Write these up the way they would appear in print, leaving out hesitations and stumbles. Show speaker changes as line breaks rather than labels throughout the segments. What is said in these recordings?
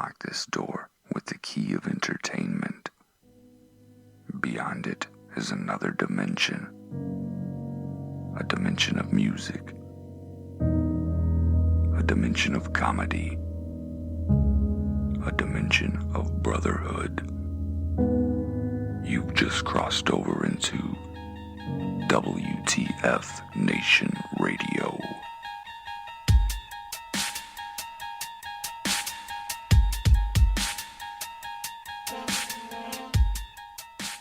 unlock this door with the key of entertainment. Beyond it is another dimension. A dimension of music. A dimension of comedy. A dimension of brotherhood. You've just crossed over into WTF Nation Radio.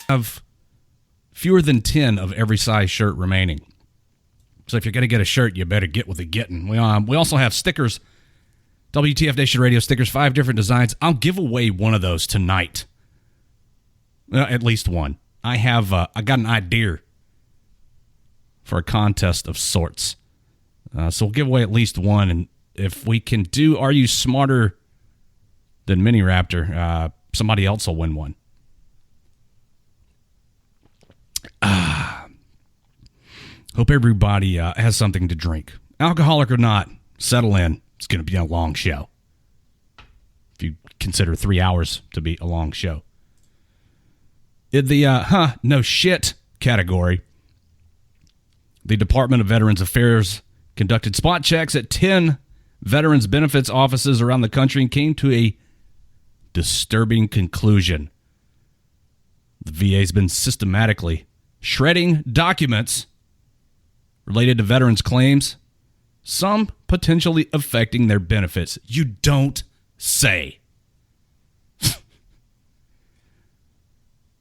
Have fewer than 10 of every size shirt remaining. So if you're going to get a shirt, you better get with the getting. We also have stickers, WTF Nation Radio stickers, 5 different designs. I'll give away one of those tonight. At least one. I got an idea for a contest of sorts. So we'll give away at least one. And if we can do Are You Smarter Than Mini Raptor, somebody else will win one. Hope everybody has something to drink. Alcoholic or not, settle in. It's going to be a long show. If you consider 3 hours to be a long show. In the no shit category, the Department of Veterans Affairs conducted spot checks at 10 veterans benefits offices around the country and came to a disturbing conclusion. The VA's been systematically shredding documents related to veterans' claims, some potentially affecting their benefits. You don't say.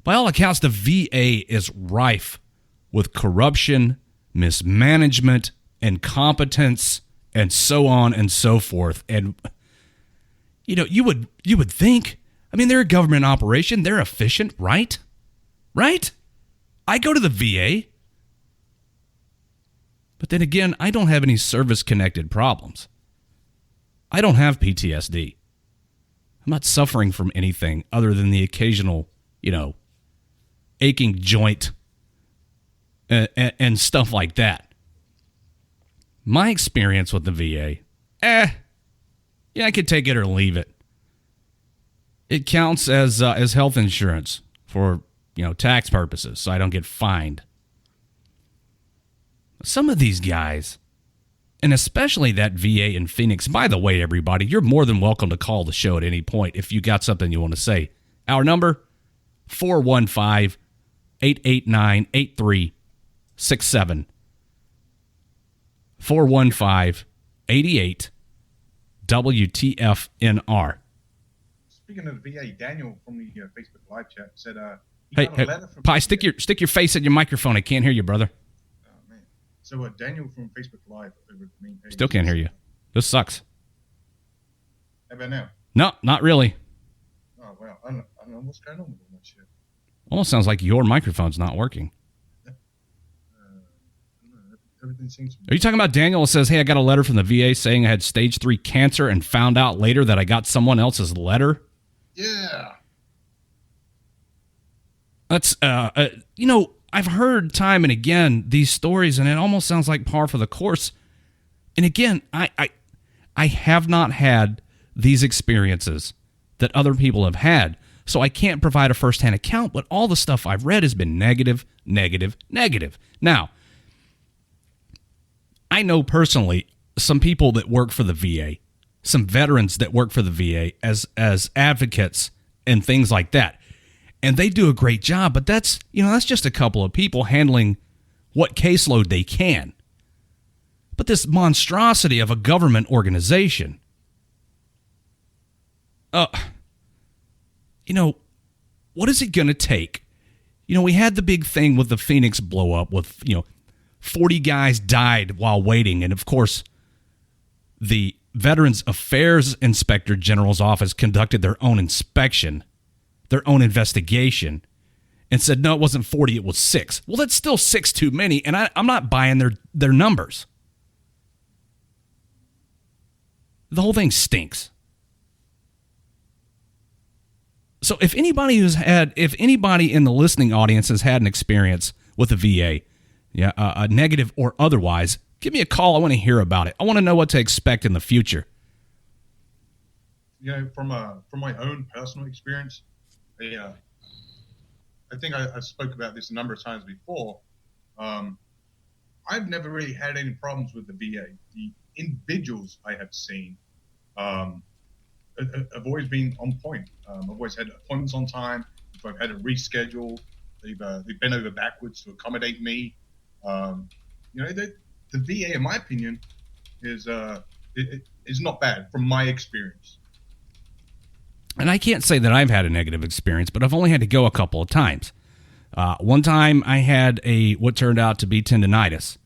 By all accounts, the VA is rife with corruption, mismanagement, incompetence, and so on and so forth. And, you know, you would think, I mean, they're a government operation. They're efficient, right? Right? I go to the VA. But then again, I don't have any service-connected problems. I don't have PTSD. I'm not suffering from anything other than the occasional, aching joint and stuff like that. My experience with the VA, I could take it or leave it. It counts as health insurance for, tax purposes, so I don't get fined. Some of these guys, and especially that VA in Phoenix, by the way, everybody, you're more than welcome to call the show at any point if you got something you want to say. Our number, 415-889-8367. 415-88-WTFNR.
Speaking of the VA, Daniel from the Facebook Live chat said,
Hey, Pi, stick your face at your microphone. I can't hear you, brother.
So Daniel from Facebook Live over the main page.
Still can't hear you. This sucks.
How about now?
No, not really.
Oh, well, I don't know what's going on with all that shit.
Almost sounds like your microphone's not working.
Everything seems to be...
Are you talking about Daniel who says, hey, I got a letter from the VA saying I had stage 3 cancer and found out later that I got someone else's letter?
Yeah.
That's, I've heard time and again these stories, and it almost sounds like par for the course. And again, I have not had these experiences that other people have had, so I can't provide a firsthand account, but all the stuff I've read has been negative, negative, negative. Now, I know personally some people that work for the VA, some veterans that work for the VA as advocates and things like that. And they do a great job, but that's just a couple of people handling what caseload they can. But this monstrosity of a government organization, what is it going to take? We had the big thing with the Phoenix blow up with, 40 guys died while waiting. And of course, the Veterans Affairs Inspector General's office conducted their own inspection, their own investigation, and said, no, it wasn't 40, it was 6. Well, that's still 6 too many, and I'm not buying their numbers. The whole thing stinks. So if anybody in the listening audience has had an experience with the VA, a negative or otherwise, give me a call. I want to hear about it. I want to know what to expect in the future.
from my own personal experience, I think I spoke about this a number of times before. I've never really had any problems with the VA. The individuals I have seen have always been on point. I've always had appointments on time. If I've had to reschedule, they've bent over backwards to accommodate me. The VA, in my opinion, is not bad from my experience.
And I can't say that I've had a negative experience, but I've only had to go a couple of times. One time I had what turned out to be tendinitis.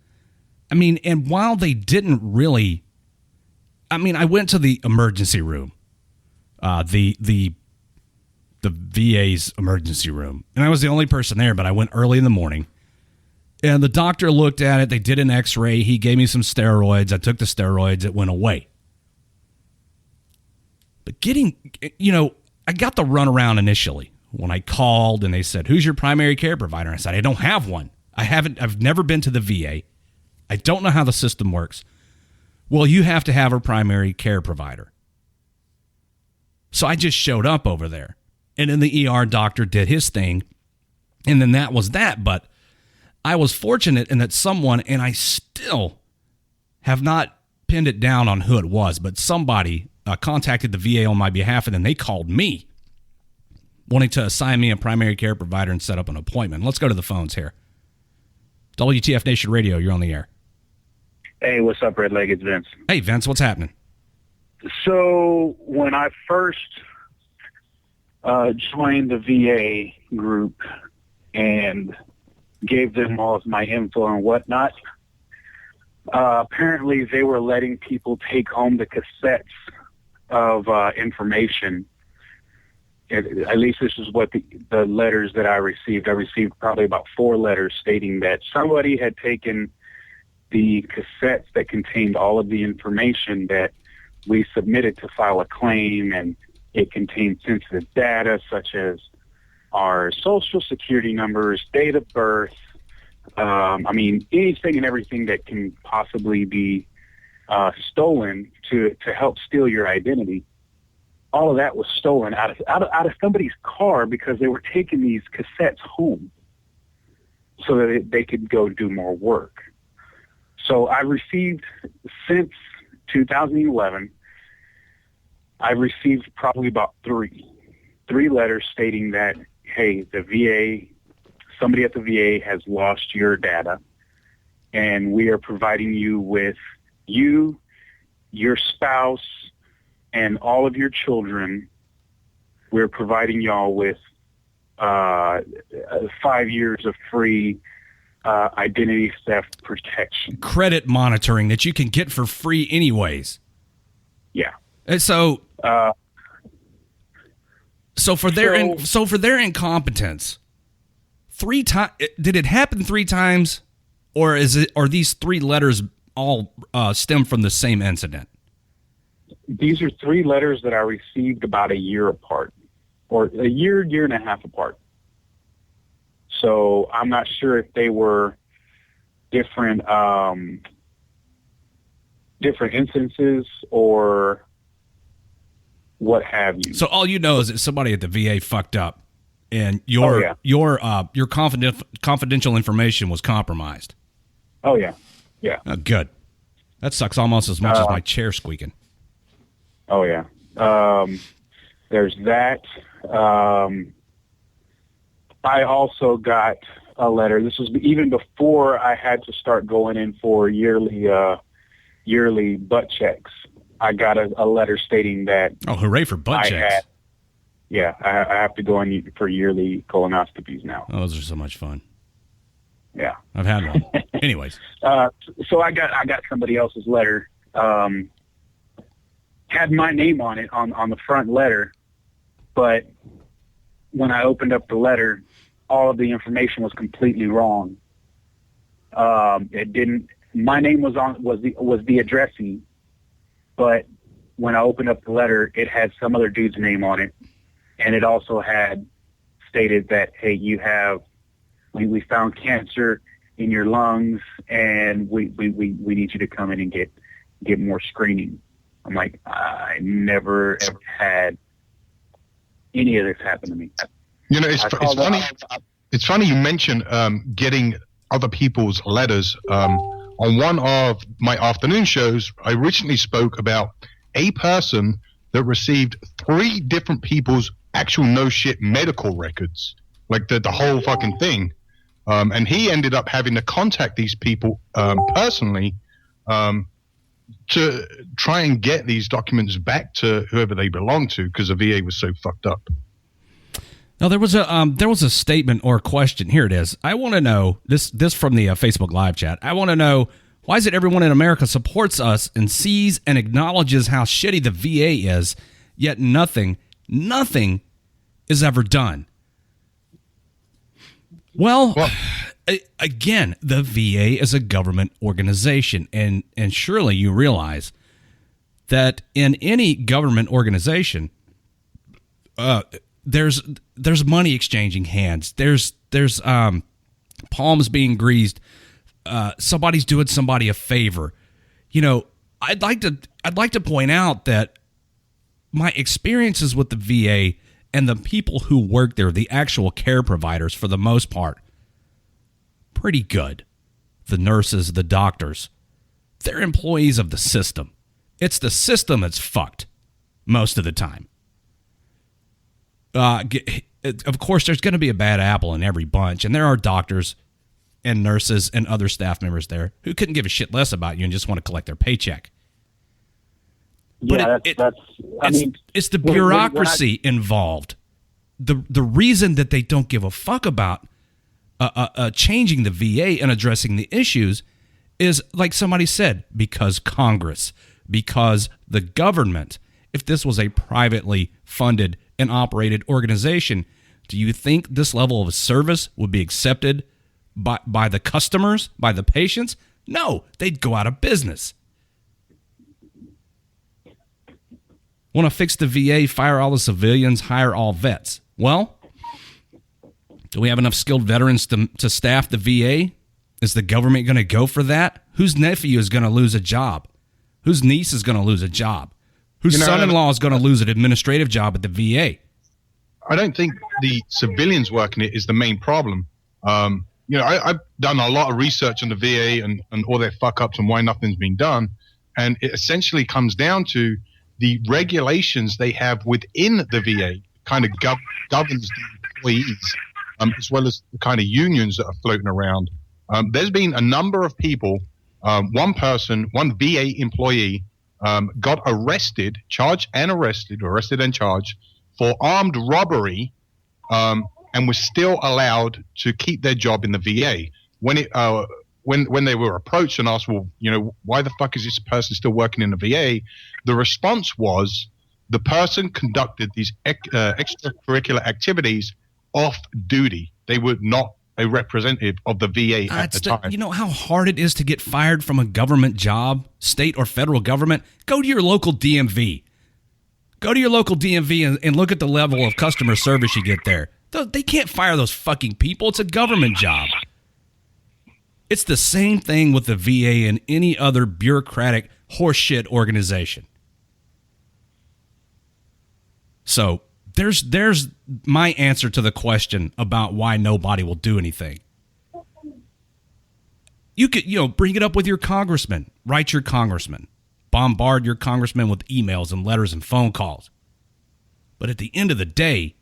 I mean, and while they didn't really, I went to the emergency room, the VA's emergency room, and I was the only person there, but I went early in the morning. And the doctor looked at it. They did an x-ray. He gave me some steroids. I took the steroids. It went away. But I got the runaround initially when I called and they said, "Who's your primary care provider?" I said, "I don't have one. I've never been to the VA. I don't know how the system works." "Well, you have to have a primary care provider." So I just showed up over there. And then the ER doctor did his thing. And then that was that. But I was fortunate in that someone, and I still have not pinned it down on who it was, but somebody contacted the VA on my behalf, and then they called me wanting to assign me a primary care provider and set up an appointment. Let's go to the phones here. WTF Nation Radio, you're on the air.
Hey, what's up, Red Leg? It's Vince.
Hey, Vince, what's happening?
So when I first joined the VA group and gave them all of my info and whatnot, apparently they were letting people take home the cassettes of information. At least this is what the letters that I received. I received probably about 4 letters stating that somebody had taken the cassettes that contained all of the information that we submitted to file a claim, and it contained sensitive data such as our social security numbers, date of birth, anything and everything that can possibly be stolen to help steal your identity. All of that was stolen out of somebody's car because they were taking these cassettes home so that they could go do more work. So I received, since 2011, I've received probably about three letters stating that, hey, somebody at the VA has lost your data, and we are providing you with you, your spouse, and all of your children. We're providing y'all with 5 years of free identity theft protection.
Credit monitoring that you can get for free anyways.
Yeah.
And so for their incompetence, 3 times, did it happen 3 times, or are these 3 letters all stem from the same incident?
These are 3 letters that I received about a year apart, or a year and a half apart. So I'm not sure if they were different instances or what have you.
So all you know is that somebody at the VA fucked up, and your confidential information was compromised.
Oh yeah, yeah.
Oh, good. That sucks almost as much as my chair squeaking.
Oh yeah. There's that. I also got a letter. This was even before I had to start going in for yearly butt checks. I got a letter stating that.
Oh, hooray for butt checks!
I have to go in for yearly colonoscopies now.
Oh, those are so much fun.
Yeah,
I've had one. Anyways,
so I got somebody else's letter. Had my name on it on the front letter, but when I opened up the letter, all of the information was completely wrong. It didn't. My name was the addressee, but when I opened up the letter, it had some other dude's name on it, and it also had stated that, hey, we found cancer in your lungs, and we need you to come in and get more screening. I'm like, I never ever had any of this happen to me.
You know, it's funny. It's funny you mention getting other people's letters. On one of my afternoon shows, I recently spoke about a person that received 3 different people's actual no shit medical records, like the whole fucking thing. And he ended up having to contact these people personally to try and get these documents back to whoever they belong to, because the VA was so fucked up.
Now there was a statement or a question. Here it is. I want to know this from the Facebook live chat. I want to know, why is it everyone in America supports us and sees and acknowledges how shitty the VA is, yet nothing is ever done? Well, again, the VA is a government organization, and surely you realize that in any government organization, there's money exchanging hands. There's palms being greased. Somebody's doing somebody a favor. You know, I'd like to point out that my experiences with the VA and the people who work there, the actual care providers, for the most part, pretty good. The nurses, the doctors, they're employees of the system. It's the system that's fucked most of the time. Of course, there's going to be a bad apple in every bunch, and there are doctors and nurses and other staff members there who couldn't give a shit less about you and just want to collect their paycheck. But it's the bureaucracy involved. The reason that they don't give a fuck about changing the VA and addressing the issues is, like somebody said, because Congress, because the government. If this was a privately funded and operated organization, do you think this level of service would be accepted by the customers, by the patients? No, they'd go out of business. Want to fix the VA, fire all the civilians, hire all vets. Well, do we have enough skilled veterans to staff the VA? Is the government going to go for that? Whose nephew is going to lose a job? Whose niece is going to lose a job? Whose son-in-law is going to lose an administrative job at the VA?
I don't think the civilians working it is the main problem. I've done a lot of research on the VA and all their fuck-ups and why nothing's been done. And it essentially comes down to the regulations they have within the VA kind of governs the employees, as well as the kind of unions that are floating around. There's been a number of people, one VA employee, got arrested and charged for armed robbery, and was still allowed to keep their job in the VA. When they were approached and asked, well, why the fuck is this person still working in the VA? The response was the person conducted these extracurricular activities off duty. They were not a representative of the VA at the time.
You know how hard it is to get fired from a government job, state or federal government? Go to your local DMV. Go to your local DMV and look at the level of customer service you get there. They can't fire those fucking people. It's a government job. It's the same thing with the VA and any other bureaucratic horseshit organization. So there's my answer to the question about why nobody will do anything. You could, bring it up with your congressman. Write your congressman. Bombard your congressman with emails and letters and phone calls. But at the end of the day,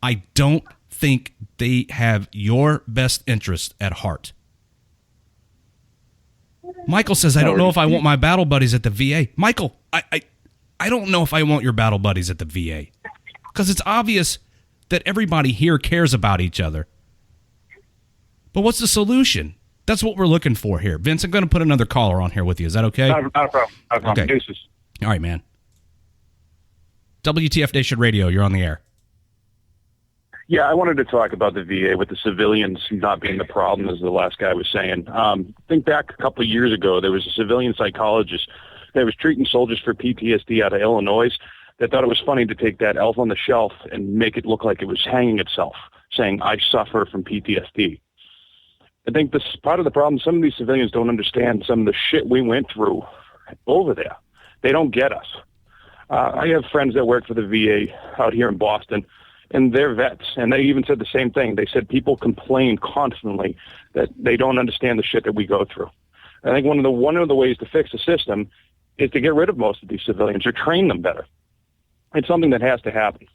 I don't think they have your best interest at heart. Michael says, I don't know if I want my battle buddies at the VA. Michael, I don't know if I want your battle buddies at the VA. Because it's obvious that everybody here cares about each other. But what's the solution? That's what we're looking for here. Vince, I'm going to put another caller on here with you. Is that okay?
Not a problem.
Okay.
Deuces.
All right, man. WTF Nation Radio, you're on the air.
Yeah, I wanted to talk about the VA with the civilians not being the problem, as the last guy was saying. Think back a couple of years ago, there was a civilian psychologist that was treating soldiers for PTSD out of Illinois that thought it was funny to take that elf on the shelf and make it look like it was hanging itself, saying, I suffer from PTSD. I think this part of the problem, some of these civilians don't understand some of the shit we went through over there. They don't get us. I have friends that work for the VA out here in Boston, and they're vets, and they even said the same thing. They said people complain constantly that they don't understand the shit that we go through. I think one of the ways to fix the system is to get rid of most of these civilians or train them better. It's something that has to happen.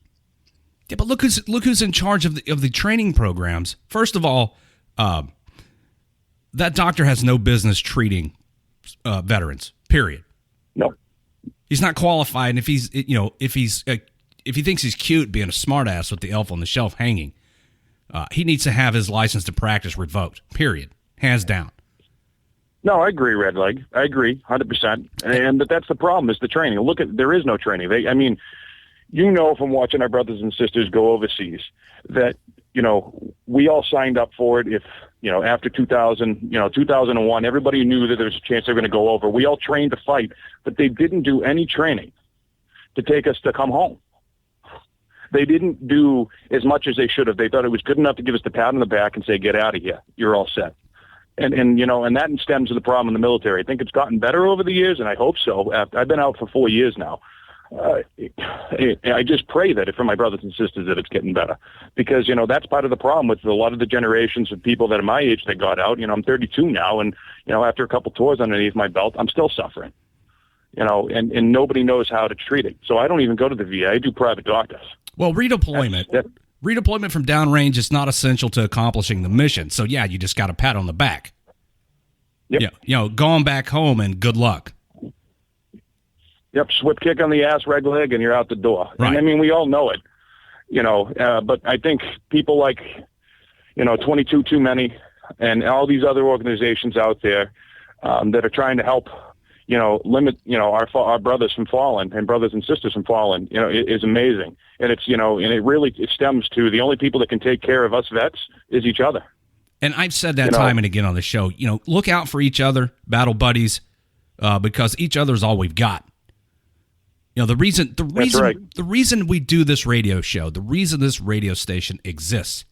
Yeah, but look who's in charge of the training programs. First of all, that doctor has no business treating veterans. Period.
No,
he's not qualified. And if he thinks he's cute being a smartass with the elf on the shelf hanging, he needs to have his license to practice revoked. Period. Hands down.
No, I agree, Redleg. I agree, 100%. But that's the problem, is the training. There is no training. You know from watching our brothers and sisters go overseas that, we all signed up for it. If, after 2001, everybody knew that there was a chance they were going to go over. We all trained to fight, but they didn't do any training to take us to come home. They didn't do as much as they should have. They thought it was good enough to give us the pat on the back and say, get out of here. You're all set. And that stems to the problem in the military. I think it's gotten better over the years, and I hope so. I've been out for 4 years now. I just pray that for my brothers and sisters that it's getting better, because that's part of the problem with a lot of the generations of people that are my age that got out. I'm 32 now, and after a couple tours underneath my belt, I'm still suffering. And nobody knows how to treat it. So I don't even go to the VA. I do private doctors.
Well, redeployment from downrange is not essential to accomplishing the mission. So yeah, you just got a pat on the back.
Yep.
Yeah, going back home and good luck.
Yep, swift kick on the ass, red leg, and you're out the door.
Right.
And I mean, we all know it, but I think people like, 22 Too Many and all these other organizations out there that are trying to help, limit, our brothers from falling and brothers and sisters from falling, is amazing. And it's, and it stems to the only people that can take care of us vets is each other.
And I've said that time and again on the show, look out for each other, battle buddies, because each other is all we've got. The reason we do this radio show, the reason this radio station exists,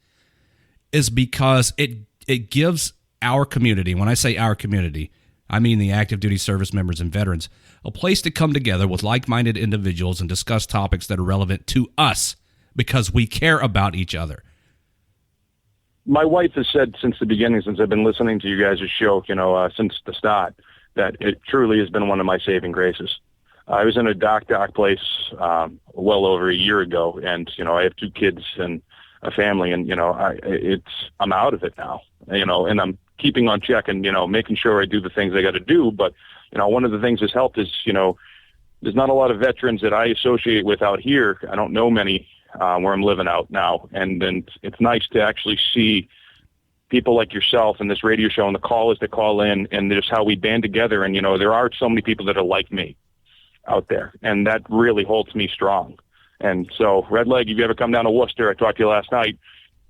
is because it gives our community, when I say our community, I mean the active duty service members and veterans, a place to come together with like-minded individuals and discuss topics that are relevant to us because we care about each other.
My wife has said since the beginning, since I've been listening to you guys' show, since the start, that it truly has been one of my saving graces. I was in a dark place well over a year ago, and I have 2 kids and a family, and I'm out of it now, and I'm keeping on check and making sure I do the things I got to do. But one of the things that's helped is there's not a lot of veterans that I associate with out here. I don't know many where I'm living out now, and then it's nice to actually see people like yourself and this radio show and the callers that call in, and just how we band together. And there are so many people that are like me out there, and that really holds me strong. And so, Redleg, if you ever come down to Worcester, I talked to you last night,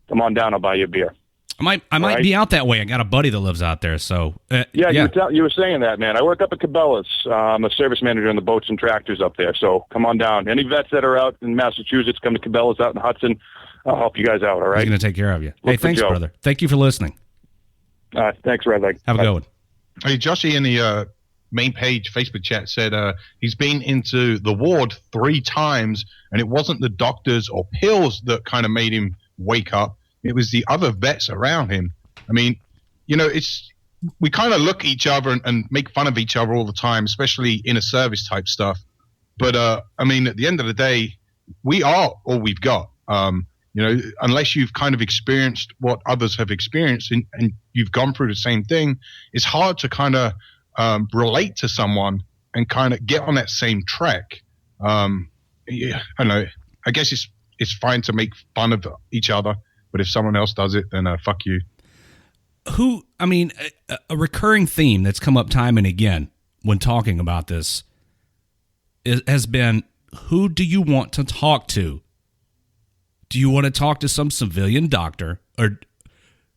come on down, I'll buy you a beer.
I might be out that way. I got a buddy that lives out there, so
yeah. You were saying that, man. I work up at Cabela's. I'm a service manager on the boats and tractors up there, so come on down. Any vets that are out in Massachusetts, come to Cabela's out in Hudson. I'll help you guys out, all right?
He's going to take care of you. Hey, thanks, brother. Thank you for listening.
Thanks, Redleg.
Have a good one.
Hey, Joshy, in the main page Facebook chat said he's been into the ward 3 times, and it wasn't the doctors or pills that kind of made him wake up. It was the other vets around him. I mean, we kind of look at each other and make fun of each other all the time, especially in a service type stuff. But I mean, at the end of the day, we are all we've got. Unless you've kind of experienced what others have experienced and you've gone through the same thing, it's hard to kind of relate to someone and kind of get on that same track. I don't know. I guess it's fine to make fun of each other, but if someone else does it, then fuck you.
A recurring theme that's come up time and again when talking about this has been, who do you want to talk to? Do you want to talk to some civilian doctor? Or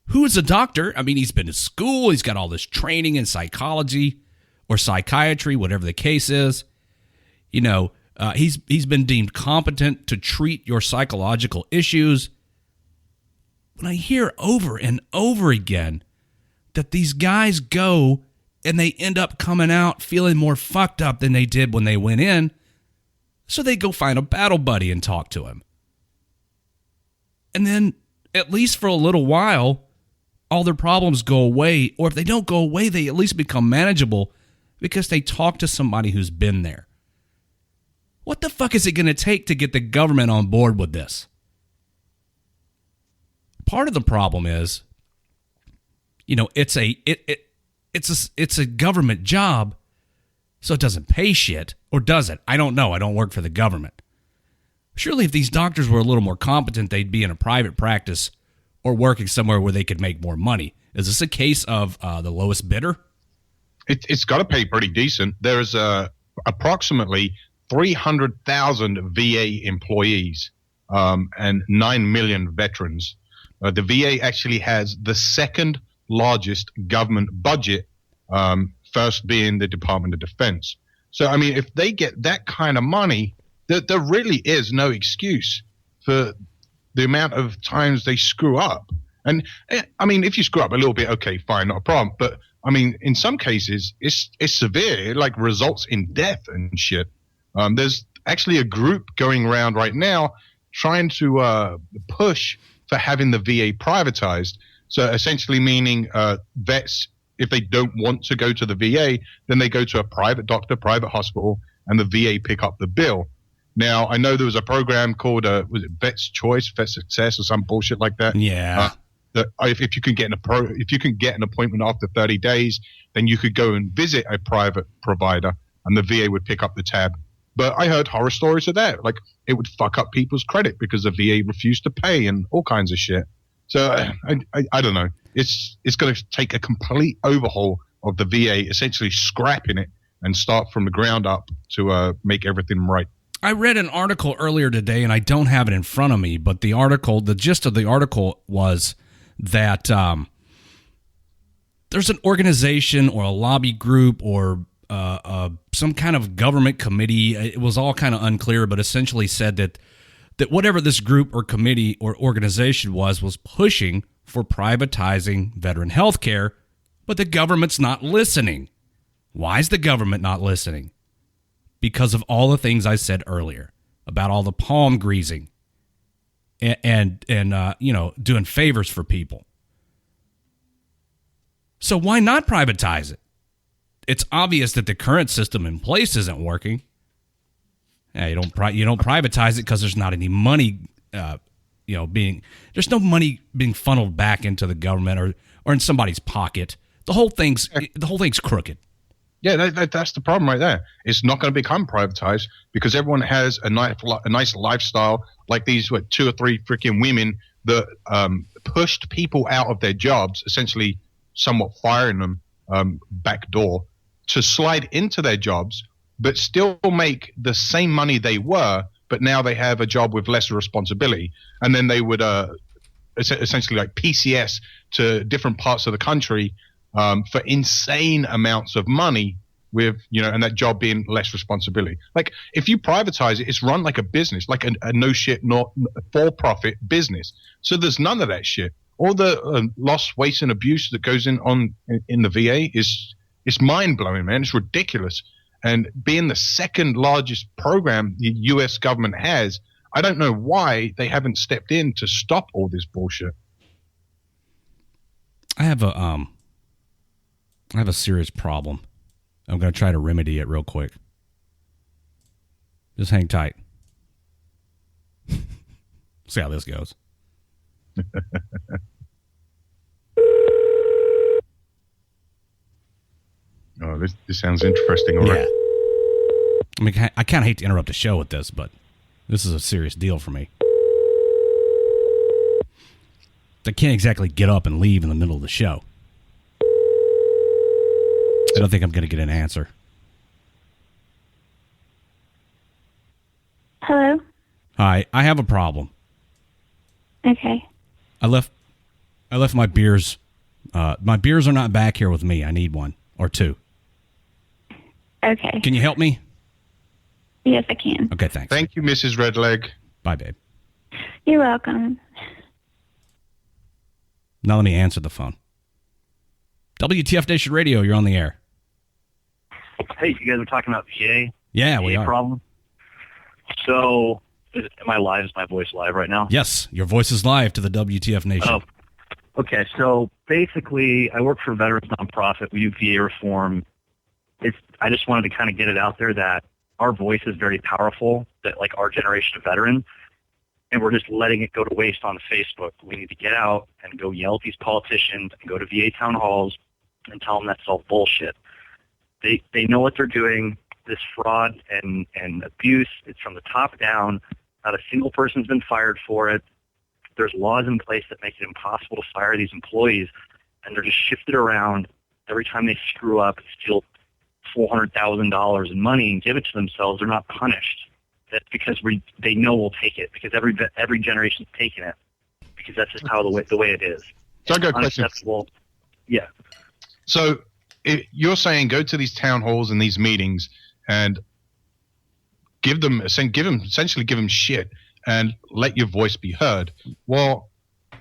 who is a doctor? I mean, he's been to school. He's got all this training in psychology or psychiatry, whatever the case is. He's been deemed competent to treat your psychological issues. When I hear over and over again that these guys go and they end up coming out feeling more fucked up than they did when they went in. So they go find a battle buddy and talk to him. And then, at least for a little while, all their problems go away. Or if they don't go away, they at least become manageable because they talk to somebody who's been there. What the fuck is it going to take to get the government on board with this? Part of the problem is, it's a government job, so it doesn't pay shit, or does it? I don't know. I don't work for the government. Surely if these doctors were a little more competent, they'd be in a private practice or working somewhere where they could make more money. Is this a case of the lowest bidder?
It's got to pay pretty decent. There's approximately 300,000 VA employees and 9 million veterans. The VA actually has the second largest government budget, first being the Department of Defense. So, I mean, if they get that kind of money, there really is no excuse for the amount of times they screw up. And, I mean, if you screw up a little bit, okay, fine, not a problem. But, I mean, in some cases, it's severe. It, like, results in death and shit. There's actually a group going around right now trying to push for having the VA privatized. So essentially meaning vets, if they don't want to go to the VA, then they go to a private doctor, private hospital, and the VA pick up the bill. Now, I know there was a program called was it Vets Choice, Vet Success, or some bullshit like that.
Yeah.
That if you can get an appointment after 30 days, then you could go and visit a private provider, and the VA would pick up the tab. But I heard horror stories of that. Like, it would fuck up people's credit because the VA refused to pay and all kinds of shit. So I don't know. It's going to take a complete overhaul of the VA, essentially scrapping it and start from the ground up to make everything right.
I read an article earlier today, and I don't have it in front of me, but the gist of the article was that there's an organization or a lobby group or some kind of government committee. It was all kind of unclear, but essentially said that whatever this group or committee or organization was pushing for privatizing veteran health care, but the government's not listening. Why is the government not listening? Because of all the things I said earlier about all the palm greasing and doing favors for people. So why not privatize it? It's obvious that the current system in place isn't working. Yeah, you don't privatize it because there's not any money, there's no money being funneled back into the government or in somebody's pocket. The whole thing's crooked.
Yeah, that's the problem right there. It's not going to become privatized because everyone has a nice lifestyle, like these 2 or 3 freaking women that pushed people out of their jobs, essentially somewhat firing them back door to slide into their jobs, but still make the same money they were, but now they have a job with lesser responsibility. And then they would essentially like PCS to different parts of the country for insane amounts of money with, and that job being less responsibility. Like, if you privatize it, it's run like a business, like a no shit, not for-profit business. So there's none of that shit. All the loss, waste, and abuse that goes in the VA it's mind-blowing, man. It's ridiculous. And being the second largest program the U.S. government has, I don't know why they haven't stepped in to stop all this bullshit.
I have a serious problem. I'm going to try to remedy it real quick. Just hang tight. See how this goes.
Oh, this sounds interesting already.
Yeah. I mean, I kind of hate to interrupt the show with this, but this is a serious deal for me. I can't exactly get up and leave in the middle of the show. I don't think I'm going to get an answer.
Hello?
Hi, I have a problem.
Okay.
I left my beers. My beers are not back here with me. I need one or two.
Okay.
Can you help me?
Yes, I can.
Okay, thanks.
Thank you, Mrs. Redleg.
Bye, babe.
You're welcome.
Now let me answer the phone. WTF Nation Radio, you're on the air.
Hey, you guys were talking about VA.
Yeah, we
VA
are.
problem. So, am I live? Is my voice live right now?
Yes, your voice is live to the WTF Nation.
Oh, okay. So basically, I work for a veterans nonprofit. We do VA reform. I just wanted to kind of get it out there that our voice is very powerful. That like our generation of veterans, and we're just letting it go to waste on Facebook. We need to get out and go yell at these politicians and go to VA town halls and tell them that's all bullshit. They know what they're doing. This fraud and abuse, it's from the top down. Not a single person's been fired for it. There's laws in place that make it impossible to fire these employees, and they're just shifted around every time they screw up, steal $400,000 in money and give it to themselves. They're not punished. That's because they know we'll take it, because every generation's taken it, because that's just how the way it is.
So I got a question.
Unacceptable. Yeah.
So you're saying go to these town halls and these meetings and give them shit and let your voice be heard. Well,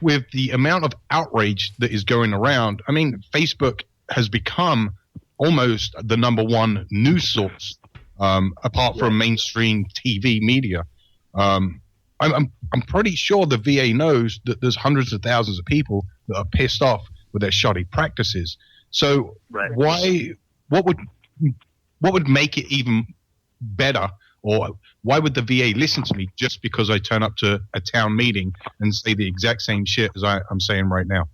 with the amount of outrage that is going around, I mean, Facebook has become almost the number one news source, apart from mainstream TV media. I'm pretty sure the VA knows that there's hundreds of thousands of people that are pissed off with their shoddy practices. So
right.
What would make it even better, or why would the VA listen to me just because I turn up to a town meeting and say the exact same shit as I'm saying right now?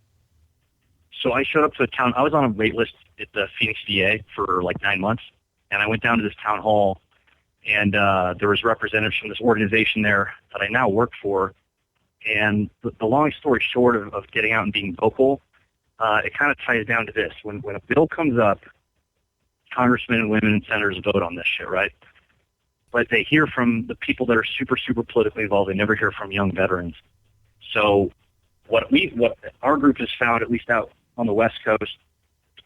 So I showed up to a town. I was on a wait list at the Phoenix VA for like 9 months, and I went down to this town hall, and there was representatives from this organization there that I now work for. And the long story short of getting out and being vocal, it kind of ties down to this. When a bill comes up, congressmen and women and senators vote on this shit, right? But they hear from the people that are super, super politically involved. They never hear from young veterans. So what our group has found, at least out on the West Coast,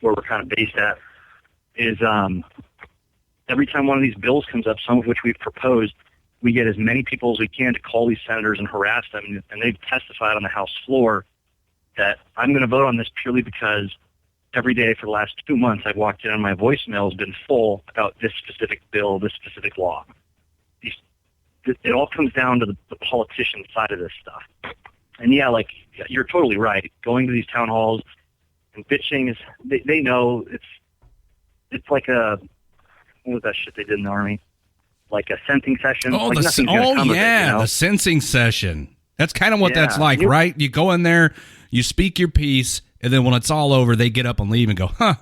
where we're kind of based at, is every time one of these bills comes up, some of which we've proposed, we get as many people as we can to call these senators and harass them. And they've testified on the House floor that I'm going to vote on this purely because every day for the last 2 months I've walked in and my voicemail has been full about this specific bill, this specific law. It all comes down to the politician side of this stuff. And yeah, like, you're totally right. Going to these town halls and bitching is, they know it's like what was that shit they did in the Army? Like a sensing session.
Oh,
like
the sensing session. That's kind of what that's like, right? You go in there, you speak your piece, and then when it's all over, they get up and leave and go, huh,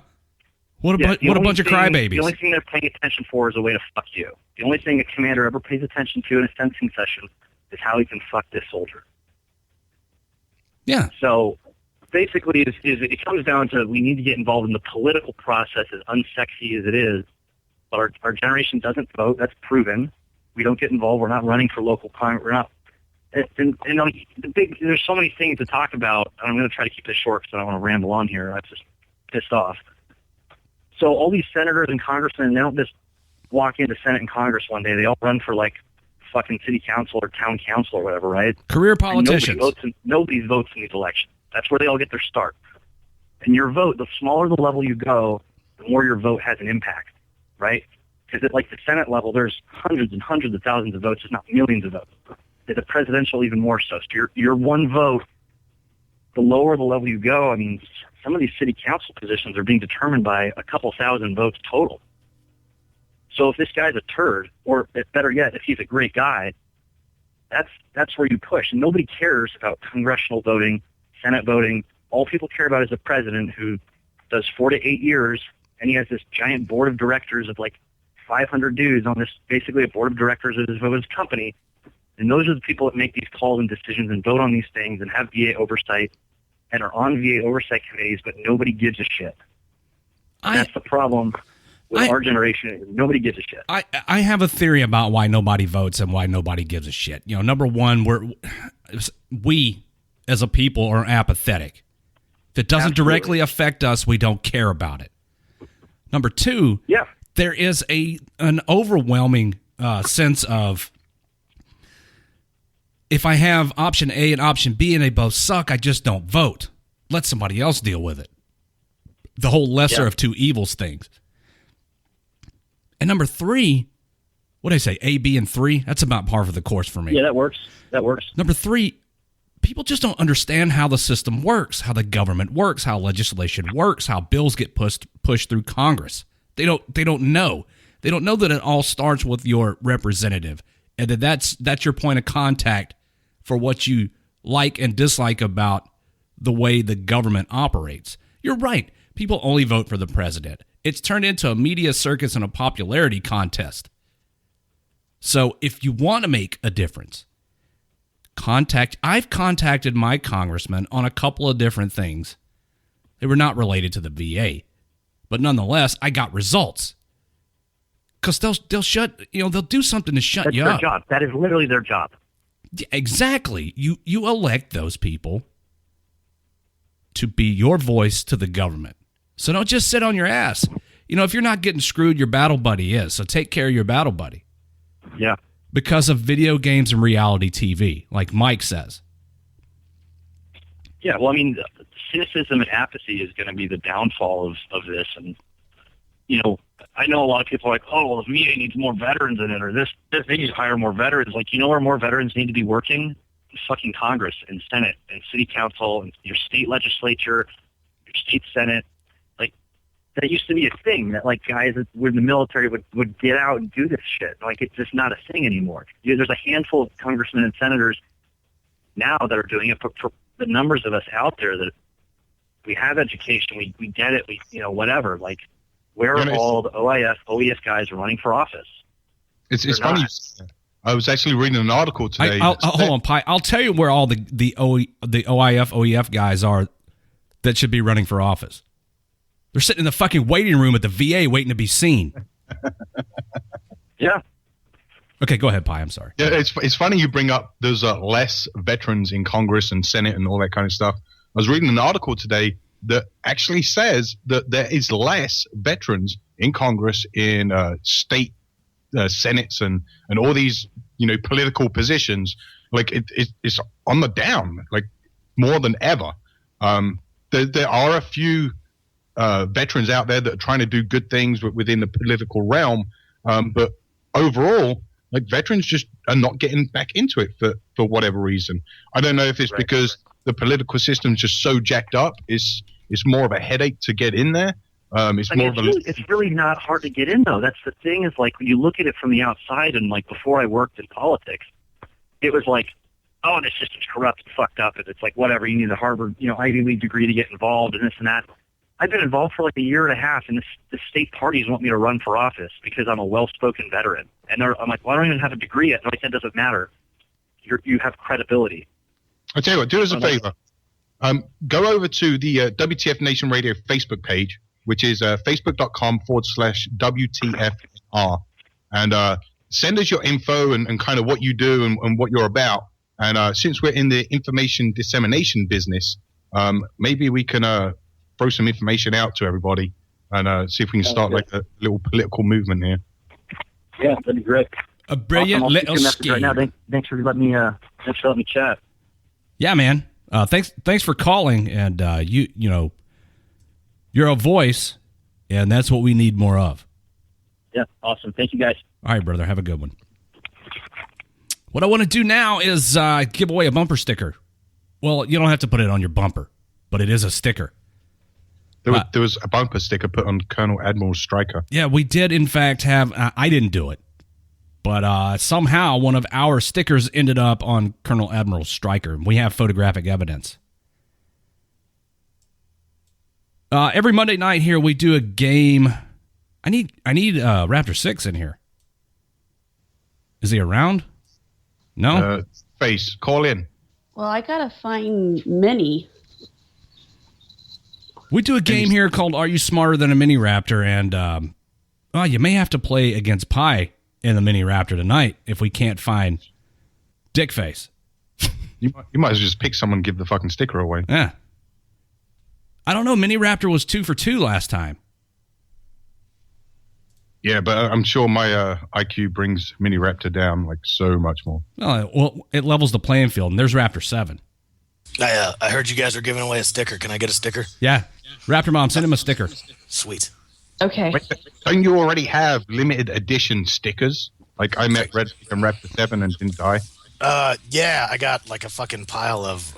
what a bunch of crybabies.
The only thing they're paying attention for is a way to fuck you. The only thing a commander ever pays attention to in a sensing session is how he can fuck this soldier.
Yeah.
So basically, it comes down to we need to get involved in the political process, as unsexy as it is. But our generation doesn't vote. That's proven. We don't get involved. We're not running for local Congress. We're not. And there's so many things to talk about. And I'm going to try to keep this short because I don't want to ramble on here. I'm just pissed off. So all these senators and congressmen, they don't just walk into Senate and Congress one day. They all run for like fucking city council or town council or whatever, right?
Career politicians.
Nobody votes in these elections. That's where they all get their start. And your vote, the smaller the level you go, the more your vote has an impact, right? Because at like the Senate level, there's hundreds and hundreds of thousands of votes, if not millions of votes. At the presidential, even more so. So your one vote, the lower the level you go, I mean, some of these city council positions are being determined by a couple thousand votes total. So if this guy's a turd, or better yet, if he's a great guy, that's where you push. And nobody cares about congressional voting, Senate voting. All people care about is the president who does 4 to 8 years, and he has this giant board of directors of like 500 dudes on this, basically a board of directors of his company. And those are the people that make these calls and decisions and vote on these things and have VA oversight and are on VA oversight committees, but nobody gives a shit. That's the problem with our generation. Nobody gives a shit.
I have a theory about why nobody votes and why nobody gives a shit. You know, number one, we as a people are apathetic. If it doesn't directly affect us, we don't care about it. Number two, there is an overwhelming sense of, if I have option A and option B and they both suck, I just don't vote. Let somebody else deal with it. The whole lesser of two evils things. And number 3, what did I say? A, B, and 3? That's about par for the course for me.
Yeah, that works. That works.
Number 3, people just don't understand how the system works, how the government works, how legislation works, how bills get pushed through Congress. They don't know. They don't know that it all starts with your representative, and that's your point of contact for what you like and dislike about the way the government operates. You're right. People only vote for the president. It's turned into a media circus and a popularity contest. So if you want to make a difference, I've contacted my congressman on a couple of different things. They were not related to the VA, but nonetheless, I got results. Because they'll do something to shut you up.
That's their job. That is literally their job.
Exactly. You elect those people to be your voice to the government. So don't just sit on your ass. If you're not getting screwed, your battle buddy is. So take care of your battle buddy.
Yeah.
Because of video games and reality TV, like Mike says.
Yeah, well, I mean, cynicism and apathy is going to be the downfall of this. And, I know a lot of people are like, oh, well, the VA needs more veterans in it, or this they need to hire more veterans. Like, where more veterans need to be working? Fucking Congress and Senate and City Council and your state legislature, your state Senate. Like, that used to be a thing that, like, guys that were in the military would get out and do this shit. Like, it's just not a thing anymore. There's a handful of congressmen and senators now that are doing it. For the numbers of us out there that we have education, we get it, whatever. Like, where are all the OEF guys running for office?
It's funny. I was actually reading an article today.
Hold on, Pi. I'll tell you where all the OEF guys are that should be running for office. They're sitting in the fucking waiting room at the VA waiting to be seen.
Yeah.
Okay, go ahead, Pi. I'm sorry.
Yeah, it's funny you bring up there's less veterans in Congress and Senate and all that kind of stuff. I was reading an article today that actually says that there is less veterans in Congress, in state senates and all these political positions. Like it's on the down, like more than ever. There are a few veterans out there that are trying to do good things within the political realm, but overall, like, veterans just are not getting back into it for whatever reason. I don't know if it's because the political system's just so jacked up. It's more of a headache to get in there.
It's really not hard to get in, though. That's the thing, is like, when you look at it from the outside, and like before I worked in politics, it was like, oh, this system's corrupt and fucked up, and it's like, whatever, you need a Harvard, Ivy League degree to get involved, and this and that. I've been involved for like a year and a half, and the state parties want me to run for office because I'm a well-spoken veteran. And I'm like, well, I don't even have a degree yet. No, I said, it doesn't matter. You have credibility.
I'll tell you what, do us a favor. Go over to the WTF Nation Radio Facebook page, which is facebook.com/WTFR, and send us your info and kind of what you do and what you're about. And since we're in the information dissemination business, maybe we can throw some information out to everybody and see if we can start like a little political movement here.
Yeah, that'd be great.
A brilliant
awesome.
little scheme.
Right now. Thanks for letting me chat.
Yeah, man. Thanks for calling, and you're a voice, and that's what we need more of.
Yeah, awesome. Thank you, guys.
All right, brother. Have a good one. What I want to do now is give away a bumper sticker. Well, you don't have to put it on your bumper, but it is a sticker.
There was a bumper sticker put on Colonel Admiral Stryker.
Yeah, we did, in fact, have... I didn't do it. But somehow one of our stickers ended up on Colonel Admiral Stryker. We have photographic evidence. Every Monday night here, we do a game. I need Raptor 6 in here. Is he around? No?
Face, call in.
Well, I gotta find Minnie.
We do a game here called Are You Smarter Than a Mini Raptor? And you may have to play against Pi in the Mini Raptor tonight if we can't find Dickface.
You might as well just pick someone and give the fucking sticker away.
Yeah. I don't know. Mini Raptor was 2 for 2 last time.
Yeah, but I'm sure my IQ brings Mini Raptor down like so much more.
Well, it levels the playing field, and there's Raptor 7.
I heard you guys are giving away a sticker. Can I get a sticker?
Yeah. Raptor Mom, send him a sticker.
Sweet.
Okay.
Wait, don't you already have limited edition stickers? Like I met Red and Raptor 7 and didn't die.
Yeah, I got like a fucking pile of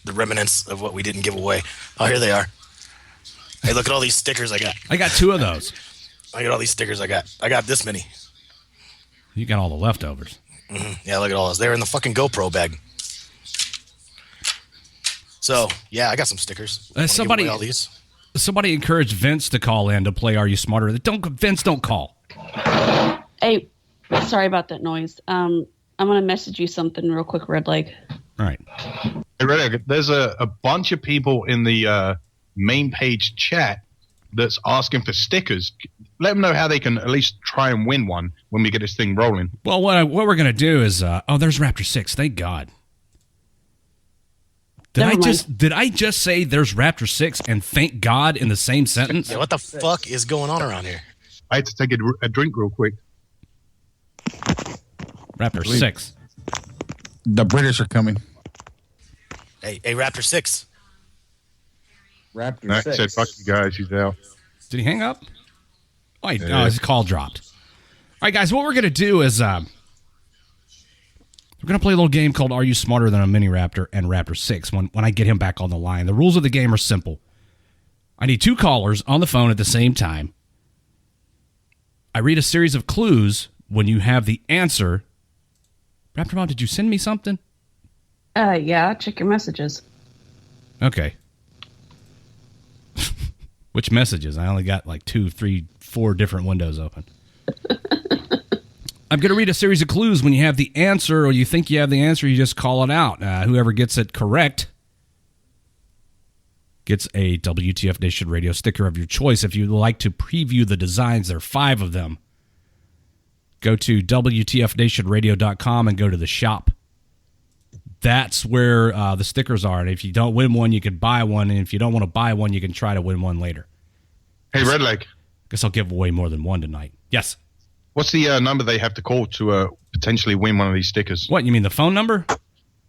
the remnants of what we didn't give away. Oh, here they are. Hey, look at all these stickers I got.
I got 2 of those.
I got all these stickers I got. I got this many.
You got all the leftovers.
Mm-hmm. Yeah, look at all those. They're in the fucking GoPro bag. So, yeah, I got some stickers.
Somebody,
all these.
Somebody encouraged Vince to call in to play Are You Smarter? Vince, don't call.
Hey, sorry about that noise. I'm going to message you something real quick, Red Leg.
All right.
Hey, Red, there's a bunch of people in the main page chat that's asking for stickers. Let them know how they can at least try and win one when we get this thing rolling.
Well, what we're going to do is, there's Raptor 6. Thank God. Did I just say there's Raptor 6 and thank God in the same sentence?
Yeah, what the fuck is going on around here?
I had to take a drink real quick.
Raptor 6.
The British are coming.
Hey, Raptor 6.
Raptor 6.
Said, fuck you guys, he's out.
Did he hang up? Oh, his call dropped. All right, guys, what we're going to do is we're going to play a little game called Are You Smarter Than a Mini Raptor and Raptor 6 when I get him back on the line. The rules of the game are simple. I need 2 callers on the phone at the same time. I read a series of clues. When you have the answer... Raptor Mom, did you send me something?
Yeah, check your messages.
Okay. Which messages? I only got like 2, 3, 4 different windows open. I'm going to read a series of clues. When you have the answer or you think you have the answer, you just call it out. Whoever gets it correct gets a WTF Nation Radio sticker of your choice. If you'd like to preview the designs, there are 5 of them. Go to WTFNationRadio.com and go to the shop. That's where the stickers are. And if you don't win one, you can buy one. And if you don't want to buy one, you can try to win one later.
Hey, Redleg.
Guess I'll give away more than one tonight. Yes.
What's the number they have to call to potentially win one of these stickers?
What, you mean the phone number?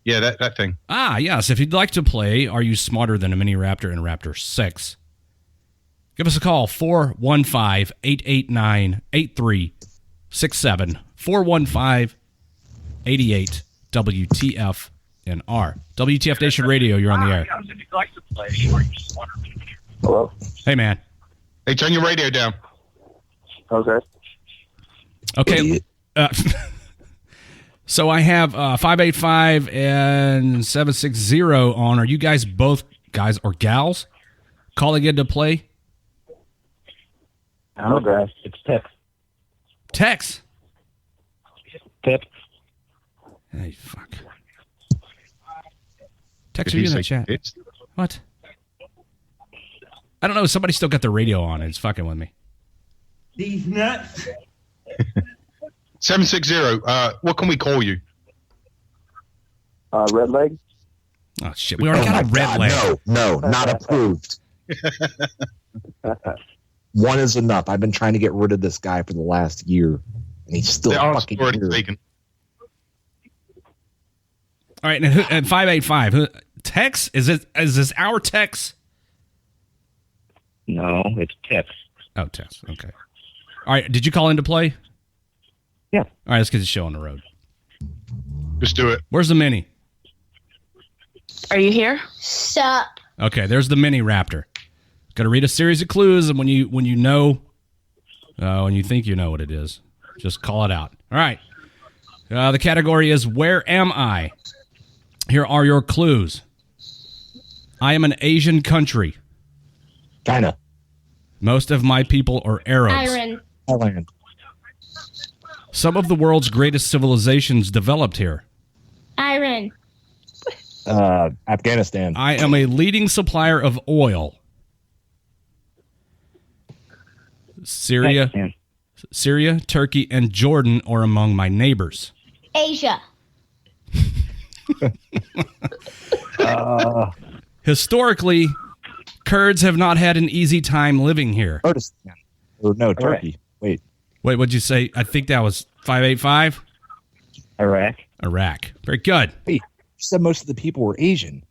Yeah, that thing.
Yes. If you'd like to play Are You Smarter Than a Mini Raptor and Raptor 6, give us a call, 415-889-8367, 415-88-WTF-NR. WTF Nation Radio, you're on the air.
If you'd like to play,
Hello?
Hey, man.
Hey, turn your radio down.
Okay.
Okay. So I have 585 and 760 on. Are you guys both guys or gals calling in to play?
Okay.
It's Tip.
Tex.
Tip.
Hey, fuck. Tex, are you in the chat? What? I don't know. Somebody still got the radio on. It's fucking with me.
These nuts.
760. What can we call you?
Red Leg?
Oh, shit. We already got a red leg.
No, not approved. One is enough. I've been trying to get rid of this guy for the last year, and he's still fucking here.
Taken.
All right, and 585. Tex? Is this our Tex?
No, it's Tip.
Oh, Tex. Okay. All right, did you call in to play?
Yeah.
All right, let's get the show on the road.
Just do it.
Where's the Mini?
Are you here?
Sup?
Okay, there's the Mini Raptor. Got to read a series of clues, and when you know, when you think you know what it is, just call it out. All right. The category is Where Am I? Here are your clues. I am an Asian country.
China.
Most of my people are Arabs.
Iron.
Thailand.
Some of the world's greatest civilizations developed here.
Iron.
Afghanistan.
I am a leading supplier of oil. Syria, Turkey, and Jordan are among my neighbors.
Asia.
Historically, Kurds have not had an easy time living here.
Kurdistan. Or no, Turkey. Wait,
what'd you say? I think that was 585? Iraq. Very good.
Wait, you said most of the people were Asian.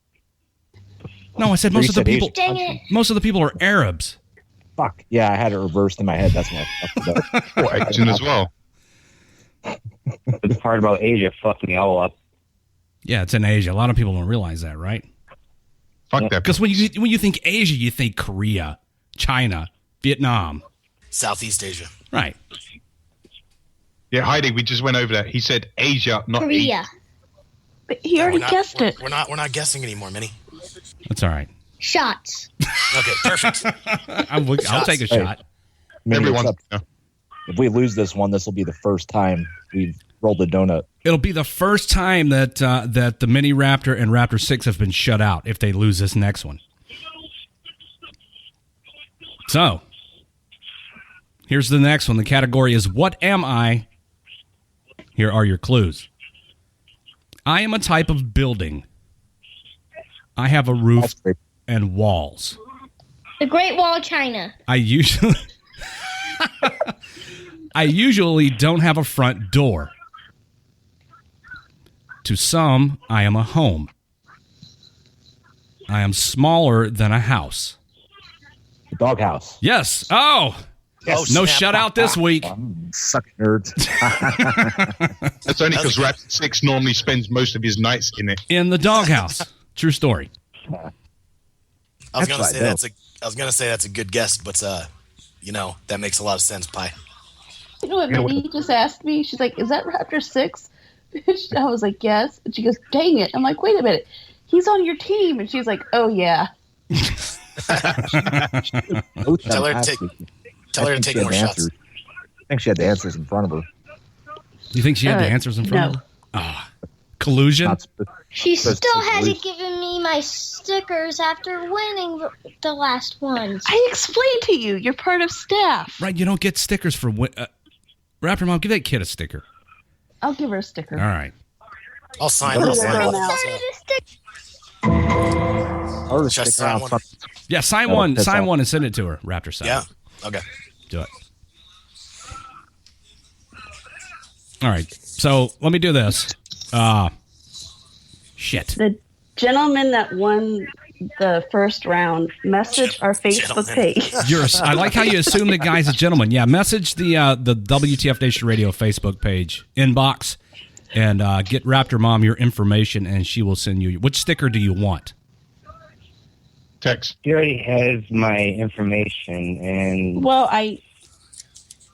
No, I said most of the people.
Dang it.
Most of the people are Arabs.
fuck. Yeah, I had it reversed in my head. That's why I fucked it up.
Or Asian as well.
The part about Asia fucked me all up.
Yeah, it's in Asia. A lot of people don't realize that, right?
Fuck that.
Because when you think Asia, you think Korea, China, Vietnam.
Southeast Asia.
Right.
Yeah, Heidi, we just went over that. He said Asia, not
Korea.
Asia.
But he already guessed it.
We're not guessing anymore, Minnie.
That's all right.
Shots.
Okay, perfect.
I'll take a shot.
Everyone.
If we lose this one, this will be the first time we've rolled a donut.
It'll be the first time that that the Mini Raptor and Raptor 6 have been shut out if they lose this next one. So, here's the next one. The category is What Am I? Here are your clues. I am a type of building. I have a roof and walls.
The Great Wall of China.
I usually don't have a front door. To some, I am a home. I am smaller than a house.
The doghouse.
Yes. Oh.
Yes.
No
Snap.
shutout this week.
Suck it, nerds.
That's only because Raptor 6 normally spends most of his nights in it.
In the doghouse. True story.
I was gonna say that's a good guess, but that makes a lot of sense, Pi.
You know what Minnie just asked me? She's like, "Is that Raptor 6?" I was like, "Yes." And she goes, "Dang it!" I'm like, "Wait a minute, he's on your team." And she's like, "Oh yeah."
Tell her to take more shots.
I think she had the answers in front of her.
You think she had the answers in front of her? Ah, collusion.
She still hasn't given me my stickers after winning the last ones.
I explained to you, you're part of staff.
Right, you don't get stickers for Raptor Mom, give that kid a sticker.
I'll give her a sticker.
All right.
I'll sign
Put
it.
it around now.
Should I sign one?
Yeah, sign one and send it to her, Raptor side.
Yeah. Okay.
Do it. All right. So let me do this. Shit.
The gentleman that won the first round, message our Facebook page.
I like how you assume the guy's a gentleman. Yeah, message the WTF Nation Radio Facebook page inbox and get Raptor Mom your information, and she will send you. Which sticker do you want?
Text.
He already has my information, and
well,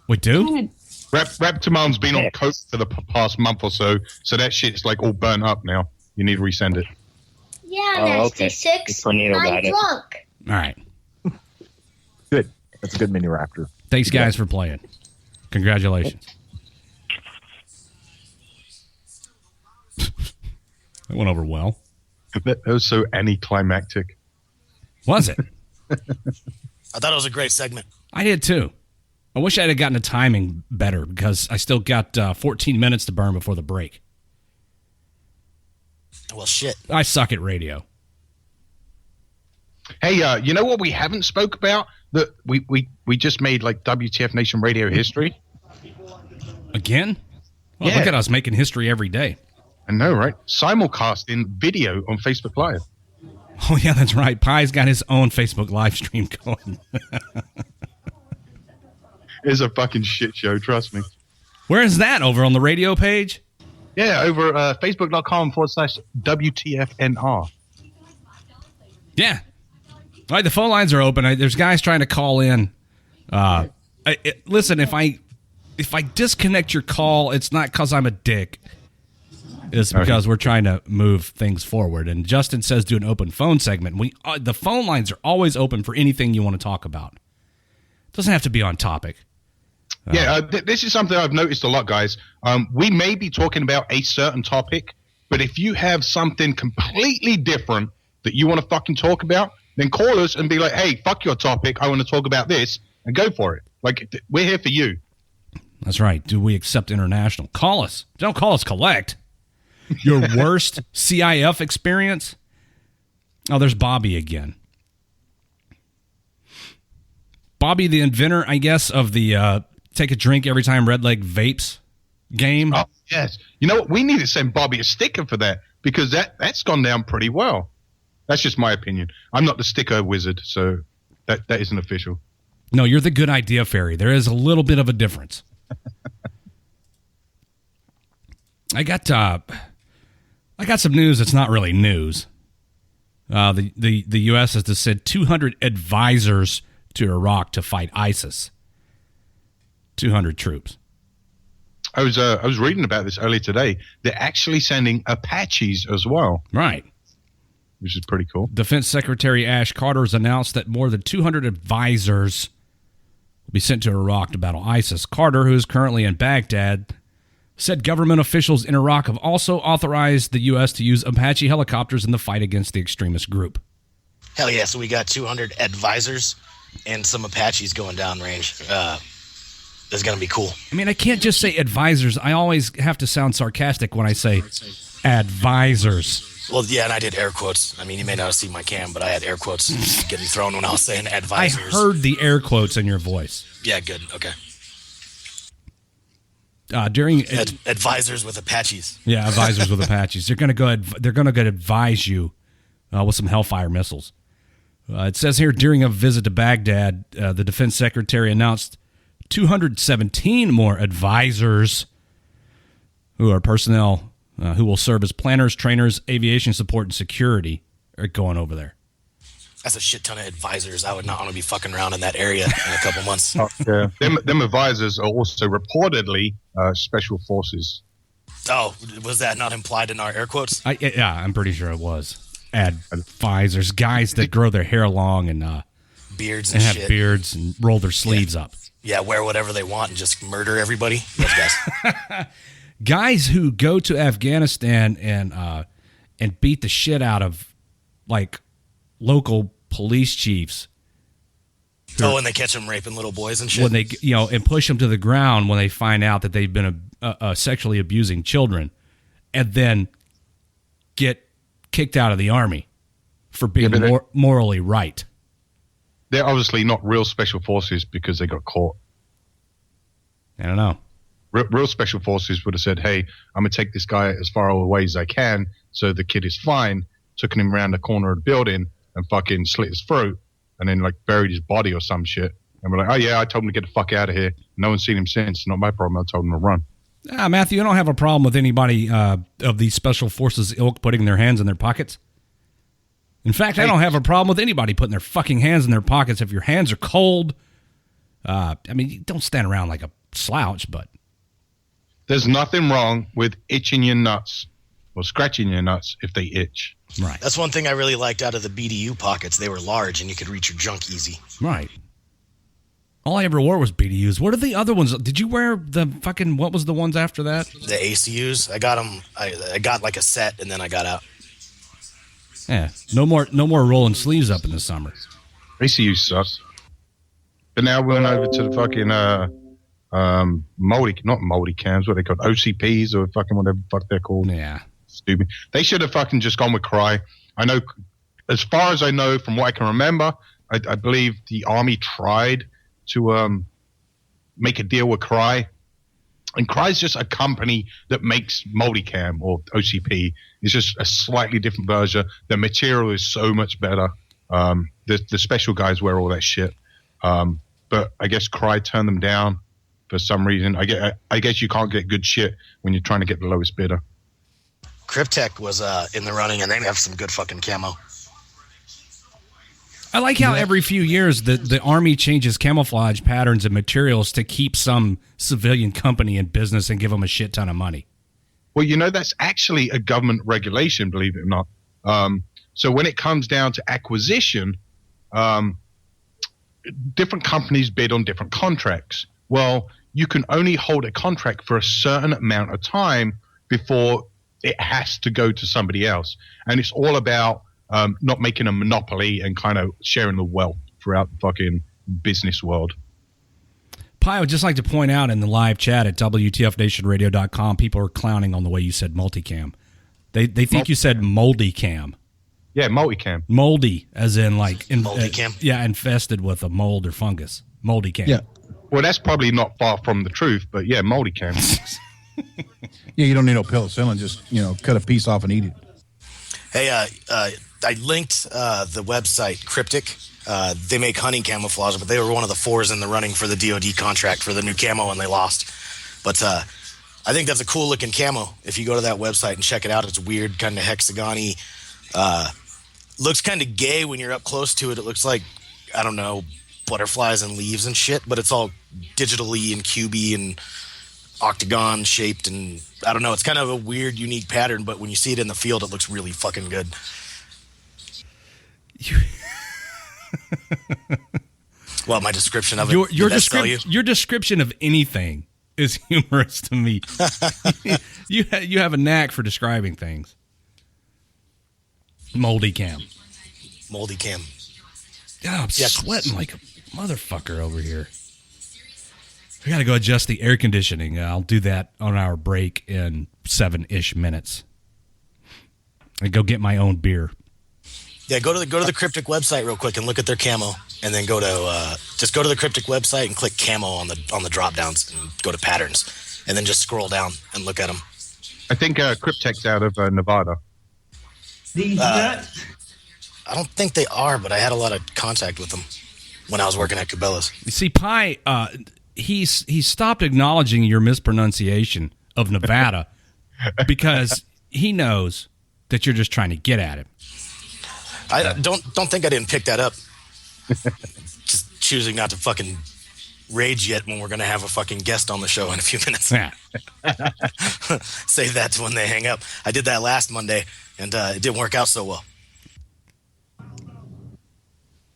we do.
Raptor Mom's been on coke for the past month or so that shit's like all burnt up now. You need to resend it.
Yeah, Nasty Six. I'm drunk.
All right.
Good. That's a good Mini Raptor.
Thanks, guys, for playing. Congratulations. That went over well.
That was so anticlimactic.
Was it?
I thought it was a great segment.
I did too. I wish I'd have gotten the timing better because I still got 14 minutes to burn before the break.
Well, shit.
I suck at radio.
Hey, you know what we haven't spoke about? That we just made like WTF Nation Radio history.
Again? Well, look at us making history every day.
I know, right? Simulcasting video on Facebook Live.
Oh, yeah, that's right. Pi's got his own Facebook live stream going.
It's a fucking shit show, trust me.
Where is that? Over on the radio page?
Yeah, over facebook.com/WTFNR.
Yeah. All right, the phone lines are open. There's guys trying to call in. Listen, if I disconnect your call, it's not because I'm a dick. It's because we're trying to move things forward. And Justin says do an open phone segment. The phone lines are always open for anything you want to talk about. It doesn't have to be on topic.
This is something I've noticed a lot, guys. We may be talking about a certain topic, but if you have something completely different that you want to fucking talk about, then call us and be like, hey, fuck your topic. I want to talk about this, and go for it. Like, we're here for you.
That's right. Do we accept international? Call us. Don't call us collect. Your worst CIF experience? Oh, there's Bobby again. Bobby, the inventor, I guess, of the take a drink every time Red Leg vapes game.
Oh, yes. You know what? We need to send Bobby a sticker for that because that's gone down pretty well. That's just my opinion. I'm not the sticker wizard, so that isn't official.
No, you're the good idea fairy. There is a little bit of a difference. I got some news that's not really news. The U.S. has to send 200 advisors to Iraq to fight ISIS. 200 troops.
I was reading about this earlier today. They're actually sending Apaches as well.
Right.
Which is pretty cool.
Defense Secretary Ash Carter has announced that more than 200 advisors will be sent to Iraq to battle ISIS. Carter, who is currently in Baghdad, said government officials in Iraq have also authorized the U.S. to use Apache helicopters in the fight against the extremist group.
Hell yeah, so we got 200 advisors and some Apaches going downrange. That's going to be cool.
I mean, I can't just say advisors. I always have to sound sarcastic when I say advisors.
Well, yeah, and I did air quotes. I mean, you may not see my cam, but I had air quotes getting thrown when I was saying advisors.
I heard the air quotes in your voice.
Yeah, good. Okay.
During
advisors with Apaches.
Yeah, advisors with Apaches. They're going to advise you with some Hellfire missiles. It says here, during a visit to Baghdad, the defense secretary announced 217 more advisors who are personnel who will serve as planners, trainers, aviation support, and security are going over there.
That's a shit ton of advisors. I would not want to be fucking around in that area in a couple months.
Yeah. Them advisors are also reportedly special forces.
Oh, was that not implied in our air quotes?
Yeah, I'm pretty sure it was. Advisors, guys that grow their hair long and
beards and
have
shit.
beards and roll their sleeves up.
Yeah, wear whatever they want and just murder everybody. Those guys.
Guys who go to Afghanistan and beat the shit out of like local police chiefs.
And they catch them raping little boys and shit.
When they, and push them to the ground when they find out that they've been sexually abusing children, and then get kicked out of the army for being morally right.
They're obviously not real special forces because they got caught.
I don't know.
Real special forces would have said, hey, I'm going to take this guy as far away as I can so the kid is fine. Took him around the corner of the building and fucking slit his throat and then like buried his body or some shit. And we're like, oh yeah, I told him to get the fuck out of here. No one's seen him since. Not my problem. I told him to run.
Matthew, I don't have a problem with anybody of these special forces ilk putting their hands in their pockets. In fact, I don't have a problem with anybody putting their fucking hands in their pockets if your hands are cold. I mean, you don't stand around like a slouch, but
there's nothing wrong with itching your nuts or scratching your nuts if they itch.
Right.
That's one thing I really liked out of the BDU pockets. They were large and you could reach your junk easy.
Right. All I ever wore was BDUs. What are the other ones? Did you wear the fucking, what was the ones after that?
The ACUs. I got them. I got like a set and then I got out.
Yeah. No more rolling sleeves up in the summer.
ACU sucks. But now we're going over to the fucking not moldy cams, what are they called? OCPs or fucking whatever the fuck they're called.
Yeah.
Stupid. They should have fucking just gone with Cry. I know, as far as I know, from what I can remember, I believe the Army tried to make a deal with Cry. And Cry's just a company that makes Multicam or OCP. It's just a slightly different version. The material is so much better. The special guys wear all that shit. But I guess Cry turned them down for some reason. I guess you can't get good shit when you're trying to get the lowest bidder.
Cryptek was in the running, and they have some good fucking camo.
I like how every few years the Army changes camouflage patterns and materials to keep some civilian company in business and give them a shit ton of money.
Well, that's actually a government regulation, believe it or not. So when it comes down to acquisition, different companies bid on different contracts. Well, you can only hold a contract for a certain amount of time before it has to go to somebody else. And it's all about not making a monopoly and kind of sharing the wealth throughout the fucking business world.
Pi, I would just like to point out in the live chat at WTFNationRadio.com, people are clowning on the way you said multicam. They think you said moldy cam.
Yeah, multicam.
Moldy, as in like
moldy cam.
Infested with a mold or fungus. Moldy cam.
Yeah.
Well, that's probably not far from the truth, but yeah, multicam.
Yeah, you don't need no penicillin. Just cut a piece off and eat it.
Hey, I linked the website Cryptic. They make hunting camouflage, but they were one of the 4s in the running for the DoD contract for the new camo, and they lost. But I think that's a cool looking camo. If you go to that website and check it out, it's weird, kind of hexagon-y. Looks kind of gay when you're up close to it. It looks like, I don't know, butterflies and leaves and shit, but it's all digitally and cubey and octagon shaped, and I don't know. It's kind of a weird, unique pattern, but when you see it in the field, it looks really fucking good. Well, my description of it.
Your description of anything is humorous to me. you have a knack for describing things. Moldy cam. God, I'm sweating like a motherfucker over here. We got to go adjust the air conditioning. I'll do that on our break in 7-ish minutes. And go get my own beer.
Yeah, go to the Cryptic website real quick and look at their camo, and then go to just go to the Cryptic website and click camo on the drop downs and go to patterns, and then just scroll down and look at them.
I think Cryptec's out of Nevada.
These nuts.
I don't think they are, but I had a lot of contact with them when I was working at Cabela's.
You see, Pi, he stopped acknowledging your mispronunciation of Nevada because he knows that you're just trying to get at him.
I don't think I didn't pick that up. Just choosing not to fucking rage yet when we're going to have a fucking guest on the show in a few minutes.
Yeah.
Save that to when they hang up. I did that last Monday, and it didn't work out so well.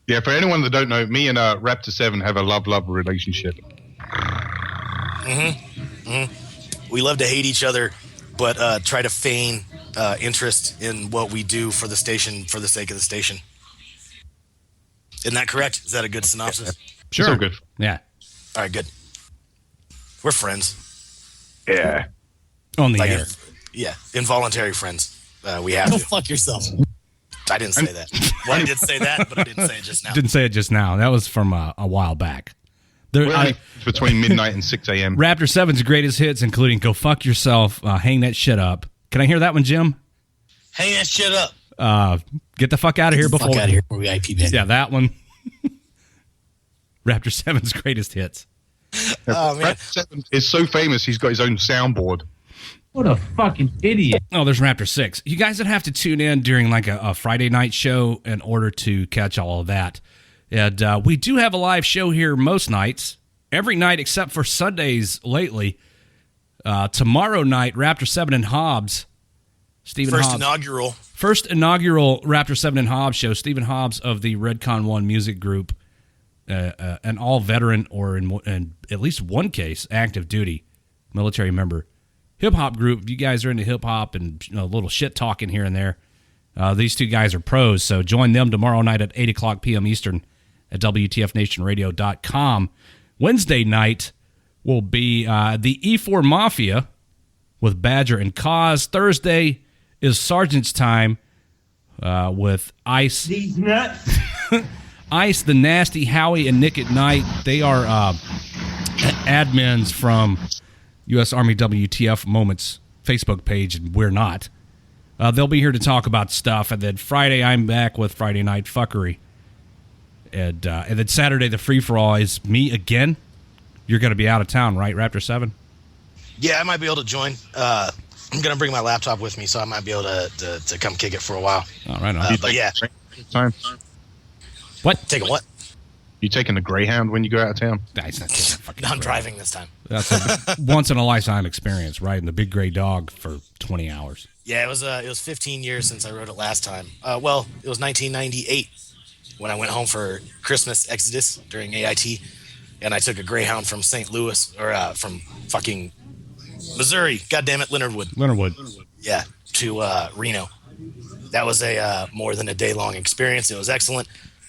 Yeah, for anyone that don't know, me and Raptor 7 have a love-love relationship.
We love to hate each other, but try to feign interest in what we do for the station for the sake of the station. Isn't that correct? Is that a good synopsis?
Sure.
So good.
Yeah.
All right, good. We're friends.
Yeah.
On the air.
Yeah, involuntary friends. We have to.
Fuck yourself.
I didn't say that. Well, I did say that, but I didn't say it just now.
Didn't say it just now. That was from a while back.
Between midnight and 6 a.m.
Raptor 7's greatest hits, including Go Fuck Yourself, Hang That Shit Up. Can I hear that one, Jim?
Hang that shit up.
Get the fuck out of here before.
Fuck out of here, VIP baby.
Yeah, that one. Raptor 7's greatest hits.
Oh, man.
Raptor 7 is so famous, he's got his own soundboard.
What a fucking idiot.
Oh, there's Raptor 6. You guys would have to tune in during like a Friday night show in order to catch all of that. And we do have a live show here most nights, every night except for Sundays lately. Tomorrow night, Raptor 7 and Hobbs.
First
inaugural Raptor 7 and Hobbs show. Stephen Hobbs of the Redcon 1 music group, an all-veteran or in at least one case, active duty military member. Hip-hop group. If you guys are into hip-hop and a little shit-talking here and there, these two guys are pros. So join them tomorrow night at 8 o'clock p.m. Eastern at WTFNationRadio.com. Wednesday night will be the E4 Mafia with Badger and Cause. Thursday is Sergeant's Time with Ice.
These nuts.
Ice, the Nasty, Howie, and Nick at Night. They are admins from U.S. Army WTF Moments Facebook page, and we're not. They'll be here to talk about stuff. And then Friday, I'm back with Friday Night Fuckery. And then Saturday, the free-for-all is me again. You're going to be out of town, right, Raptor 7?
Yeah, I might be able to join. I'm going to bring my laptop with me, so I might be able to come kick it for a while.
Oh, right on.
But yeah.
Time.
What?
Taking what?
You taking the Greyhound when you go out of town?
I'm driving this time.
That's a once-in-a-lifetime experience, riding the big gray dog for 20 hours.
Yeah, it was 15 years since I rode it last time. Well, it was 1998 when I went home for Christmas Exodus during AIT, and I took a Greyhound from St. Louis, or from fucking Missouri, goddammit, Leonard Wood. Yeah, to Reno. That was a more than a day-long experience. It was excellent.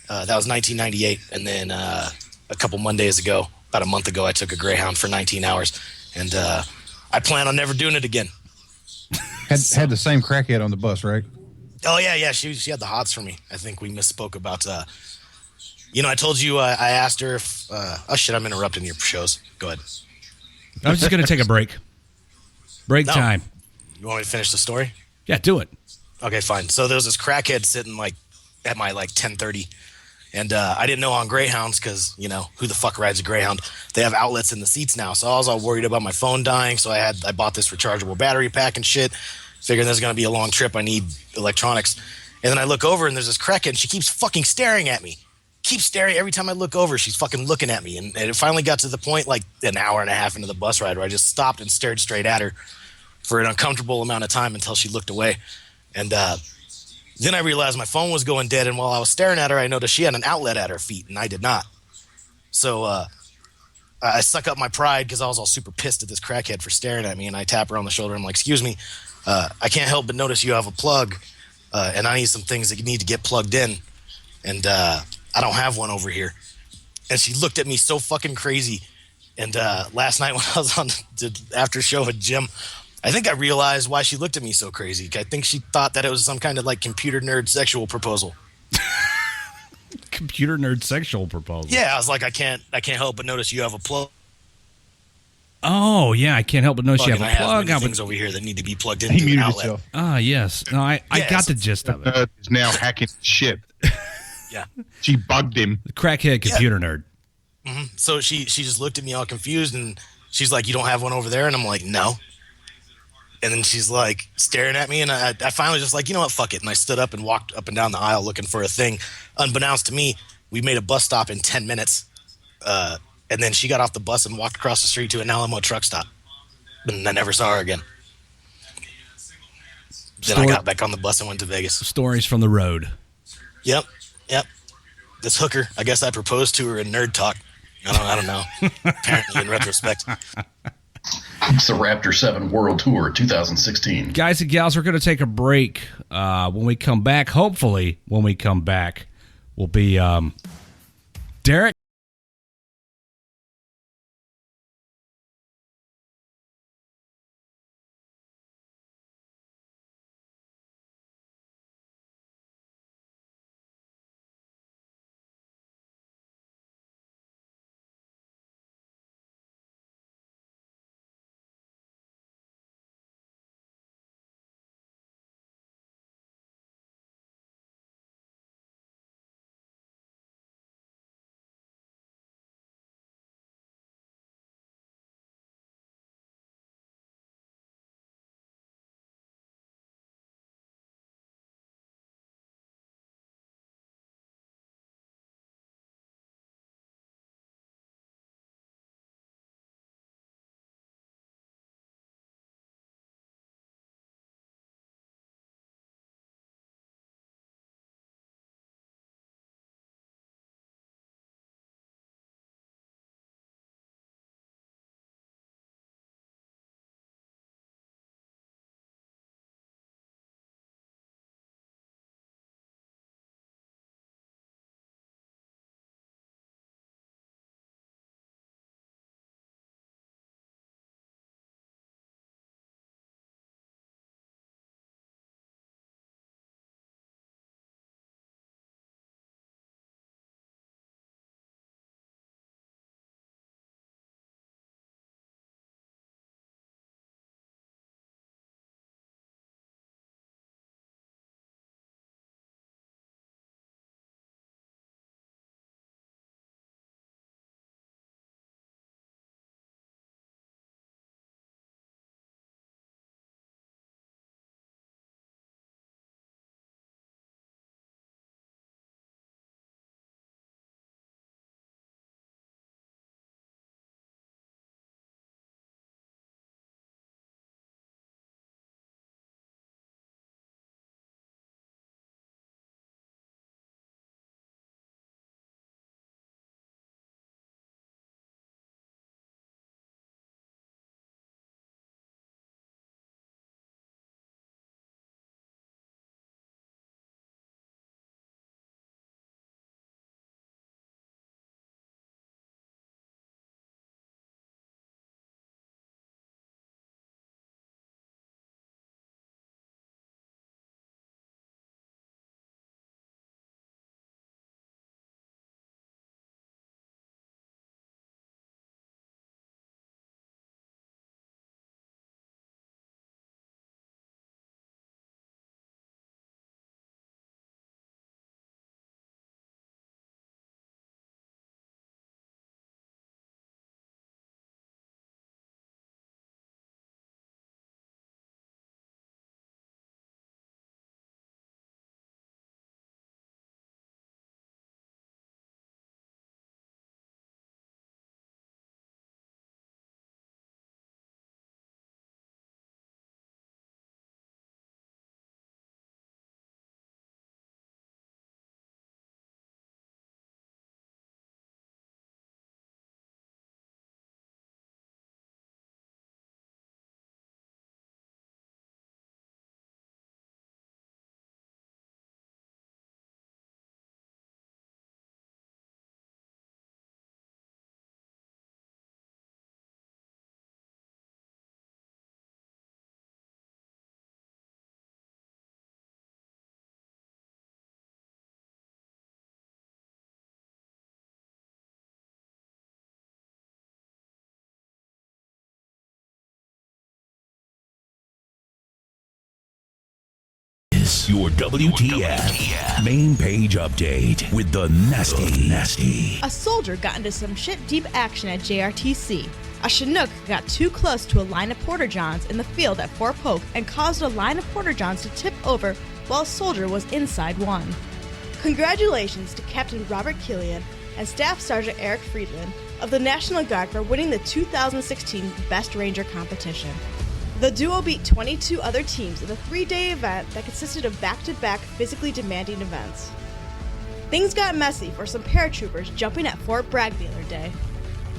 That was 1998, and then a couple Mondays ago, about a month ago, I took a Greyhound for 19 hours, and I plan on never doing it again.
Had the same crackhead on the bus, right?
Oh, yeah, she had the hots for me. I think we misspoke about, I told you I asked her if, oh, shit, I'm interrupting your shows. Go ahead.
I was just going to take a break. Break time.
You want me to finish the story?
Yeah, do it.
Okay, fine. So there was this crackhead sitting, at my, 10:30, And I didn't know on Greyhounds because, who the fuck rides a Greyhound? They have outlets in the seats now. So I was all worried about my phone dying. So I bought this rechargeable battery pack and shit, figuring there's going to be a long trip. I need electronics. And then I look over and there's this crackhead and she keeps fucking staring at me. Keeps staring. Every time I look over, she's fucking looking at me. And it finally got to the point, like an hour and a half into the bus ride, where I just stopped and stared straight at her for an uncomfortable amount of time until she looked away. And then I realized my phone was going dead, and while I was staring at her, I noticed she had an outlet at her feet, and I did not. So I suck up my pride because I was all super pissed at this crackhead for staring at me, and I tap her on the shoulder. I'm like, excuse me, I can't help but notice you have a plug, and I need some things that you need to get plugged in, and I don't have one over here. And she looked at me so fucking crazy. And last night when I was on the after show at gym, I think I realized why she looked at me so crazy. I think she thought that it was some kind of like computer nerd sexual proposal.
Computer nerd sexual proposal.
Yeah, I was like, I can't help but notice you have a plug.
Oh yeah, I can't help but notice you have a plug.
I have things over here that need to be plugged into
He
an
muted
outlet.
himself.
Ah yes, no, I got the gist of it.
Is now hacking shit.
Yeah,
She bugged him.
The crackhead computer nerd.
Mm-hmm. So she just looked at me all confused, and she's like, "You don't have one over there?" And I'm like, "No." And then she's like staring at me, and I finally just like, you know what, fuck it. And I stood up and walked up and down the aisle looking for a thing. Unbeknownst to me, we made a bus stop in 10 minutes. And then she got off the bus and walked across the street to an Alamo truck stop. And I never saw her again. Then I got back on the bus and went to Vegas.
Stories from the road.
Yep. This hooker, I guess I proposed to her in Nerd Talk. I don't know. Apparently, in retrospect.
It's the Raptor 7 World Tour 2016.
Guys and gals, we're going to take a break. When we come back, hopefully when we come back, will be Derek.
Moments. Your WTF main page update with the nasty.
A soldier got into some shit-deep action at JRTC. A Chinook got too close to a line of Porter-Johns in the field at Fort Polk and caused a line of Porter-Johns to tip over while a soldier was inside one. Congratulations to Captain Robert Killian and Staff Sergeant Eric Friedland of the National Guard for winning the 2016 Best Ranger competition. The duo beat 22 other teams in a 3-day event that consisted of back-to-back physically demanding events. Things got messy for some paratroopers jumping at Fort Bragg the other day.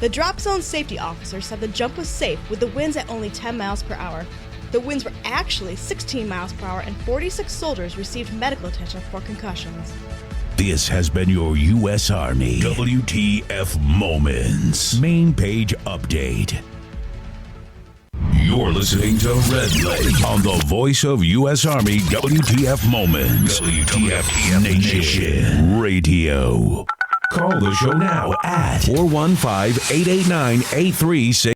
The drop zone safety officer said the jump was safe with the winds at only 10 miles per hour. The winds were actually 16 miles per hour and 46 soldiers received medical attention for concussions.
This has been your U.S. Army WTF Moments main page update. You're listening to Red Leg on the voice of U.S. Army WTF Moments. WTF Nation Radio. Call the show now at 415-889-8360.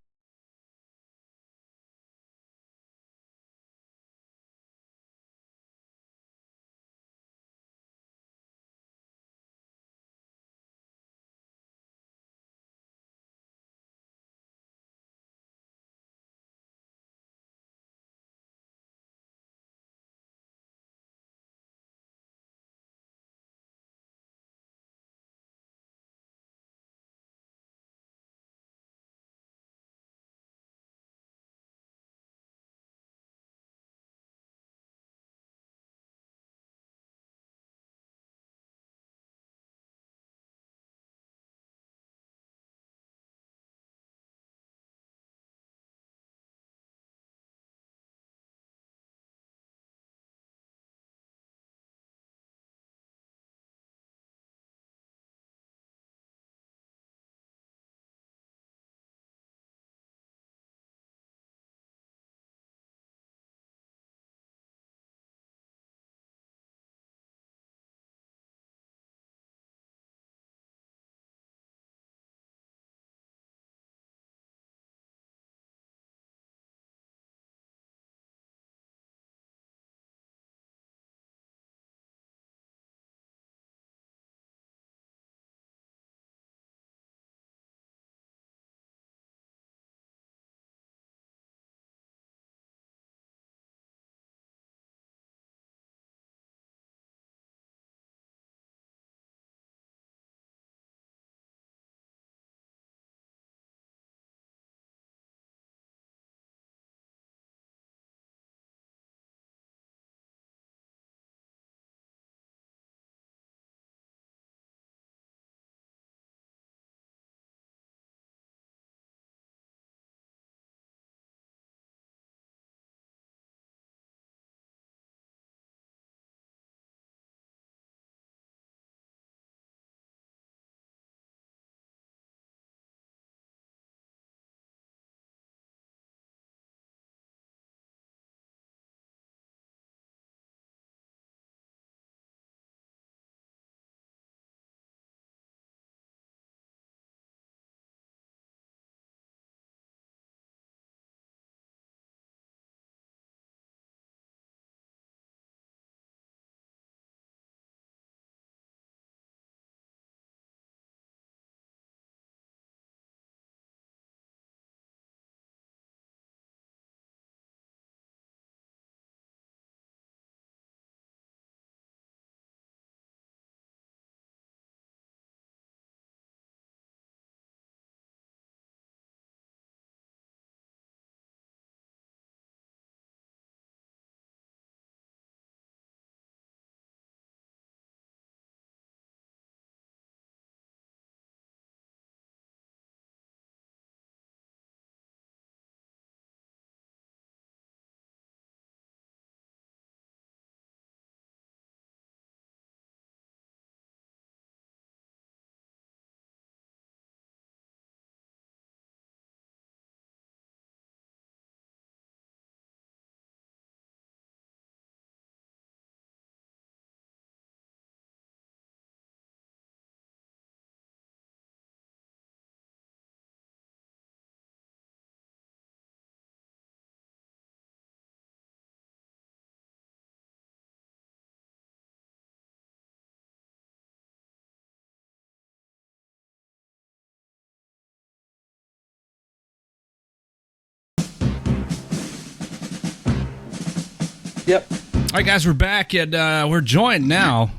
Yep.
All right, guys, we're back, and we're joined now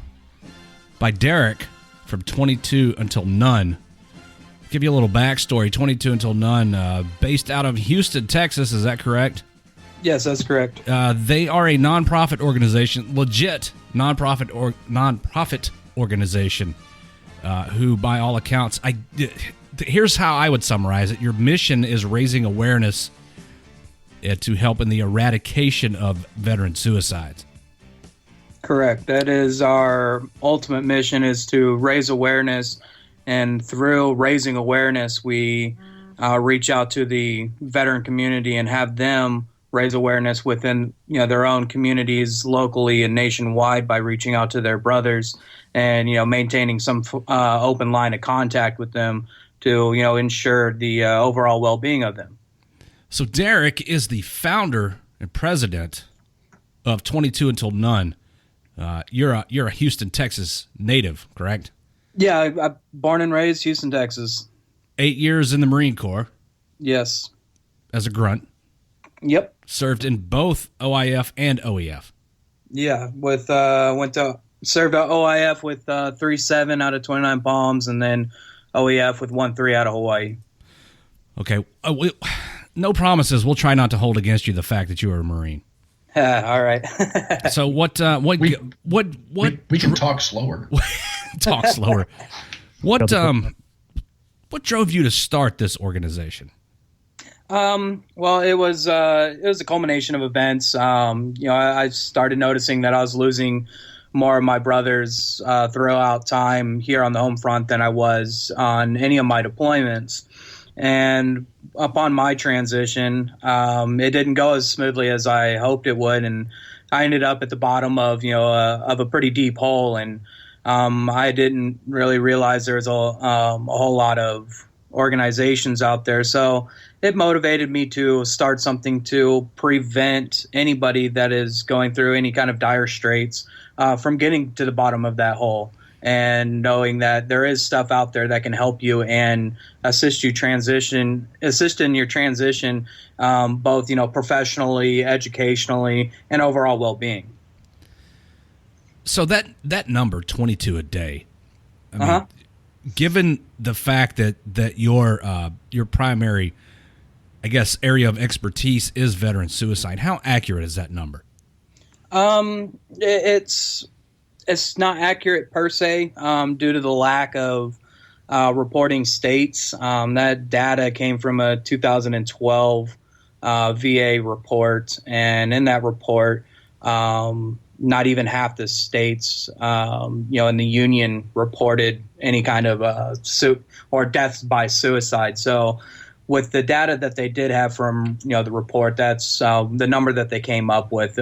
by Derek from 22 Until None. Give you a little backstory. 22 Until None, based out of Houston, Texas. Is that correct?
Yes, that's correct.
They are a nonprofit organization, legit nonprofit organization, who, by all accounts, here's how I would summarize it. Your mission is raising awareness to help in the eradication of veteran suicides.
Correct. That is our ultimate mission, is to raise awareness, and through raising awareness, we reach out to the veteran community and have them raise awareness within their own communities locally and nationwide by reaching out to their brothers and maintaining some open line of contact with them to ensure the overall well-being of them.
So Derek is the founder and president of 22 Until None. You're a Houston, Texas native, correct?
Yeah, I'm born and raised Houston, Texas.
8 years in the Marine Corps.
Yes.
As a grunt.
Yep.
Served in both OIF and OEF.
Yeah, served at OIF with 3-7 out of 29 Palms, and then OEF with 1-3 out of Hawaii.
Okay. No promises. We'll try not to hold against you the fact that you were a Marine.
All right.
So what?
We can talk slower.
Talk slower. What drove you to start this organization?
Well, it was a culmination of events. I started noticing that I was losing more of my brothers throughout time here on the home front than I was on any of my deployments. And upon my transition, it didn't go as smoothly as I hoped it would, and I ended up at the bottom of a pretty deep hole. And I didn't really realize there was a whole lot of organizations out there. So it motivated me to start something to prevent anybody that is going through any kind of dire straits from getting to the bottom of that hole, and knowing that there is stuff out there that can help you and assist in your transition, both professionally, educationally, and overall well-being.
So that number 22 a day, I mean, given the fact that your primary, I guess, area of expertise is veteran suicide, how accurate is that number?
It's not accurate per se, due to the lack of reporting states. That data came from a 2012 VA report, and in that report, not even half the states, in the union reported any kind of suit or deaths by suicide. So, with the data that they did have from the report, that's the number that they came up with.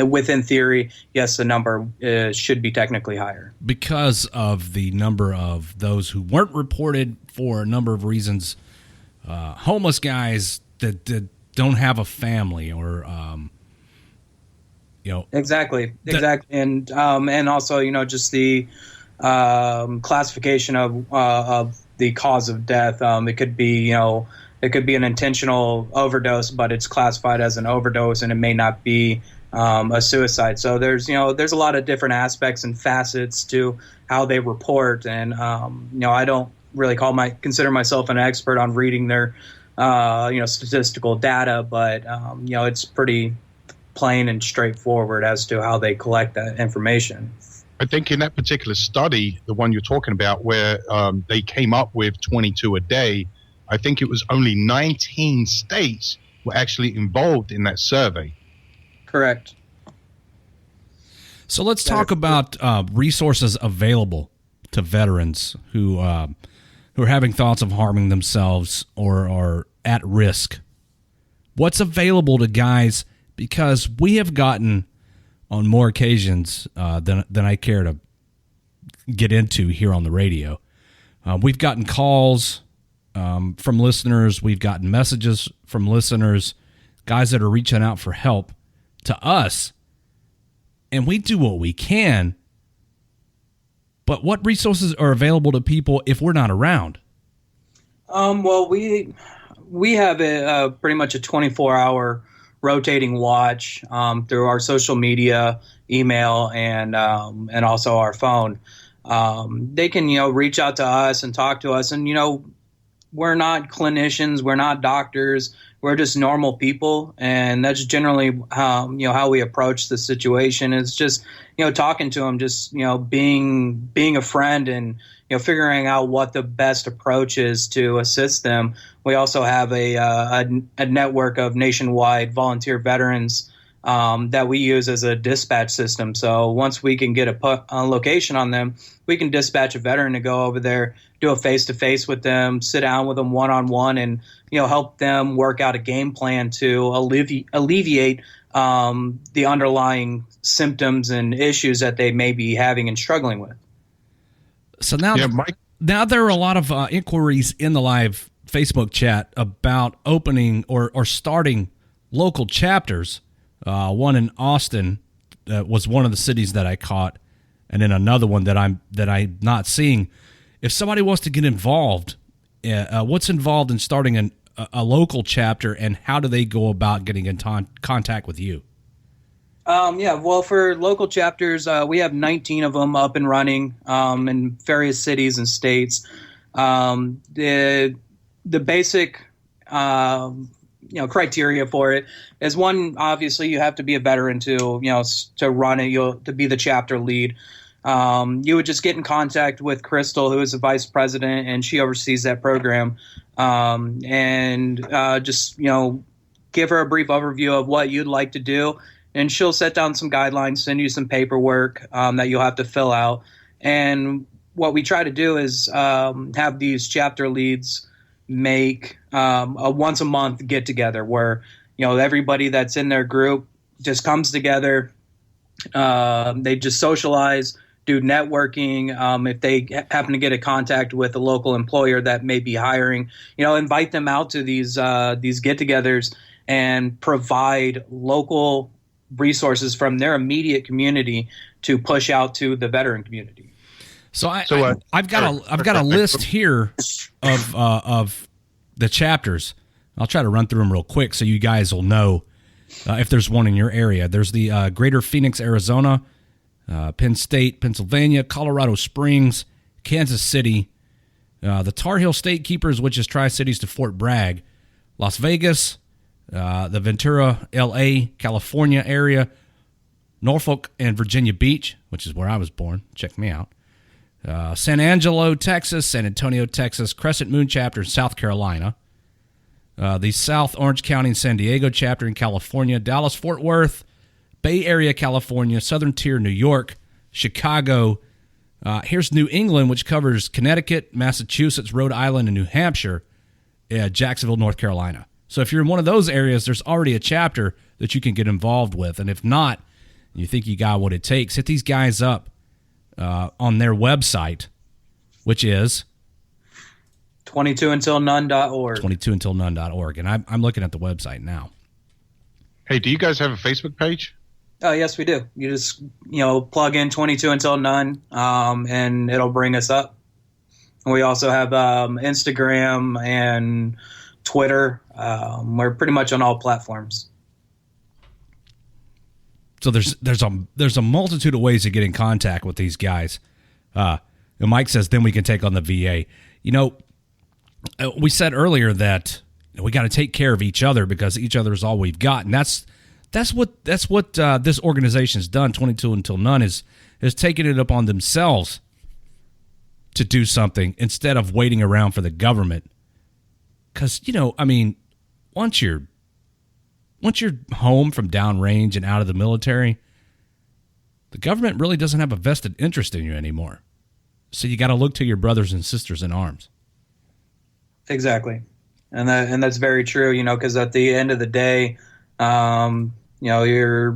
Within theory, yes, the number should be technically higher
because of the number of those who weren't reported for a number of reasons. Homeless guys that don't have a family, or
exactly, and also just the classification of the cause of death. It could be It could be an intentional overdose, but it's classified as an overdose, and it may not be a suicide. So there's a lot of different aspects and facets to how they report, and I don't really consider myself an expert on reading their statistical data, but it's pretty plain and straightforward as to how they collect that information.
I think in that particular study, the one you're talking about, where they came up with 22 a day, I think it was only 19 states were actually involved in that survey.
Correct.
So let's talk about resources available to veterans who are having thoughts of harming themselves or are at risk. What's available to guys? Because we have gotten, on more occasions than I care to get into here on the radio, we've gotten calls from listeners. We've gotten messages from listeners, guys that are reaching out for help to us, and we do what we can. But what resources are available to people if we're not around?
Well, we have pretty much a 24-hour rotating watch through our social media, email, and also our phone. They can, reach out to us and talk to us. And, we're not clinicians. We're not doctors. We're just normal people. And that's generally how we approach the situation. It's just, talking to them, just, being a friend and, figuring out what the best approach is to assist them. We also have a network of nationwide volunteer veterans that we use as a dispatch system. So once we can get a location on them, we can dispatch a veteran to go over there, do a face-to-face with them, sit down with them one-on-one, and help them work out a game plan to alleviate the underlying symptoms and issues that they may be having and struggling with.
So now, now there are a lot of inquiries in the live Facebook chat about opening or starting local chapters. One in Austin was one of the cities that I caught, and then another one that I'm not seeing. If somebody wants to get involved, what's involved in starting a local chapter, and how do they go about getting in contact with you?
Well, for local chapters, we have 19 of them up and running in various cities and states. The basic criteria for it is, one, obviously you have to be a veteran to run it, to be the chapter lead. You would just get in contact with Crystal, who is the vice president, and she oversees that program. And just give her a brief overview of what you'd like to do, and she'll set down some guidelines, send you some paperwork that you'll have to fill out. And what we try to do is have these chapter leads make a once a month get together where everybody that's in their group just comes together. They just socialize, do networking. If they happen to get in contact with a local employer that may be hiring, invite them out to these get-togethers and provide local resources from their immediate community to push out to the veteran community.
So I've got a list here of the chapters. I'll try to run through them real quick so you guys will know if there's one in your area. There's the Greater Phoenix, Arizona, Penn State, Pennsylvania, Colorado Springs, Kansas City, the Tar Heel State Keepers, which is Tri-Cities to Fort Bragg, Las Vegas, the Ventura, L.A., California area, Norfolk and Virginia Beach, which is where I was born. Check me out. San Angelo, Texas, San Antonio, Texas, Crescent Moon chapter in South Carolina, the South Orange County and San Diego chapter in California, Dallas, Fort Worth, Bay Area, California, Southern Tier, New York, Chicago. Here's New England, which covers Connecticut, Massachusetts, Rhode Island, and New Hampshire, Jacksonville, North Carolina. So if you're in one of those areas, there's already a chapter that you can get involved with. And if not, you think you got what it takes, hit these guys up on their website, which is
22untilnone.org.
22untilnone.org. And I'm looking at the website now.
Hey, do you guys have a Facebook page?
Oh, yes, we do. You just, plug in 22 Until None, and it'll bring us up. And we also have Instagram and Twitter. We're pretty much on all platforms.
So there's a multitude of ways to get in contact with these guys. And Mike says, then we can take on the VA. We said earlier that we got to take care of each other because each other is all we've got, and that's what this organization has done. 22 Until None is taken it upon themselves to do something instead of waiting around for the government. Because once you're home from downrange and out of the military, the government really doesn't have a vested interest in you anymore. So you got to look to your brothers and sisters in arms.
Exactly. And that's very true, because at the end of the day, your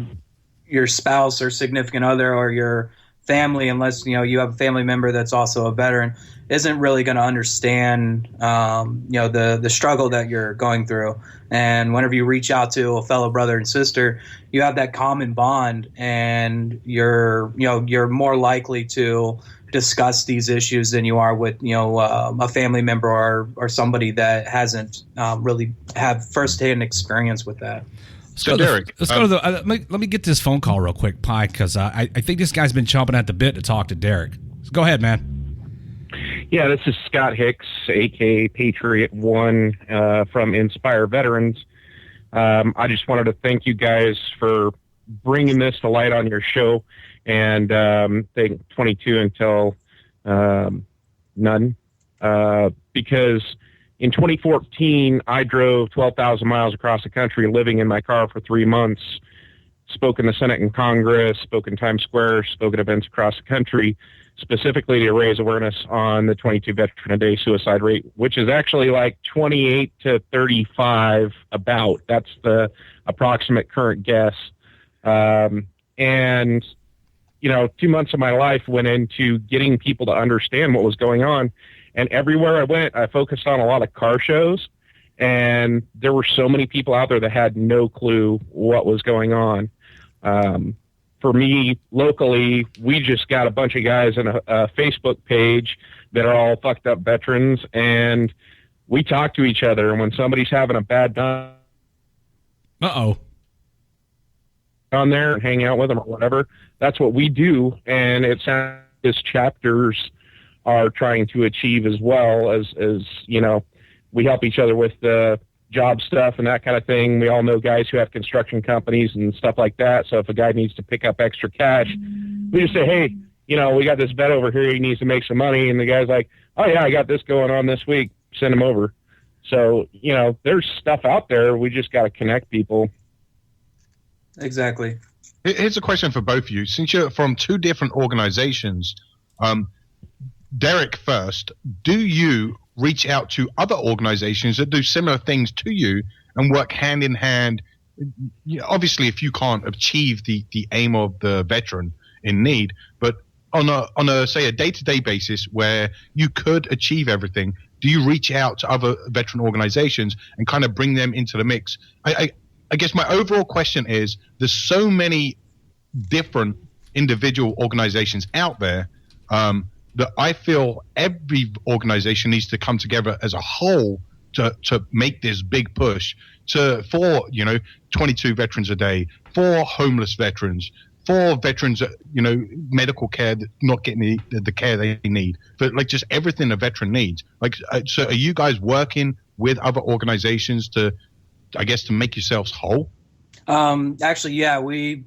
spouse or significant other or your family, unless, you have a family member that's also a veteran, isn't really going to understand, the struggle that you're going through. And whenever you reach out to a fellow brother and sister, you have that common bond, and you're more likely to discuss these issues than you are with, a family member or somebody that hasn't really have firsthand experience with that.
So Derek,
let's go to the. Let me get this phone call real quick, Pi, because I think this guy's been chomping at the bit to talk to Derek. So go ahead, man.
Yeah, this is Scott Hicks, aka Patriot One, from Inspire Veterans. I just wanted to thank you guys for bringing this to light on your show, and thank 22 until none, because in 2014 I drove 12,000 miles across the country, living in my car for 3 months. Spoke in the Senate and Congress, spoke in Times Square, spoke at events across the country, specifically to raise awareness on the 22 Veteran a Day suicide rate, which is actually like 28 to 35 about. That's the approximate current guess. And, 2 months of my life went into getting people to understand what was going on. And everywhere I went, I focused on a lot of car shows. And there were so many people out there that had no clue what was going on. For me, locally, we just got a bunch of guys in a Facebook page that are all fucked up veterans, and we talk to each other. And when somebody's having a bad time, on there and hang out with them or whatever, that's what we do. And it sounds as chapters are trying to achieve as well as we help each other with the job stuff and that kind of thing. We all know guys who have construction companies and stuff like that. So if a guy needs to pick up extra cash, we just say, hey, we got this vet over here. He needs to make some money. And the guy's like, oh yeah, I got this going on this week. Send him over. So, there's stuff out there. We just got to connect people.
Exactly.
Here's a question for both of you. Since you're from two different organizations, Derek first, do you reach out to other organizations that do similar things to you and work hand in hand? Obviously, if you can't achieve the aim of the veteran in need, but on a say a day-to-day basis where you could achieve everything, do you reach out to other veteran organizations and kind of bring them into the mix? I guess my overall question is, there's so many different individual organizations out there that I feel every organization needs to come together as a whole to make this big push for 22 veterans a day, for homeless veterans, for veterans that, medical care that not getting the care they need, but like just everything a veteran needs. Like, so are you guys working with other organizations to make yourselves whole?
Actually, yeah, we've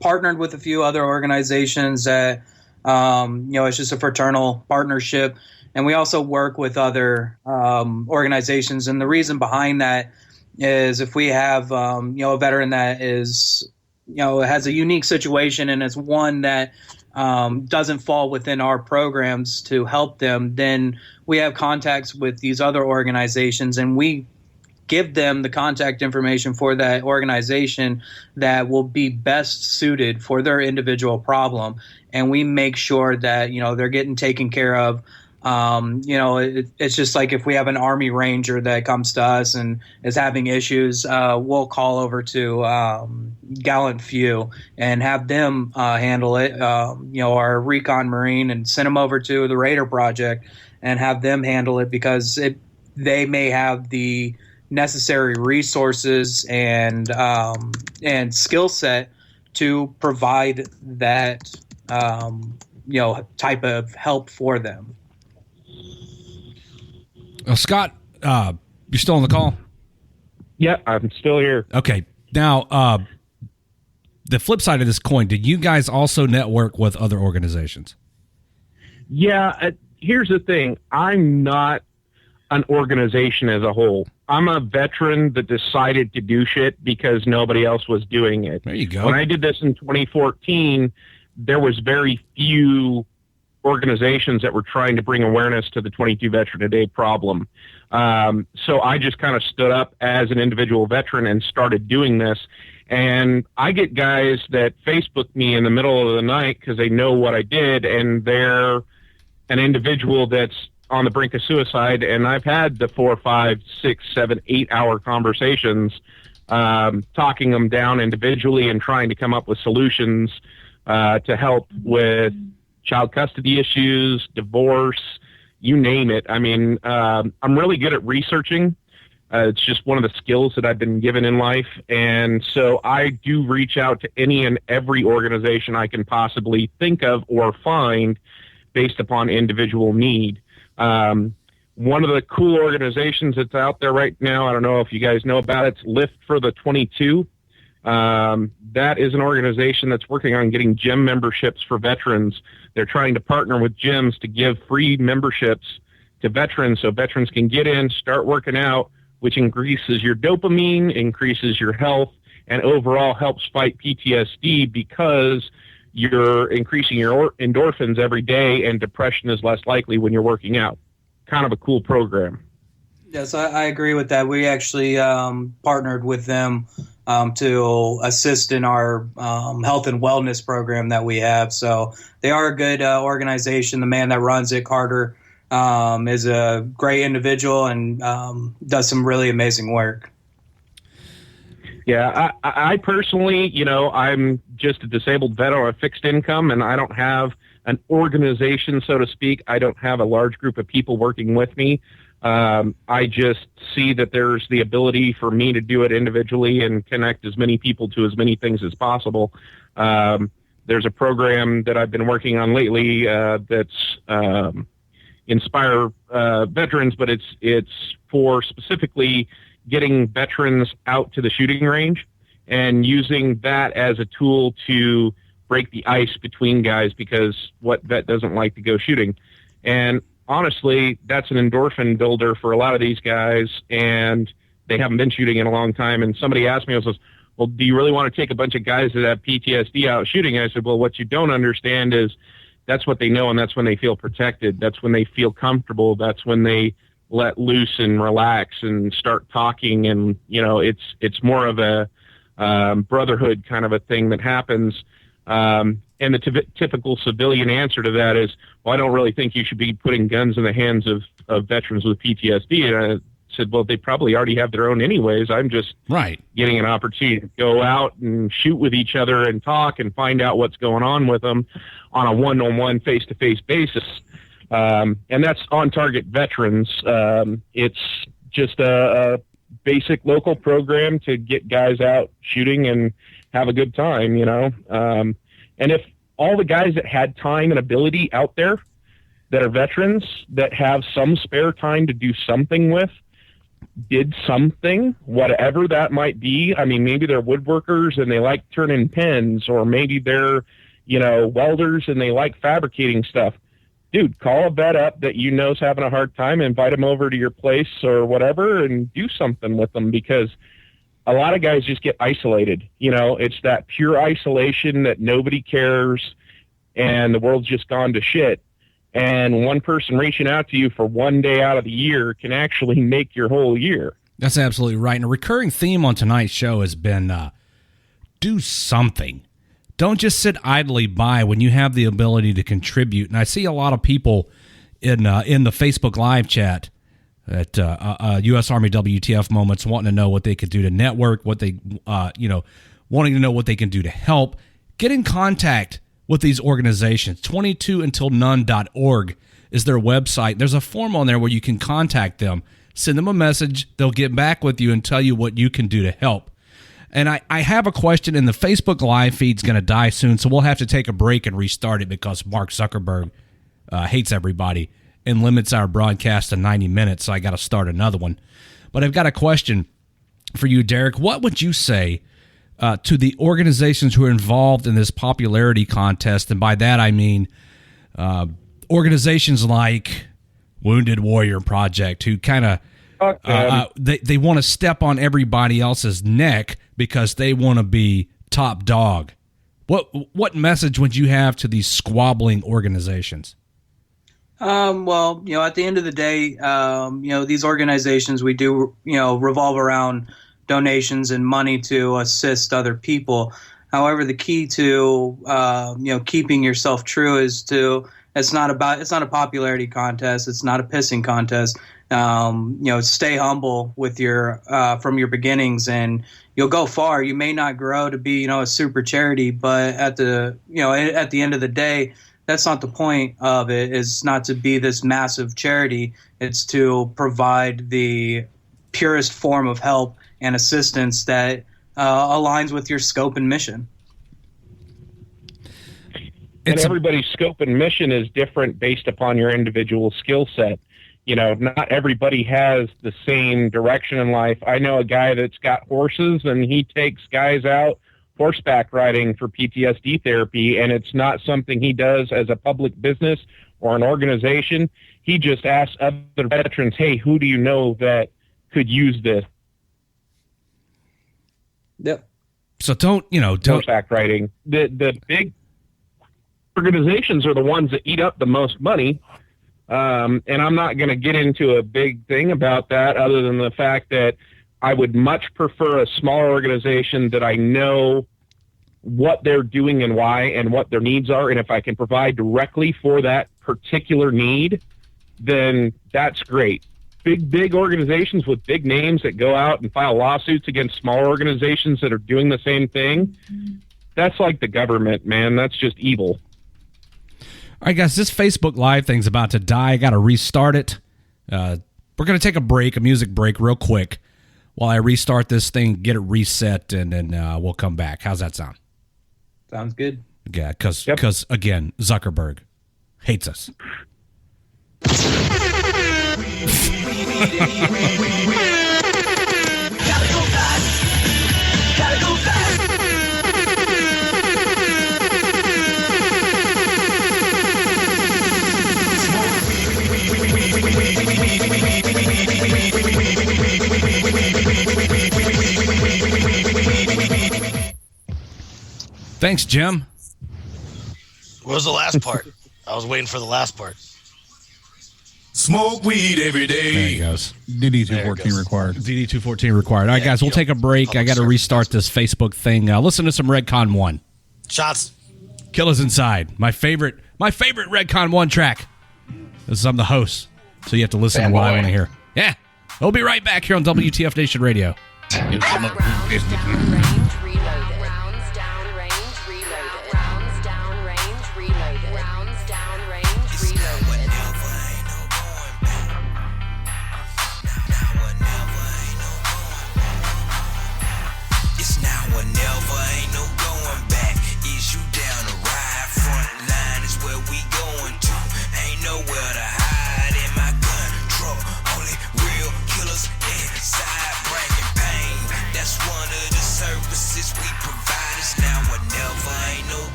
partnered with a few other organizations that, it's just a fraternal partnership. And we also work with other organizations. And the reason behind that is if we have, a veteran that is, has a unique situation and is one that doesn't fall within our programs to help them, then we have contacts with these other organizations and we give them the contact information for that organization that will be best suited for their individual problem. And we make sure that, they're getting taken care of. It's just like if we have an Army Ranger that comes to us and is having issues, we'll call over to Gallant Few and have them handle it, our Recon Marine, and send them over to the Raider Project and have them handle it because they may have the necessary resources and skill set to provide that type of help for them.
Scott, you're still on the call?
Yeah, I'm still here.
Okay. Now, the flip side of this coin, did you guys also network with other organizations?
Yeah, here's the thing. I'm not an organization as a whole. I'm a veteran that decided to do shit because nobody else was doing it.
There you go.
When I did this in 2014, there was very few organizations that were trying to bring awareness to the 22 Veteran a Day problem. So I just kind of stood up as an individual veteran and started doing this. And I get guys that Facebook me in the middle of the night because they know what I did, and they're an individual that's on the brink of suicide. And I've had the 4, 5, 6, 7, 8 hour conversations, talking them down individually and trying to come up with solutions to help with child custody issues, divorce, you name it. I mean, I'm really good at researching, It's just one of the skills that I've been given in life. And so I do reach out to any and every organization I can possibly think of or find based upon individual need. One of the cool organizations that's out there right now, I don't know if you guys know about it, it's Lift for the 22. That is an organization that's working on getting gym memberships for veterans. They're trying to partner with gyms to give free memberships to veterans so veterans can get in, start working out, which increases your dopamine, increases your health, and overall helps fight PTSD because you're increasing your endorphins every day, and depression is less likely when you're working out. Kind of a cool program.
Yes, I agree with that. We actually partnered with them to assist in our health and wellness program that we have. So they are a good organization. The man that runs it, Carter, is a great individual and does some really amazing work.
Yeah, I personally, I'm just a disabled vet on a fixed income, and I don't have an organization, so to speak. I don't have a large group of people working with me. I just see that there's the ability for me to do it individually and connect as many people to as many things as possible. There's a program that I've been working on lately that's Inspire Veterans, but it's for specifically getting veterans out to the shooting range and using that as a tool to break the ice between guys, because what vet doesn't like to go shooting? And honestly, that's an endorphin builder for a lot of these guys, and they haven't been shooting in a long time. And somebody asked me, I was like, well, do you really want to take a bunch of guys that have PTSD out shooting? And I said, well, what you don't understand is that's what they know, and that's when they feel protected. That's when they feel comfortable. That's when they let loose and relax and start talking. And, it's more of a brotherhood kind of a thing that happens. And the typical civilian answer to that is, well, I don't really think you should be putting guns in the hands of veterans with PTSD. And I said, well, they probably already have their own anyways. I'm just getting an opportunity to go out and shoot with each other and talk and find out what's going on with them on a one-on-one, face-to-face basis. And that's On Target Veterans. It's just a basic local program to get guys out shooting and have a good time, and if all the guys that had time and ability out there that are veterans that have some spare time to do something with, did something, whatever that might be. I mean, maybe they're woodworkers and they like turning pens, or maybe they're, welders and they like fabricating stuff. Dude, call a vet up that is having a hard time, invite them over to your place or whatever, and do something with them, because a lot of guys just get isolated. It's that pure isolation that nobody cares and the world's just gone to shit. And one person reaching out to you for one day out of the year can actually make your whole year.
That's absolutely right. And a recurring theme on tonight's show has been do something. Don't just sit idly by when you have the ability to contribute. And I see a lot of people in the Facebook Live chat at U.S. Army WTF Moments wanting to know what they could do to network, what they, wanting to know what they can do to help. Get in contact with these organizations. 22untilnone.org is their website. There's a form on there where you can contact them. Send them a message. They'll get back with you and tell you what you can do to help. And I have a question, and the Facebook Live feed's going to die soon, so we'll have to take a break and restart it because Mark Zuckerberg hates everybody and limits our broadcast to 90 minutes, so I got to start another one. But I've got a question for you, Derek. What would you say to the organizations who are involved in this popularity contest? And by that I mean organizations like Wounded Warrior Project, who kind of they want to step on everybody else's neck because they want to be top dog. What message would you have to these squabbling organizations?
Well, at the end of the day, these organizations, we do, revolve around donations and money to assist other people. However, the key to, keeping yourself true is it's not a popularity contest. It's not a pissing contest. Stay humble with from your beginnings, and you'll go far. You may not grow to be, a super charity, but at the end of the day, that's not the point of it. It's not to be this massive charity. It's to provide the purest form of help and assistance that aligns with your scope and mission.
And everybody's scope and mission is different based upon your individual skill set. You know, not everybody has the same direction in life. I know a guy that's got horses, and he takes guys out horseback riding for PTSD therapy, and it's not something he does as a public business or an organization. He just asks other veterans, hey, who do you know that could use this?
Yep.
So don't
horseback riding. The big organizations are the ones that eat up the most money. And I'm not going to get into a big thing about that other than the fact that I would much prefer a smaller organization that I know what they're doing and why and what their needs are. And if I can provide directly for that particular need, then that's great. Big organizations with big names that go out and file lawsuits against smaller organizations that are doing the same thing, that's like the government, man. That's just evil.
All right, guys, this Facebook Live thing's about to die. I got to restart it. We're going to take a music break real quick while I restart this thing, get it reset, and then we'll come back. How's that sound?
Sounds good.
Yeah, because, again, Zuckerberg hates us. Thanks, Jim.
What was the last part? I was waiting for the last part.
Smoke weed every day.
There he goes.
DD214 required.
DD214 required. All right, guys, we'll take a break. I got to restart this Facebook thing. Listen to some Redcon 1.
Shots.
Kill Us Inside. My favorite Redcon 1 track. This is I'm the host, so you have to listen to what I want to hear. Yeah. We'll be right back here on WTF Nation Radio.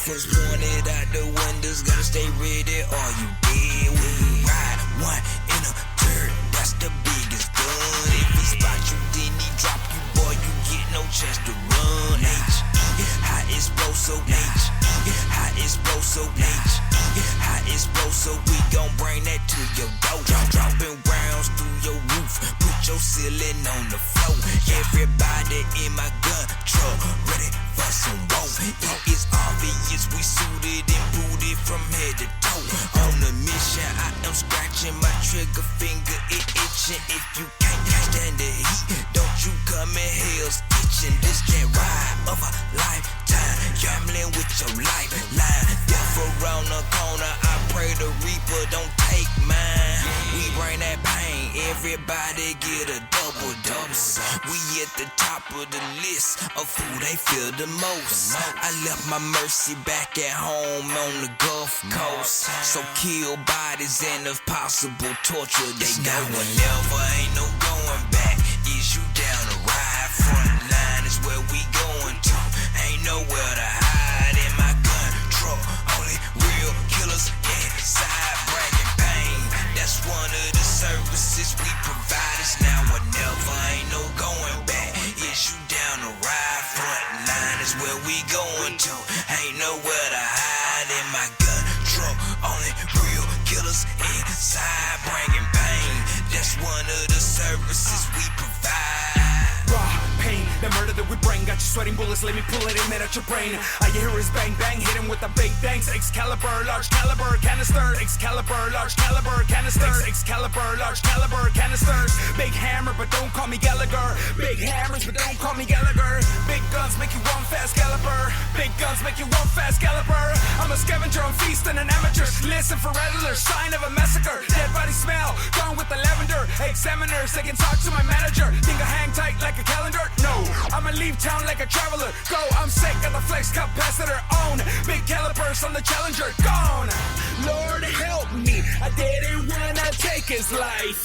Pointed out the windows, gotta stay ready. Are you dead? When you ride one in a dirt, that's the biggest gun. If he spot you, then he drop you, boy. You get no chance to run. H-E, high explosive. H-E, high explosive. H-E, high explosive. We gon' bring that to your door. Dropping rounds through your roof, put your ceiling on the floor. Everybody in my gun truck, ready for some woe. It is obvious we suited and booted from head to toe. On a mission, I am scratching my trigger finger, it itching. If you can't stand the heat, don't you come in hell's kitchen. This that ride of a lifetime, gambling with your lifeline. Death around the corner, I pray the reaper don't take mine. We bring that pain, everybody get a double dose. We at the top of the list of who they feel the most. I left my mercy back at home on the Gulf Coast. So kill bodies and if possible torture they go. Whenever ain't no going back. Is you down the ride? Front line is where we going to. Ain't nowhere to hide in my gun truck. Only real killers inside bringing pain. That's one of the services we provide. It's now or never, ain't no going back. Is you down the ride? Front line is where we going to. Ain't nowhere to hide in my gun truck. Only real killers inside bringing pain. That's one of the services we provide.
Raw pain,
The murder that we bring got you sweating bullets, let me pull it in at your brain. All you hear is bang bang, hit him with the big bangs. Excalibur, large caliber canister. Excalibur, large caliber canisters. Excalibur, large caliber canisters. Big hammer, but don't call me Gallagher. Big hammers, but don't call me Gallagher. Big guns make you run fast, Caliber. Big guns make you run fast, Caliber. I'm a scavenger, I'm feasting an amateur. Listen for rattlers, sign of a massacre. Dead body smell, gone with the lavender. Examiners, they can talk to my manager. Think I hang tight like a calendar? No, I'ma leave town like a traveler. Go, I'm sick of the flex capacitor. Own big calipers on the Challenger. Gone. Lord help me, I didn't wanna take his life.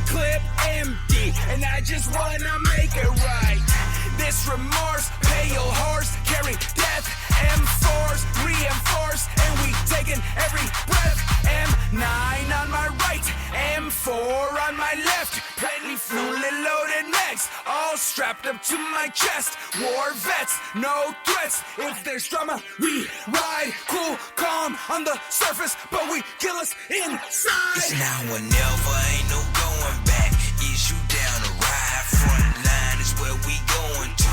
Clip empty, and I just wanna make it right. This remorse, pale horse, carry death. M4s reinforce, and we taking every breath. M9 on my right, M4 on my left. Plenty fully loaded mags, all strapped up to my chest. War vets, no threats. If there's drama, we ride cool, calm on the surface, but we kill us inside.
It's now or never, ain't no going back. Is you down the ride? Front line is where we going to.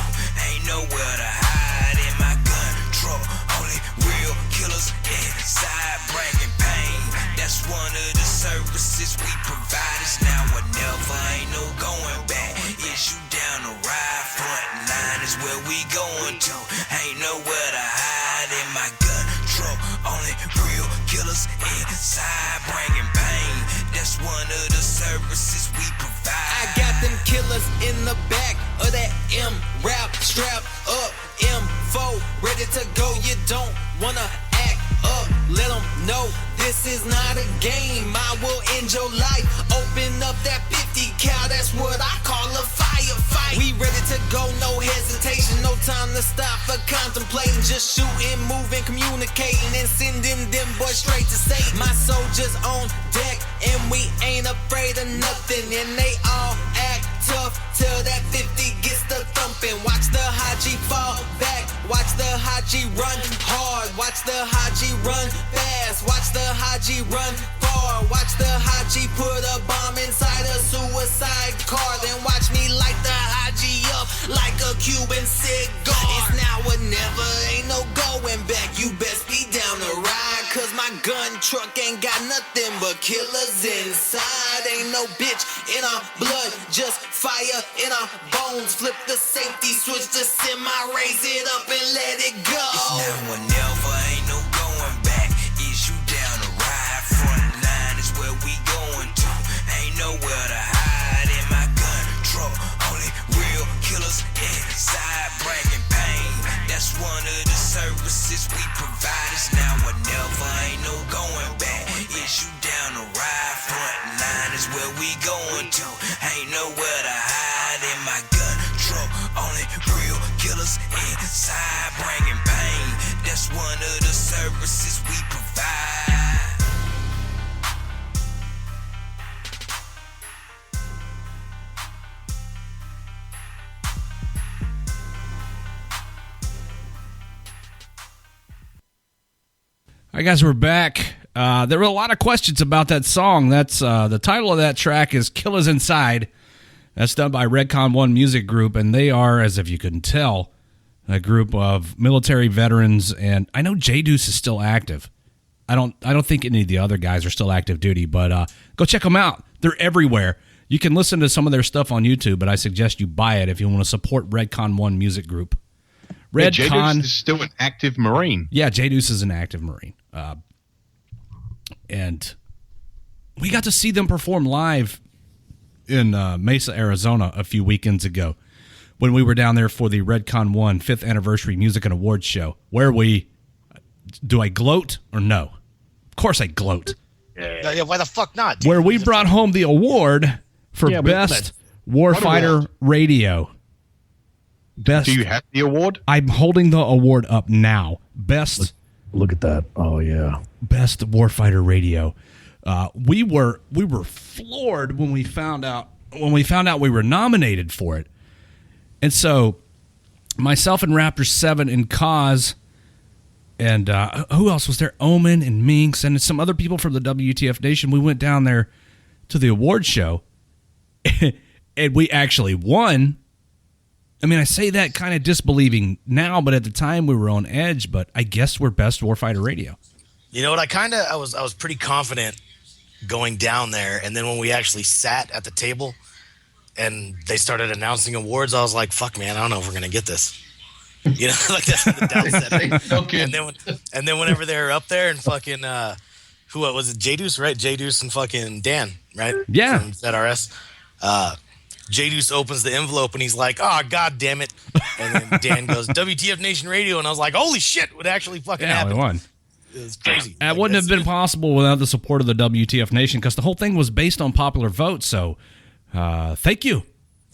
Ain't nowhere to hide in my gun truck. Only real killers inside, bringing pain. That's one of the services we provide. It's now or never, ain't no going back. Is you down the ride? Front line is where we going to. Ain't nowhere to hide in my gun truck. Only real killers inside, bringing pain. That's one of the services we provide. I got them killers in the back of that M-Rap, strap up, M4, ready to go. You don't wanna act up, let them know this is not a game. I will end your life, open up that 50 cal, that's what I call a firefight. We ready to go, no hesitation, no time to stop for contemplating. Just shooting, moving, communicating, and sending them boys straight to Satan. My soldiers on deck, and we ain't afraid of nothing, and they all act tough till that 50 gets the thumping. Watch the Haji fall back, watch the Haji run hard, watch the Haji run fast, watch the Haji run far, watch the Haji put a bomb inside a suicide car, then watch me light the Haji up like a Cuban cigar. It's now or never, ain't no going back. You best be down to ride, cause my gun truck ain't got nothing but killers inside. Ain't no bitch in our blood, just fire in our bones. Flip the safety switch to semi, raise it up and let it go. It's now or never, ain't no going back. Is you down to ride? Front line is where we going to. Ain't nowhere to hide in my gun truck. Only real killers inside, bringing pain. That's one of the services we provide. It's now or never, ain't no going back. Is you down to ride? Front line is where we going to. Ain't nowhere to hide in my gun truck. Only real killers inside, bringing pain. That's one of the services we provide.
All right, guys, we're back. There were a lot of questions about that song. That's the title of that track is Killers Inside. That's done by Redcon One Music Group, and they are, as if you couldn't tell, a group of military veterans. And I know J Deuce is still active. I don't think any of the other guys are still active duty, but go check them out. They're everywhere. You can listen to some of their stuff on YouTube, but I suggest you buy it if you want to support Redcon One Music Group.
J Deuce is still an active Marine.
Yeah, J Deuce is an active Marine. And we got to see them perform live in Mesa, Arizona a few weekends ago when we were down there for the Redcon One 5th Anniversary Music and Awards Show, where do I gloat or no? Of course I gloat.
Yeah, why the fuck not? Dude?
Where we brought home the award for Best Warfighter Radio. Best.
Do you have the award?
I'm holding the award up now. Best.
Look at that. Oh, yeah.
Best Warfighter Radio. We were floored when we found out we were nominated for it. And so myself and Raptor 7 and Kaz and who else was there? Omen and Minx and some other people from the WTF Nation. We went down there to the award show and we actually won. I mean, I say that kind of disbelieving now, but at the time we were on edge. But I guess we're best warfighter radio.
You know what? I was pretty confident going down there, and then when we actually sat at the table and they started announcing awards, I was like, "Fuck, man, I don't know if we're gonna get this." You know, like that's the downside.
Okay.
And then whenever they were up there and fucking who was it? J-Deuce, right? J-Deuce and fucking Dan, right?
Yeah.
From ZRS. J-Deuce opens the envelope and he's like, "Oh, god damn it!" And then Dan goes, "WTF Nation Radio," and I was like, "Holy shit!" Would actually fucking happen.
We won.
It was crazy.
It wouldn't have been possible without the support of the WTF Nation, because the whole thing was based on popular vote. So, thank you,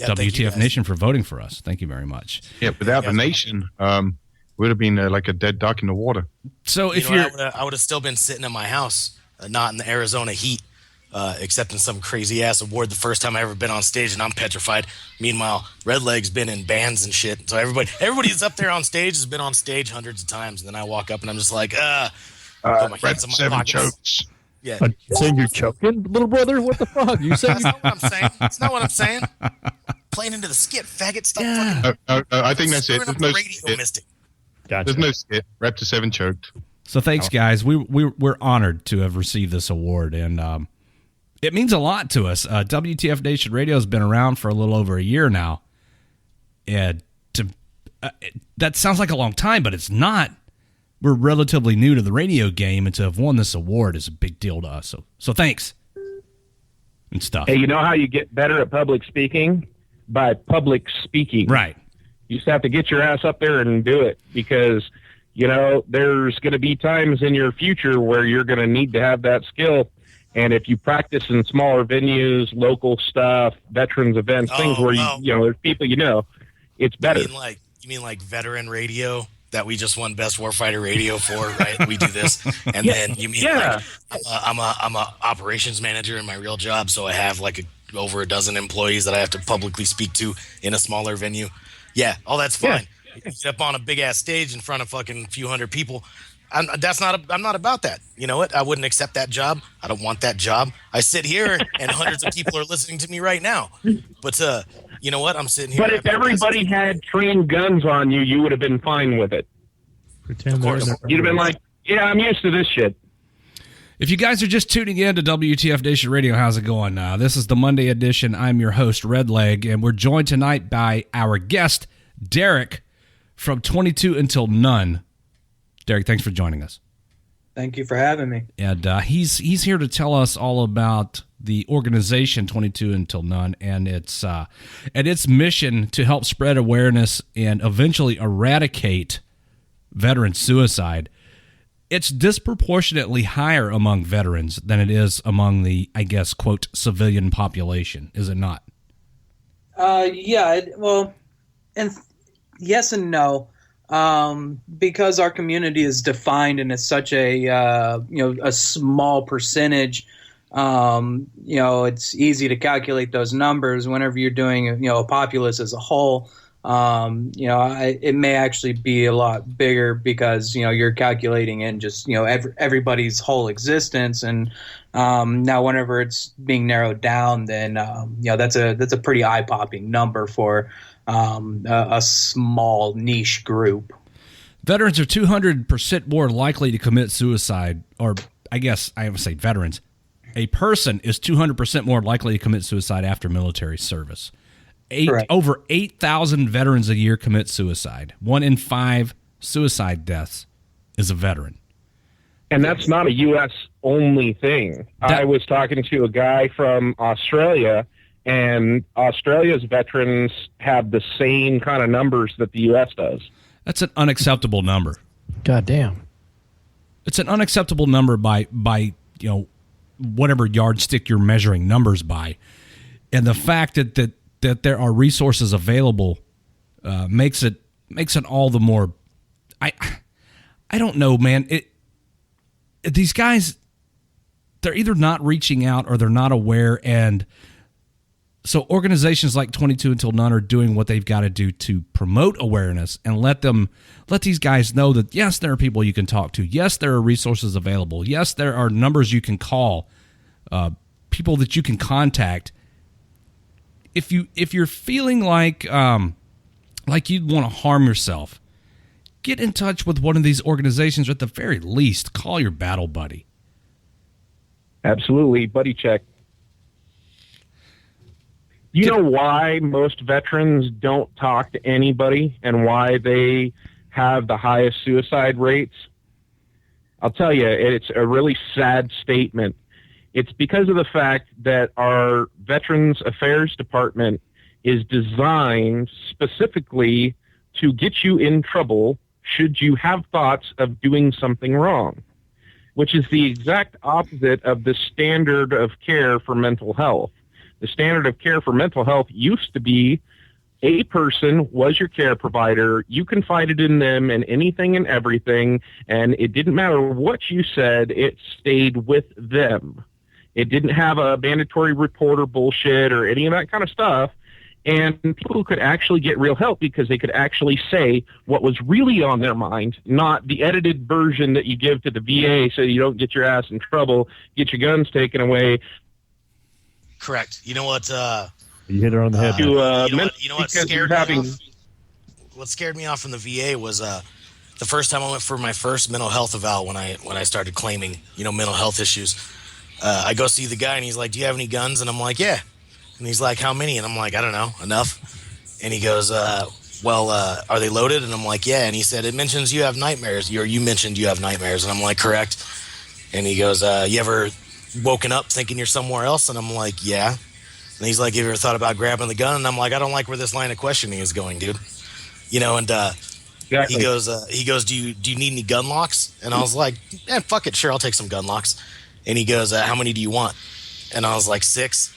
WTF Nation, for voting for us. Thank you very much.
Yeah, without the nation, would have been like a dead duck in the water.
So if
I would have still been sitting in my house, not in the Arizona heat, accepting some crazy ass award the first time I ever been on stage, and I'm petrified. Meanwhile, Redleg's been in bands and shit. So everybody that's up there on stage has been on stage hundreds of times, and then I walk up and I'm just like, put my hands in my
Seven
pockets.
chokes.
Yeah.
Saying you're choking, little brother? What the fuck? You said
That's not what I'm saying. That's not what I'm saying. Playing into the skit, faggot. Stop fucking.
I think that's it.
stirring up
There's no
the radio
skit.
mystic.
Gotcha.
There's no skit. Raptor 7 choked.
So thanks, guys. We're honored to have received this award, and it means a lot to us. WTF Nation Radio has been around for a little over a year now, and that sounds like a long time, but it's not. We're relatively new to the radio game, and to have won this award is a big deal to us. So thanks and stuff.
Hey, you know how you get better at public speaking? By public speaking.
Right.
You just have to get your ass up there and do it, because, you know, there's going to be times in your future where you're going to need to have that skill. And if you practice in smaller venues, local stuff, veterans events, things where you know, there's people it's better.
You mean like veteran radio that we just won Best Warfighter Radio for, right? We do this, and then you mean like I'm a operations manager in my real job, so I have like over a dozen employees that I have to publicly speak to in a smaller venue. Yeah, all that's fine. You get up on a big ass stage in front of fucking few hundred people. I'm not about that. You know what? I wouldn't accept that job. I don't want that job. I sit here and hundreds of people are listening to me right now. But you know what? I'm sitting here.
But if everybody had trained guns on you, you would have been fine with it.
Of course.
You'd have been like, yeah, I'm used to this shit.
If you guys are just tuning in to WTF Nation Radio, how's it going? This is the Monday edition. I'm your host, Redleg, and we're joined tonight by our guest, Derek, from 22 Until None. Derek, thanks for joining us.
Thank you for having me.
And he's here to tell us all about the organization 22 Until None and its mission to help spread awareness and eventually eradicate veteran suicide. It's disproportionately higher among veterans than it is among the, I guess, quote, civilian population, is it not?
Yeah, well, and yes and no. Because our community is defined and it's such a a small percentage, it's easy to calculate those numbers whenever you're doing a populace as a whole. It may actually be a lot bigger because you're calculating in just everybody's whole existence, and now whenever it's being narrowed down, then that's a pretty eye-popping number for a small niche group.
Veterans are 200% more likely to commit suicide, or I guess I would say veterans. A person is 200% more likely to commit suicide after military service. Over 8,000 veterans a year commit suicide. 1 in 5 suicide deaths is a veteran.
And that's not a U.S. only thing. I was talking to a guy from Australia, and Australia's veterans have the same kind of numbers that the U.S. does.
That's an unacceptable number.
God damn.
It's an unacceptable number by whatever yardstick you're measuring numbers by. And the fact that there are resources available makes it all the more. I don't know, man. These guys, they're either not reaching out or they're not aware, and so organizations like 22 Until None are doing what they've got to do to promote awareness and let these guys know that yes, there are people you can talk to. Yes, there are resources available. Yes, there are numbers you can call, people that you can contact. If you're feeling like like you'd want to harm yourself, get in touch with one of these organizations, or at the very least, call your battle buddy.
Absolutely. Buddy check. You know why most veterans don't talk to anybody and why they have the highest suicide rates? I'll tell you, it's a really sad statement. It's because of the fact that our Veterans Affairs Department is designed specifically to get you in trouble should you have thoughts of doing something wrong, which is the exact opposite of the standard of care for mental health. The standard of care for mental health used to be a person was your care provider. You confided in them and anything and everything, and it didn't matter what you said, it stayed with them. It didn't have a mandatory reporter bullshit or any of that kind of stuff. And people could actually get real help because they could actually say what was really on their mind, not the edited version that you give to the VA so you don't get your ass in trouble, get your guns taken away.
Correct. You know what?
You hit her on the head.
You know what scared me off? What scared me off from the VA was the first time I went for my first mental health eval when I started claiming, mental health issues. I go see the guy and he's like, "Do you have any guns?" And I'm like, "Yeah." And he's like, "How many?" And I'm like, "I don't know, enough." And he goes, are they loaded? And I'm like, "Yeah." And he said, "It mentions you have nightmares." You mentioned you have nightmares. And I'm like, "Correct." And he goes, "You ever woken up thinking you're somewhere else?" And I'm like, "Yeah." And he's like, "Have you ever thought about grabbing the gun?" And I'm like, "I don't like where this line of questioning is going, dude."
Exactly.
He goes, "Do you need any gun locks?" And I was like, "Yeah, fuck it, sure, I'll take some gun locks." And he goes, "How many do you want?" And I was like, 6.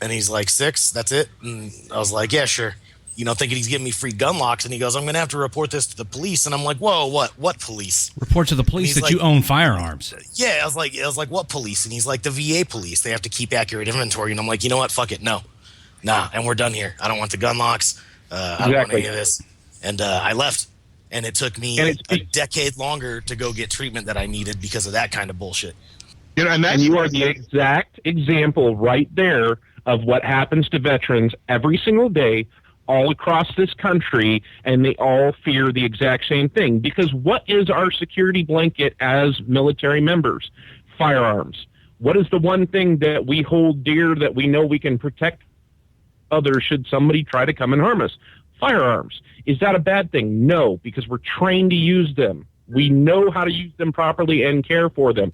And he's like, 6? That's it? And I was like, "Yeah, sure." Thinking he's giving me free gun locks. And he goes, "I'm going to have to report this to the police." And I'm like, "Whoa, what police?"
Report to the police that you own firearms.
Yeah, I was like, "What police?" And he's like, "The VA police. They have to keep accurate inventory." And I'm like, "You know what? Fuck it. No. Nah. And we're done here. I don't want the gun locks. I don't want any of this." And I left. And it took me a decade longer to go get treatment that I needed because of that kind of bullshit.
And you are the exact example right there of what happens to veterans every single day all across this country, and they all fear the exact same thing. Because what is our security blanket as military members? Firearms. What is the one thing that we hold dear that we know we can protect others should somebody try to come and harm us? Firearms. Is that a bad thing? No, because we're trained to use them. We know how to use them properly and care for them.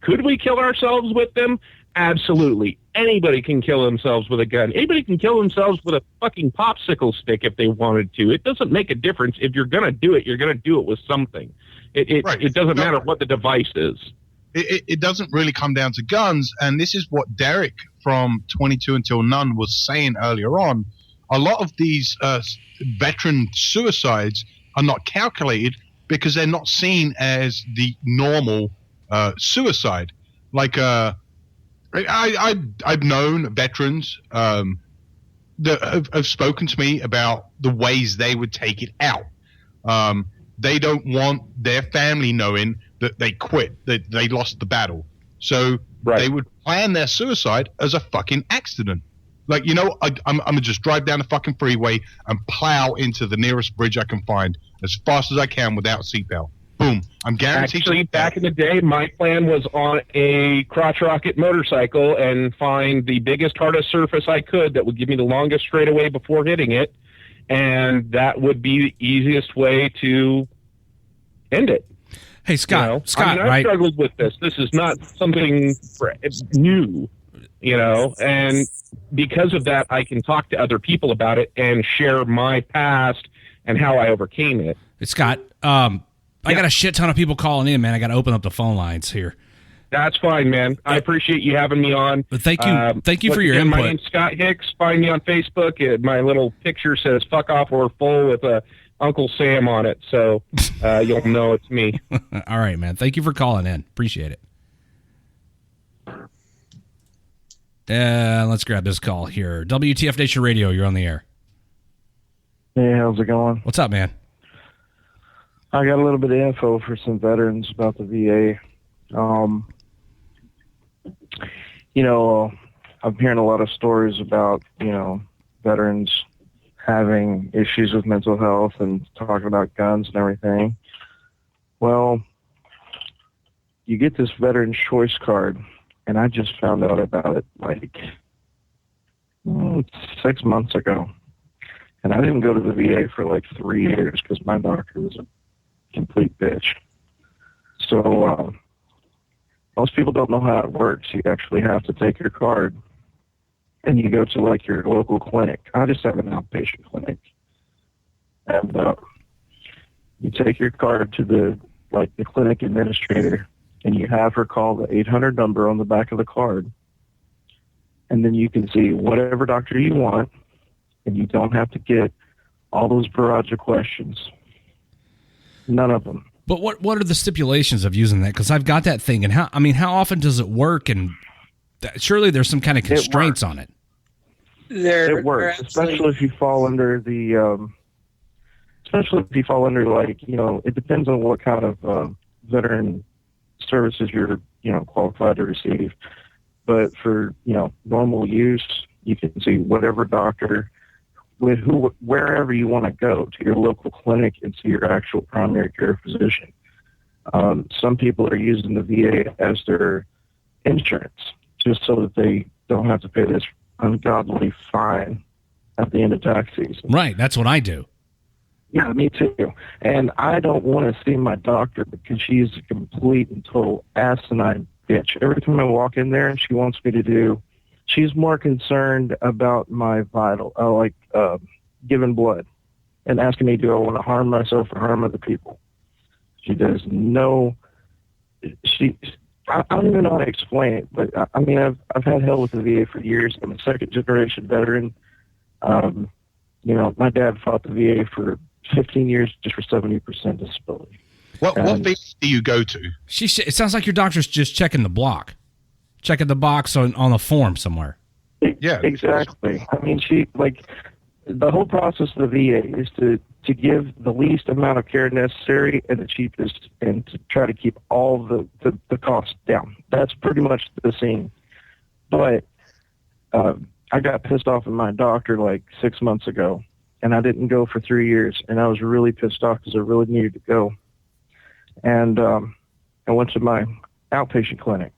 Could we kill ourselves with them? Absolutely. Anybody can kill themselves with a gun. Anybody can kill themselves with a fucking popsicle stick if they wanted to. It doesn't make a difference. If you're going to do it, you're going to do it with something. It doesn't matter what the device is.
It doesn't really come down to guns, and this is what Derek from 22 Until None was saying earlier on. A lot of these veteran suicides are not calculated because they're not seen as the normal suicide. Like I've known veterans that have spoken to me about the ways they would take it out. They don't want their family knowing that they quit, that they lost the battle. So they would plan their suicide as a fucking accident. Like, I'm going to just drive down the fucking freeway and plow into the nearest bridge I can find as fast as I can without a seatbelt. Boom. I'm guaranteed.
Actually, back in the day, my plan was on a crotch rocket motorcycle and find the biggest, hardest surface I could that would give me the longest straightaway before hitting it. And that would be the easiest way to end it.
Hey, Scott. Scott,
I've struggled with this. This is not something new, and because of that, I can talk to other people about it and share my past and how I overcame it.
Hey, Scott, I got a shit ton of people calling in, man. I got to open up the phone lines here.
That's fine, man. I appreciate you having me on.
But thank you for your input.
My name's Scott Hicks. Find me on Facebook. My little picture says "fuck off or full" with Uncle Sam on it, so you'll know it's me.
All right, man. Thank you for calling in. Appreciate it. Let's grab this call here. WTF Nation Radio, you're on the air.
Hey, how's it going?
What's up, man?
I got a little bit of info for some veterans about the VA. I'm hearing a lot of stories about, veterans having issues with mental health and talking about guns and everything. Well, you get this Veterans Choice card, and I just found out about it like 6 months ago. And I didn't go to the VA for like 3 years because my doctor was a complete bitch. So most people don't know how it works. You actually have to take your card and you go to like your local clinic. I just have an outpatient clinic. And you take your card to the clinic administrator, and you have her call the 800 number on the back of the card. And then you can see whatever doctor you want, and you don't have to get all those barrage of questions. None of them.
But what are the stipulations of using that? Because I've got that thing, and how often does it work? And surely there's some kind of constraints on it.
It works, especially if you fall under the, it depends on what kind of veteran services you're, qualified to receive. But for, normal use, you can see whatever doctor, wherever you want to go, to your local clinic and see your actual primary care physician. Some people are using the VA as their insurance, just so that they don't have to pay this ungodly fine at the end of tax season.
Right, that's what I do.
Yeah, me too. And I don't want to see my doctor because she's a complete and total asinine bitch. Every time I walk in there and she wants me to do, she's more concerned about my vital, giving blood and asking me, do I want to harm myself or harm other people? She does no, I don't even know how to explain it, but I mean, I've had hell with the VA for years. I'm a second generation veteran. My dad fought the VA for 15 years just for 70% disability.
What VA do you go to?
It sounds like your doctor's just checking the box on a form somewhere.
Yeah,
exactly. I mean, the whole process of the VA is to give the least amount of care necessary and the cheapest, and to try to keep all the costs down. That's pretty much the scene. But I got pissed off at my doctor like 6 months ago, and I didn't go for 3 years, and I was really pissed off because I really needed to go. And I went to my outpatient clinic,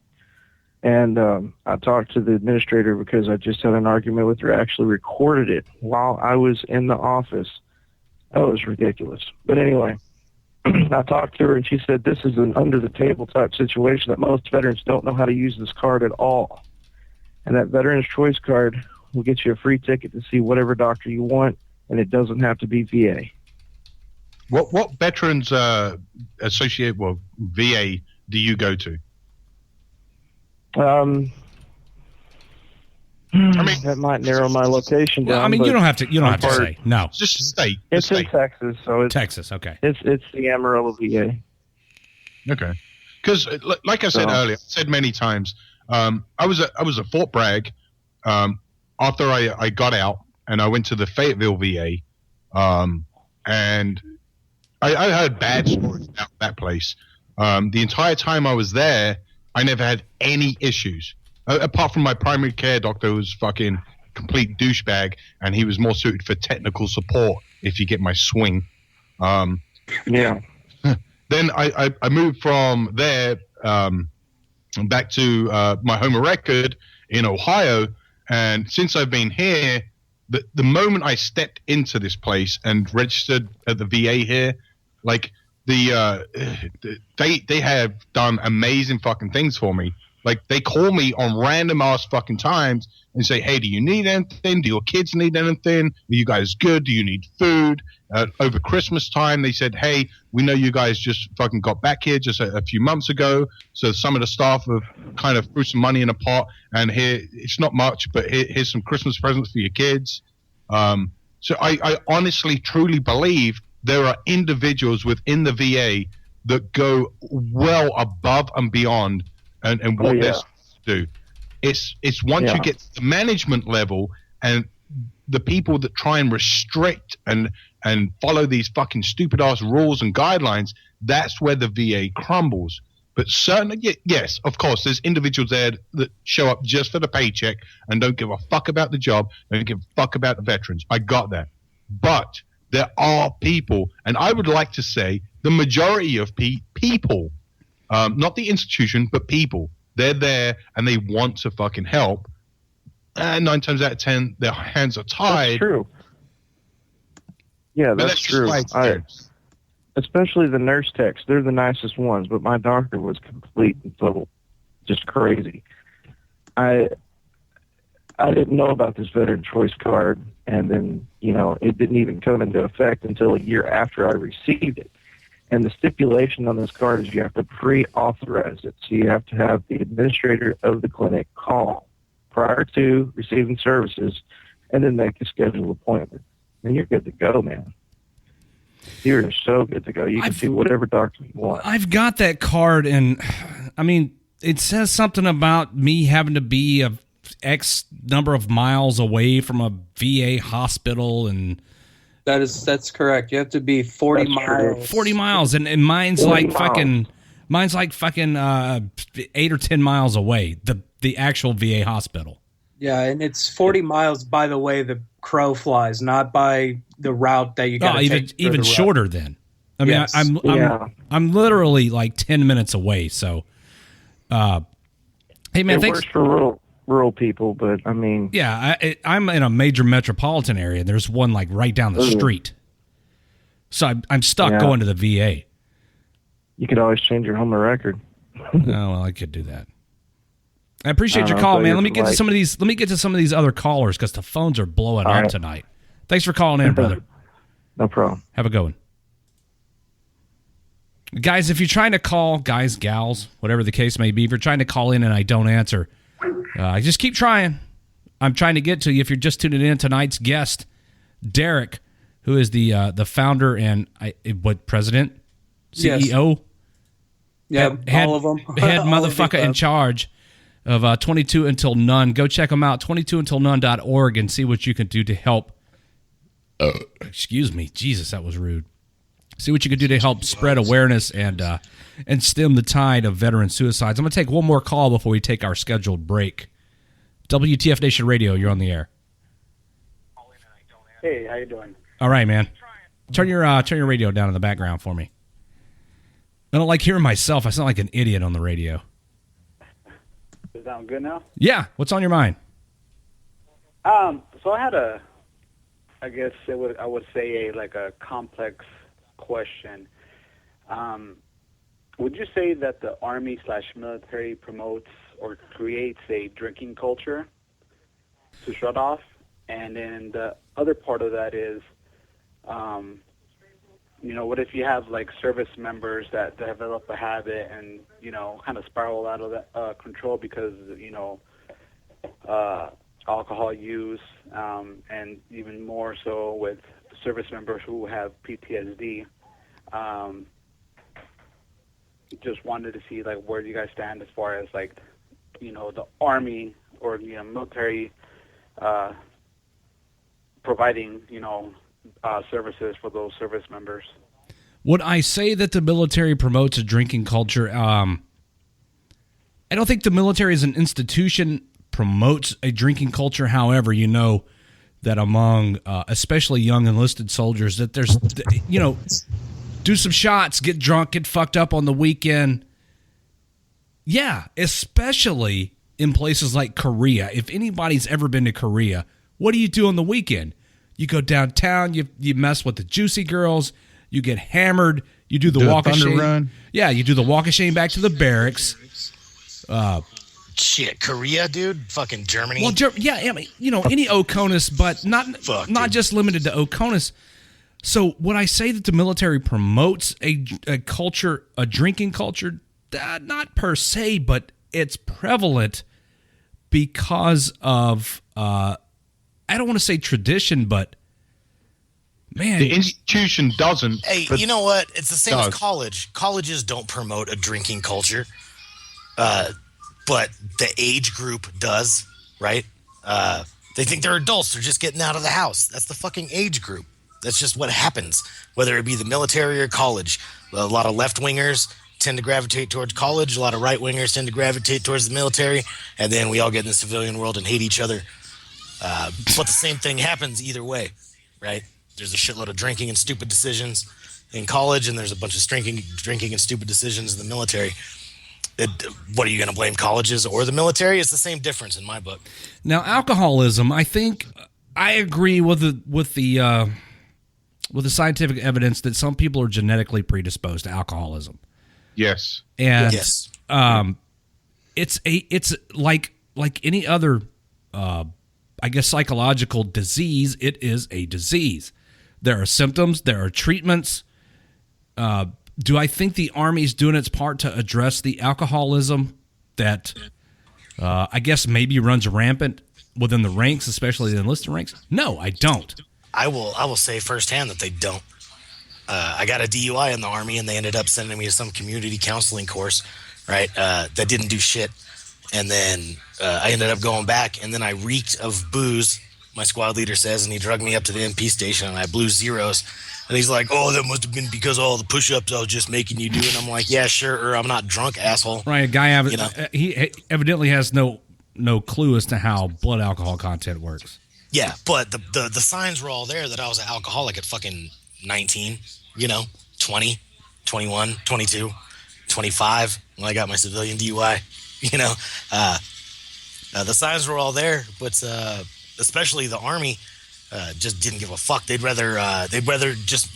and I talked to the administrator because I just had an argument with her. I actually recorded it while I was in the office. Oh, it was ridiculous. But anyway, I talked to her, and she said this is an under-the-table type situation, that most veterans don't know how to use this card at all. And that Veterans Choice card will get you a free ticket to see whatever doctor you want, and it doesn't have to be VA.
What veterans VA do you go to?
I mean, that might narrow my location down.
Well, I mean, you don't have to say no.
Just state.
It's in Texas, so it's
Texas. Okay.
It's the Amarillo VA.
Okay. Because, like I said earlier, I said many times, I was at Fort Bragg after I got out, and I went to the Fayetteville VA, and I heard bad stories about that place. The entire time I was there, I never had any issues. Apart from my primary care doctor, who was fucking complete douchebag, and he was more suited for technical support, if you get my swing.
Yeah.
Then I moved from there back to my home of record in Ohio, and since I've been here, the moment I stepped into this place and registered at the VA here, like they have done amazing fucking things for me. Like, they call me on random ass fucking times and say, hey, do you need anything? Do your kids need anything? Are you guys good? Do you need food? Over Christmas time, they said, hey, we know you guys just fucking got back here just a few months ago. So some of the staff have kind of threw some money in a pot, and here, it's not much, but here's some Christmas presents for your kids. So I honestly, truly believe there are individuals within the VA that go well above and beyond and what they're supposed to do. It's once you get to the management level and the people that try and restrict and follow these fucking stupid ass rules and guidelines, that's where the VA crumbles. But certainly, yes, of course, there's individuals there that show up just for the paycheck and don't give a fuck about the job, don't give a fuck about the veterans. I got that. But there are people, and I would like to say the majority of people, not the institution, but people, they're there and they want to fucking help. And 9 times out of 10, their hands are tied.
That's true. Yeah,
But
that's
just
true.
why it's
Especially the nurse techs, they're the nicest ones. But my doctor was complete and total, just crazy. I didn't know about this veteran choice card, and then it didn't even come into effect until a year after I received it. And the stipulation on this card is you have to pre-authorize it, so you have to have the administrator of the clinic call prior to receiving services, and then make a scheduled appointment. And you're good to go, man. You're so good to go. You can see whatever doctor you want.
I've got that card, and I mean, it says something about me having to be a X number of miles away from a VA hospital, and
that's correct. You have to be 40 miles.
40 miles, and mine's like fucking 8 or 10 miles away. The actual VA hospital.
Yeah, and it's 40 miles by the way the crow flies, not by the route that you got to take.
Even shorter then. I mean,
Yes.
I'm literally like 10 minutes away. So, hey man,
it
thanks
works for rural people, but I mean,
yeah, I'm in a major metropolitan area. And there's one like right down the street, so I'm stuck going to the VA.
You could always change your home record.
Oh well, I could do that. I appreciate your call, man. Let me get to some of these. Let me get to some of these other callers because the phones are blowing up tonight. Thanks for calling in, brother.
No problem.
Have a good one. Guys, if you're trying to call, guys, gals, whatever the case may be, if you're trying to call in and I don't answer, just keep trying. I'm trying to get to you. If you're just tuning in, tonight's guest, Derek, who is the founder and president, CEO,
yeah,
head,
all of them,
head motherfucker in charge of 22 Until None. Go check them out, 22untilnone.org, and see what you can do to help. Excuse me, Jesus, that was rude. See what you can do to help spread awareness and stem the tide of veteran suicides. I'm going to take one more call before we take our scheduled break. WTF Nation Radio, you're on the air.
Hey, how you doing?
All right, man. Turn your radio down in the background for me. I don't like hearing myself. I sound like an idiot on the radio.
Is that good now?
Yeah. What's on your mind?
So I had I would say a complex question. Would you say that the Army/military promotes or creates a drinking culture to shut off? And then the other part of that is, what if you have like service members that develop a habit and, kind of spiral out of that control because, alcohol use, and even more so with service members who have PTSD. Just wanted to see where do you guys stand as far as the Army or military providing services for those service members.
Would I say that the military promotes a drinking culture? I don't think the military as an institution promotes a drinking culture. However, that among especially young enlisted soldiers that there's, do some shots, get drunk, get fucked up on the weekend. Yeah, especially in places like Korea. If anybody's ever been to Korea, what do you do on the weekend? You go downtown, you mess with the juicy girls, you get hammered, you do the walk of shame. Run. Yeah, you do the walk of shame back to the barracks.
Shit, Korea, dude, fucking Germany.
Well, yeah, I mean, any Oconus, but not just limited to Oconus. So would I say that the military promotes a culture, a drinking culture? Not per se, but it's prevalent because of I don't want to say tradition, but man,
the institution doesn't.
Hey, you know what? It's the same as college. Colleges don't promote a drinking culture, but the age group does, right? They think they're adults. They're just getting out of the house. That's the fucking age group. That's just what happens, whether it be the military or college. A lot of left-wingers tend to gravitate towards college. A lot of right-wingers tend to gravitate towards the military. And then we all get in the civilian world and hate each other. But the same thing happens either way, right? there's a shitload of drinking and stupid decisions in college, and there's a bunch of drinking and stupid decisions in the military. What are you going to blame colleges or the military? It's the same difference in my book.
Now, alcoholism, I think I agree with the scientific evidence that some people are genetically predisposed to alcoholism.
Yes.
And
yes.
It's like any other I guess psychological disease. It is a disease. There are symptoms, there are treatments. Do I think the Army's doing its part to address the alcoholism that I guess maybe runs rampant within the ranks, especially the enlisted ranks? No, I don't.
I will say firsthand that they don't. I got a DUI in the Army, and they ended up sending me to some community counseling course, right? That didn't do shit. And then I ended up going back, and then I reeked of booze, my squad leader says, and he drugged me up to the MP station, and I blew zeros. And he's like, oh, that must have been because of all the push-ups I was just making you do. And I'm like, yeah, sure, or I'm not drunk, asshole.
Right, a guy he evidently has no clue as to how blood alcohol content works.
Yeah, but the signs were all there that I was an alcoholic at fucking 19, 20, 21, 22, 25 when I got my civilian DUI. The signs were all there, but especially the Army just didn't give a fuck. They'd rather just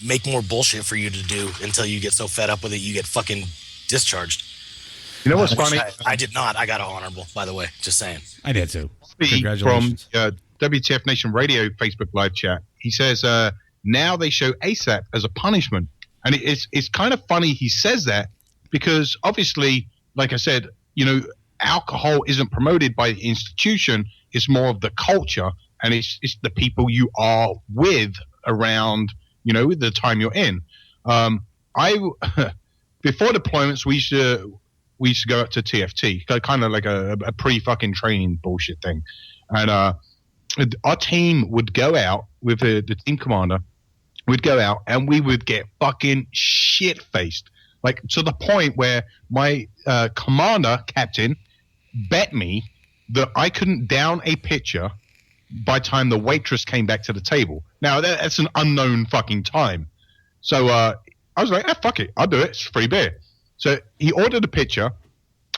make more bullshit for you to do until you get so fed up with it you get fucking discharged.
You know what's funny?
I did not. I got an honorable, by the way. Just saying.
I did too.
Congratulations. From WTF Nation Radio Facebook live chat, he says now they show ASAP as a punishment, and it's kind of funny he says that because obviously, like I said, alcohol isn't promoted by the institution. It's more of the culture, and it's the people you are with around, the time you're in. Before deployments, we used to go up to TFT, kind of like a pre-fucking training bullshit thing. And our team would go out with the team commander. We'd go out and we would get fucking shit-faced. Like, to the point where my commander, captain, bet me that I couldn't down a pitcher by the time the waitress came back to the table. Now, that's an unknown fucking time. So I was like, fuck it. I'll do it. It's free beer. So he ordered a pitcher,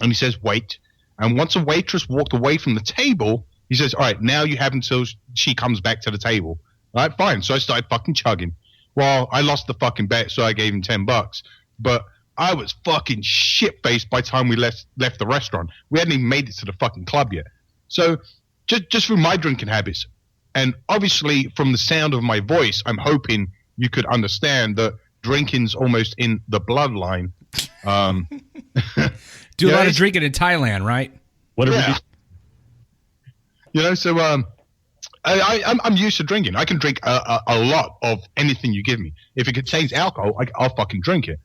and he says, wait. And once a waitress walked away from the table, he says, all right, now you have until she comes back to the table. All right, fine. So I started fucking chugging. Well, I lost the fucking bet, so I gave him $10. But I was fucking shit-faced by the time we left the restaurant. We hadn't even made it to the fucking club yet. So just through my drinking habits, and obviously from the sound of my voice, I'm hoping you could understand that drinking's almost in the bloodline.
Do a lot of drinking in Thailand, right?
So I'm used to drinking. I can drink a lot of anything you give me. If it contains alcohol, I'll fucking drink it.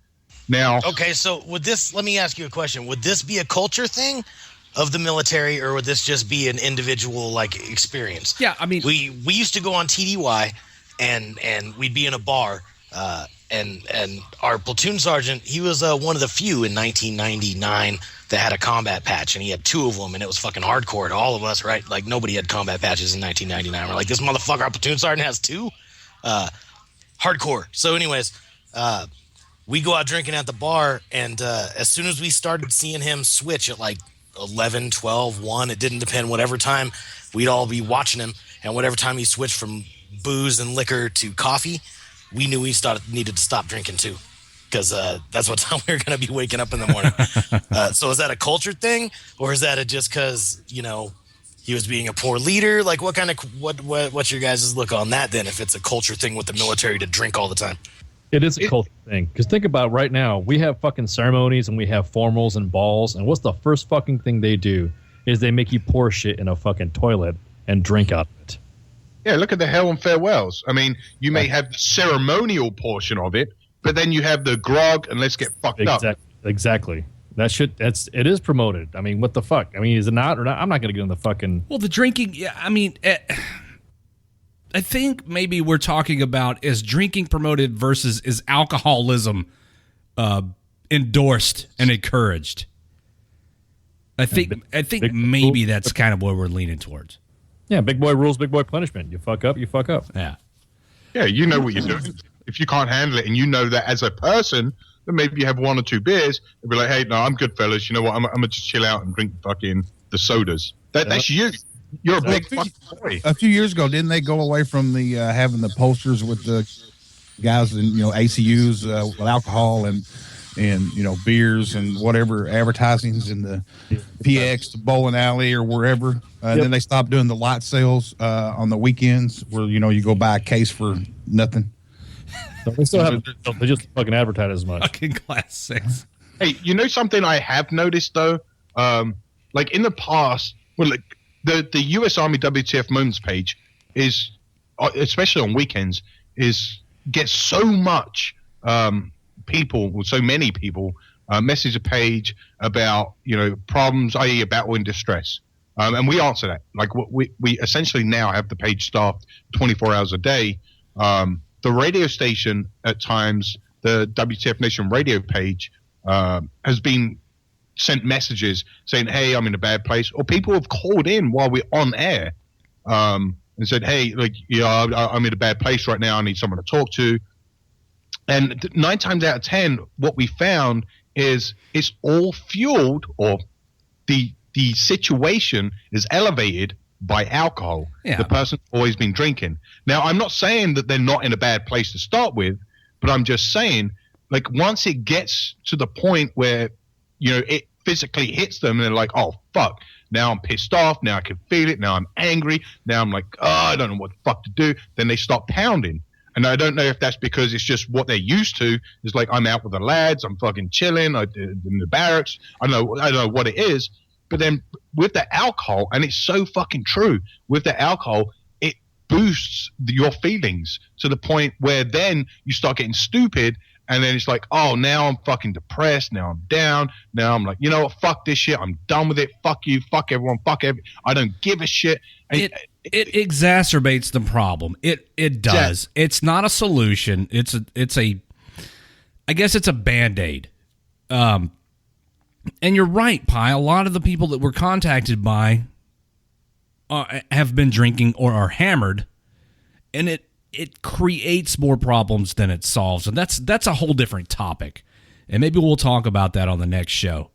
Now,
okay, so let me ask you a question. Would this be a culture thing of the military, or would this just be an individual experience?
Yeah, I mean,
we used to go on TDY, and we'd be in a bar, and our platoon sergeant, he was one of the few in 1999 that had a combat patch, and he had 2 of them, and it was fucking hardcore to all of us, right? Like, nobody had combat patches in 1999. We're like, this motherfucker, our platoon sergeant has 2? Hardcore. So anyways, we go out drinking at the bar, and as soon as we started seeing him switch at 11, 12, 1, it didn't depend, whatever time, we'd all be watching him, and whatever time he switched from booze and liquor to coffee, we knew we needed to stop drinking too, because that's what time we were going to be waking up in the morning. So is that a culture thing, or is that just because he was being a poor leader? Like, what's your guys' look on that then? If it's a culture thing with the military to drink all the time,
it is a culture thing. Because think about it, right now, we have fucking ceremonies and we have formals and balls, and what's the first fucking thing they do is they make you pour shit in a fucking toilet and drink out of it.
Yeah, look at the hell and farewells. I mean, you may have the ceremonial portion of it, but then you have the grog and let's get fucked up.
Exactly. It is promoted. I mean, what the fuck? I mean, is it not or not? I'm not going to get in the fucking.
Well, the drinking. Yeah, I mean, I think maybe we're talking about is drinking promoted versus is alcoholism endorsed and encouraged. I think maybe that's kind of where we're leaning towards.
Yeah, big boy rules, big boy punishment. You fuck up, you fuck up.
Yeah.
Yeah, you know what you're doing. If you can't handle it and you know that as a person, then maybe you have 1 or 2 beers and be like, hey, no, I'm good, fellas. You know what? I'm going to just chill out and drink fucking the sodas. That's you. You're a big fucking boy.
A few years ago, didn't they go away from the having the posters with the guys in ACUs with alcohol and beers and whatever advertisings in the PX, the bowling alley or wherever? And then they stopped doing the lot sales on the weekends where you go buy a case for nothing.
So they still have. They just fucking advertise as much.
Fucking Class 6.
Hey, something I have noticed though, like in the past, well, like the U.S. Army WTF Moments page is, especially on weekends, gets so much so many people message a page about problems, i.e. a battle in distress, and we answer that. Like we essentially now have the page staffed 24 hours a day. The radio station at times, the WTF Nation radio page, has been sent messages saying, hey, I'm in a bad place. Or people have called in while we're on air and said, hey, I'm in a bad place right now. I need someone to talk to. And 9 times out of 10, what we found is it's all fueled, or the situation is elevated by alcohol.
Yeah.
The person's always been drinking. Now, I'm not saying that they're not in a bad place to start with, but I'm just saying, like, once it gets to the point where, it physically hits them and they're like, oh, fuck, now I'm pissed off, now I can feel it, now I'm angry, now I'm like, oh, I don't know what the fuck to do, then they start pounding. And I don't know if that's because it's just what they're used to. It's like, I'm out with the lads, I'm fucking chilling in the barracks. I don't know what it is. But then with the alcohol, and it's so fucking true, with the alcohol, it boosts your feelings to the point where then you start getting stupid. And then it's like, oh, now I'm fucking depressed. Now I'm down. Now I'm like, you know what? Fuck this shit. I'm done with it. Fuck you. Fuck everyone. I don't give a shit. And
it exacerbates the problem. It does. Yeah. It's not a solution. I guess it's a Band-Aid. And you're right, Pi. A lot of the people that we're contacted by have been drinking or are hammered, and it creates more problems than it solves. And that's a whole different topic. And maybe we'll talk about that on the next show.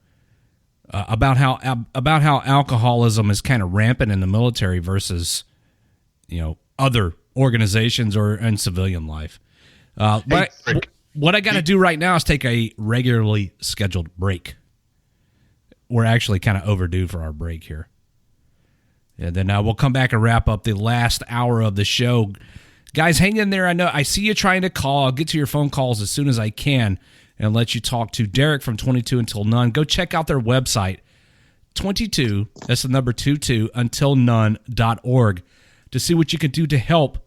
About how alcoholism is kind of rampant in the military versus, other organizations or in civilian life. What I got to do right now is take a regularly scheduled break. We're actually kind of overdue for our break here. And then we'll come back and wrap up the last hour of the show. Guys, hang in there. I see you trying to call. I'll get to your phone calls as soon as I can and let you talk to Derek from 22 Until None. Go check out their website, 22, that's the number 22, untilnone.org, to see what you can do to help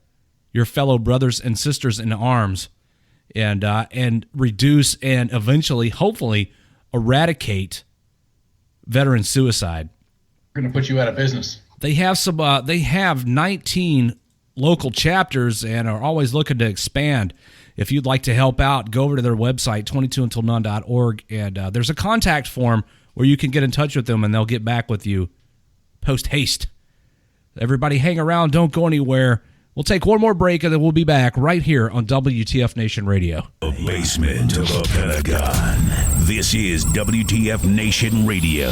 your fellow brothers and sisters in arms and reduce and eventually, hopefully, eradicate veteran suicide.
We're going to put you out of business.
They have 19 local chapters and are always looking to expand. If you'd like to help out, go over to their website, 22untilnone.org, and there's a contact form where you can get in touch with them, and they'll get back with you post haste. Everybody hang around. Don't go anywhere. We'll take one more break, and then we'll be back right here on WTF Nation Radio.
The basement of the Pentagon. This is WTF Nation Radio.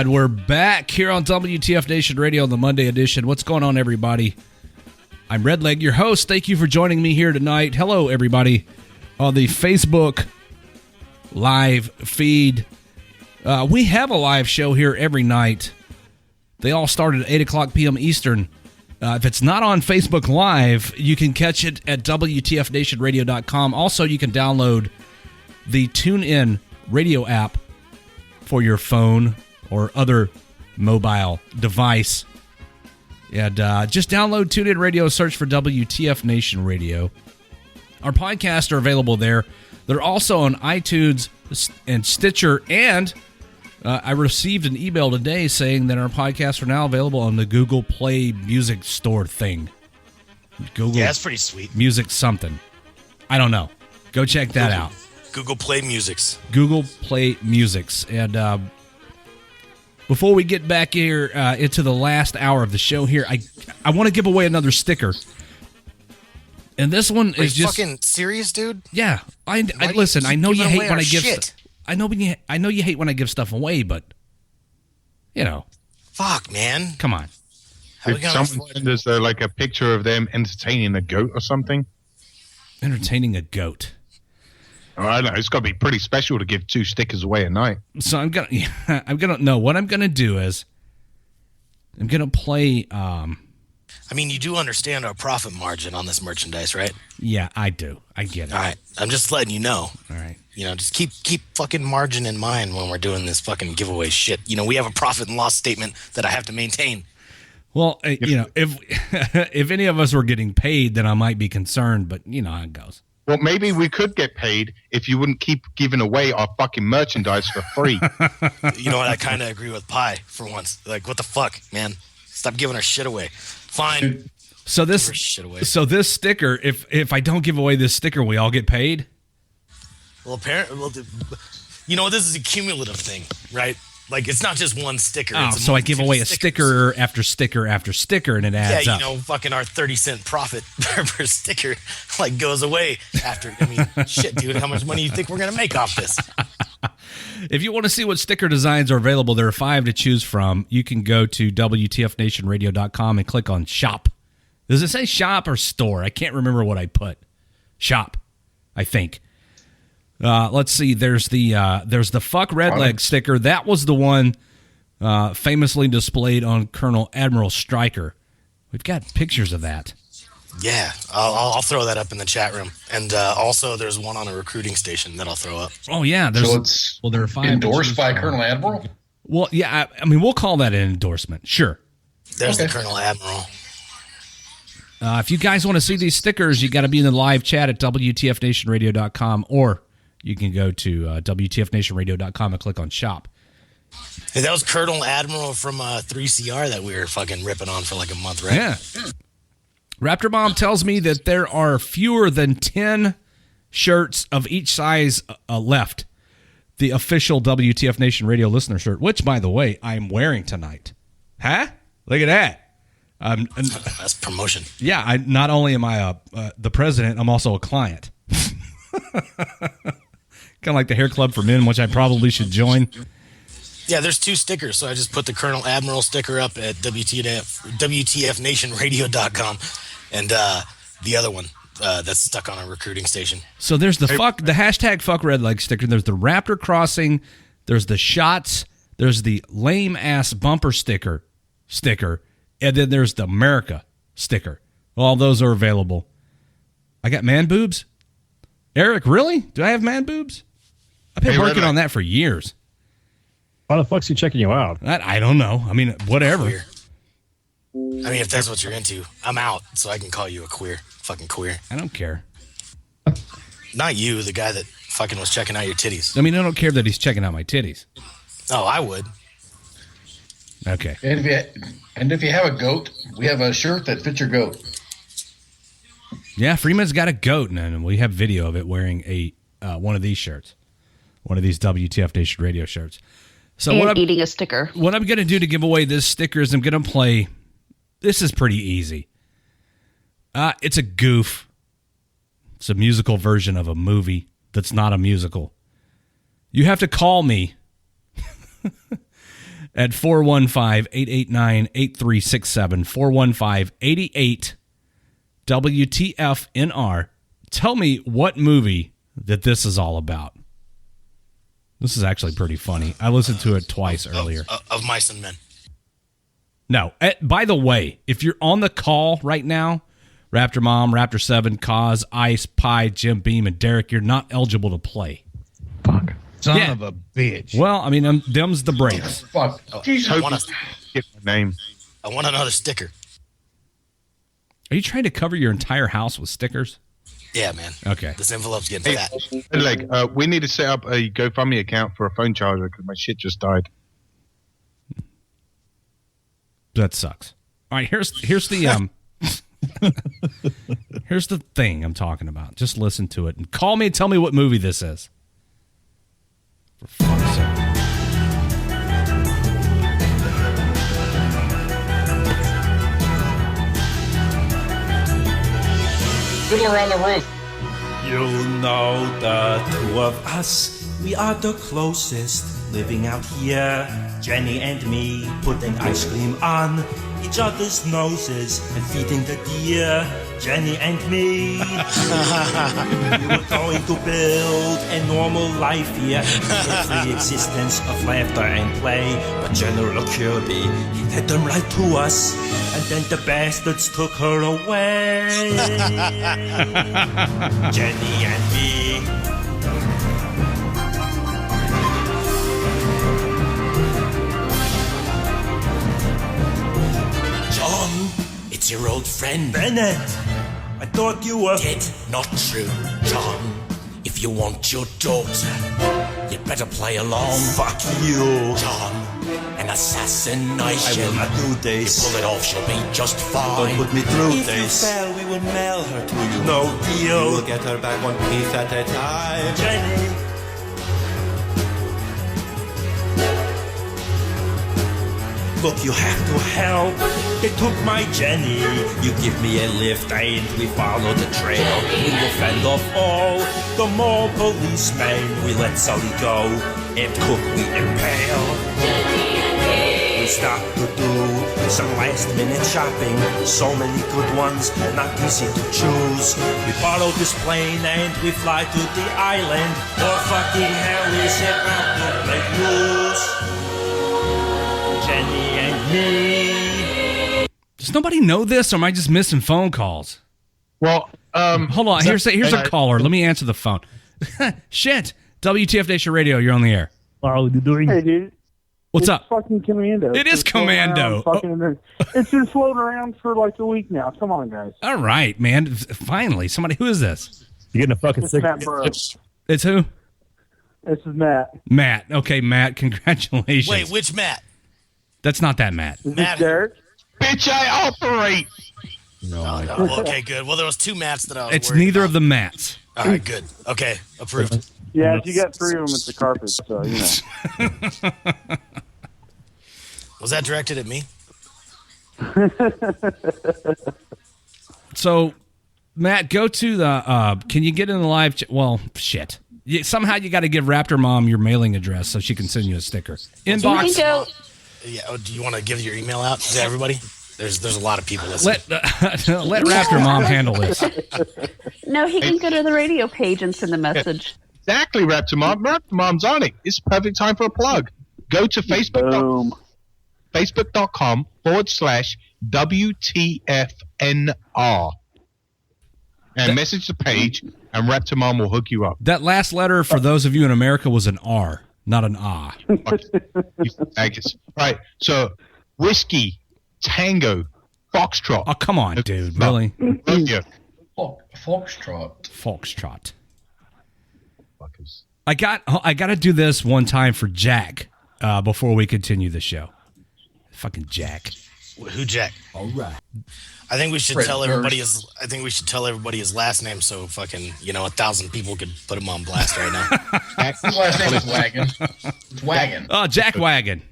And we're back here on WTF Nation Radio on the Monday edition. What's going on, everybody? I'm Redleg, your host. Thank you for joining me here tonight. Hello, everybody, on the Facebook live feed. We have a live show here every night. They all start at 8 o'clock p.m. Eastern. If it's not on Facebook Live, you can catch it at WTFNationRadio.com. Also, you can download the TuneIn radio app for your phone or other mobile device. And just download TuneIn Radio, search for WTF Nation Radio. Our podcasts are available there. They're also on iTunes and Stitcher. And I received an email today saying that our podcasts are now available on the Google Play Music Store thing. Google
that's pretty sweet.
Music something. I don't know. Go check that out.
Google Play Musics.
Google Play Musics. And before we get back here into the last hour of the show here, I want to give away another sticker. And this one is just
fucking serious, dude.
Yeah, I listen. I know you hate when I give. I know you hate when I give stuff away, but you know,
fuck, man.
Come on.
Did someone send us like a picture of them entertaining a goat or something?
Entertaining a goat.
Oh, I don't know. It's got to be pretty special to give 2 stickers away a night.
So what I'm gonna do is I'm gonna play.
I mean, you do understand our profit margin on this merchandise, right?
Yeah, I do. I get it.
All right. I'm just letting you know.
All right.
You know, just keep fucking margin in mind when we're doing this fucking giveaway shit. You know, we have a profit and loss statement that I have to maintain.
Well, you know, if any of us were getting paid, then I might be concerned, but you know how it goes.
Well, maybe we could get paid if you wouldn't keep giving away our fucking merchandise for free.
You know what? I kind of agree with Pi for once. Like, what the fuck, man? Stop giving our shit away. Fine.
So this sticker, if I don't give away this sticker, we all get paid?
Well, apparently, you know, this is a cumulative thing, right? Like, it's not just one sticker.
Oh, so I give away a sticker after sticker after sticker, and it adds up.
Yeah, you know, fucking our 30-cent profit per sticker, like, goes away after. I mean, shit, dude, how much money do you think we're going to make off this?
If you want to see what sticker designs are available, there are 5 to choose from. You can go to WTFNationRadio.com and click on Shop. Does it say Shop or Store? I can't remember what I put. Shop, I think. Let's see. There's the Fuck Redleg sticker. That was the one famously displayed on Colonel Admiral Stryker. We've got pictures of that.
Yeah, I'll throw that up in the chat room. And also, there's one on a recruiting station that I'll throw up.
Oh yeah,
so it's
there are 5
endorsed by Colonel Admiral.
Well, yeah, I mean we'll call that an endorsement. Sure.
There's the Colonel Admiral.
If you guys want to see these stickers, you got to be in the live chat at WTFNationRadio.com, or you can go to WTFNationRadio.com and click on Shop.
Hey, that was Colonel Admiral from 3CR that we were fucking ripping on for like a month, right?
Yeah. Raptor Bomb tells me that there are fewer than 10 shirts of each size left. The official WTF Nation Radio listener shirt, which, by the way, I'm wearing tonight. Huh? Look at that.
That's promotion.
Yeah, not only am I the president, I'm also a client. Kind of like the Hair Club for Men, which I probably should join.
Yeah, there's 2 stickers, so I just put the Colonel Admiral sticker up at WTFNationRadio.com, and the other one that's stuck on a recruiting station.
So there's the hashtag Fuck Redleg sticker. There's the Raptor Crossing. There's the shots. There's the lame ass bumper sticker, and then there's the America sticker. All those are available. I got man boobs. Eric, really? Do I have man boobs? I've been working on that for years.
Why the fuck's he checking you out?
I don't know. I mean, whatever.
Queer. I mean, if that's what you're into, I'm out, so I can call you a queer. Fucking queer.
I don't care.
Not you, the guy that fucking was checking out your titties.
I mean, I don't care that he's checking out my titties.
Oh, I would.
Okay.
And if you have a goat, we have a shirt that fits your goat.
Yeah, Freeman's got a goat, and we have video of it wearing a one of these shirts, one of these WTF Nation Radio shirts. So
and eating a sticker.
What I'm going to do to give away this sticker is I'm going to play. This is pretty easy. It's a goof. It's a musical version of a movie that's not a musical. You have to call me at 415-889-8367, 415-88-WTFNR. Tell me what movie that this is all about. This is actually pretty funny. I listened to it twice earlier.
Of Mice and Men.
No. By the way, if you're on the call right now, Raptor Mom, Raptor 7, Cause, Ice, Pie, Jim Beam, and Derek, you're not eligible to play.
Fuck. Son of a bitch.
Well, I mean, them's the breaks.
Fuck. Jesus.
I want
Get my name.
another sticker.
Are you trying to cover your entire house with stickers?
Yeah, man.
Okay.
This envelope's getting fat.
We need to set up a GoFundMe account for a phone charger because my shit just died.
That sucks. All right, here's the here's the thing I'm talking about. Just listen to it and call me and tell me what movie this is. For fuck's sake.
Fiddler on the Roof.
You know the two of us, we are the closest living out here. Jenny and me putting ice cream on each other's noses and feeding the deer. Jenny and me, we were going to build a normal life here, the free existence of laughter and play. But General Kirby, he led them right to us, and then the bastards took her away. Jenny and me. John, it's your old friend Bennett. I thought you were
dead. Not true, John. If you want your daughter, you'd better play along.
Fuck you,
John. An assassination.
I will not do this.
You pull it off, she'll be just fine.
Don't put me through
If
this.
you fail, we will mail her to you.
No deal.
We will get her back one piece at a time.
Jenny. Look, you have to help. They took my Jenny. You give me a lift and we follow the trail. We will fend off all the mall policemen. We let Sully go and Cook we impale. We stop to do some last minute shopping. So many good ones, not easy to choose. We borrow this plane and we fly to the island. Or fucking hell is about to break loose. Jenny and me.
Does nobody know this, or am I just missing phone calls?
Well,
hold on. Here's a caller. Let me answer the phone. Shit. WTF Nation Radio, you're on the air.
How are you doing?
Hey, dude.
What's
it's
up?
Fucking Commando.
It is Commando.
It's been floating around for like a week now. Come on, guys.
All right, man. Finally, somebody. Who is this?
You're getting a fucking
It's
sick.
Matt Burrows.
It's who?
This is Matt.
Matt. Okay, Matt. Congratulations.
Wait, which Matt?
That's not that Matt.
Is this Derek?
Bitch, I operate.
No.
Well, okay, good. Well, there was two Matts that I was
It's
worried
neither
about.
of the Matts.
All right, good. Okay, approved.
Yeah, if you got three of them, it's the carpet. So you know.
Was that directed at me?
So, Matt, go to the. Can you get in the live? Well, shit. Somehow you got to give Raptor Mom your mailing address so she can send you a sticker. Inbox.
Yeah. Oh, do you want to give your email out to everybody? There's a lot of people listening.
Let Raptor Mom handle this.
No, he can go to the radio page and send a message.
Exactly, Raptor Mom. Raptor Mom's on it. It's perfect time for a plug. Go to Facebook.com/WTFNR and message the page, and Raptor Mom will hook you up.
That last letter for those of you in America was an R, not an Ah.
Right. So, Whiskey, Tango, Foxtrot.
Oh, come on, dude. Really?
Yeah.
Foxtrot.
Foxtrot. I got to do this one time for Jack before we continue the show. Fucking Jack.
Who Jack?
All right.
I think we should
Fred
tell everybody
Durst.
his. I think we should tell everybody his last name so fucking 1,000 people could put him on blast right now.
His last name is Wagon. It's Wagon.
Oh, Jack Wagon.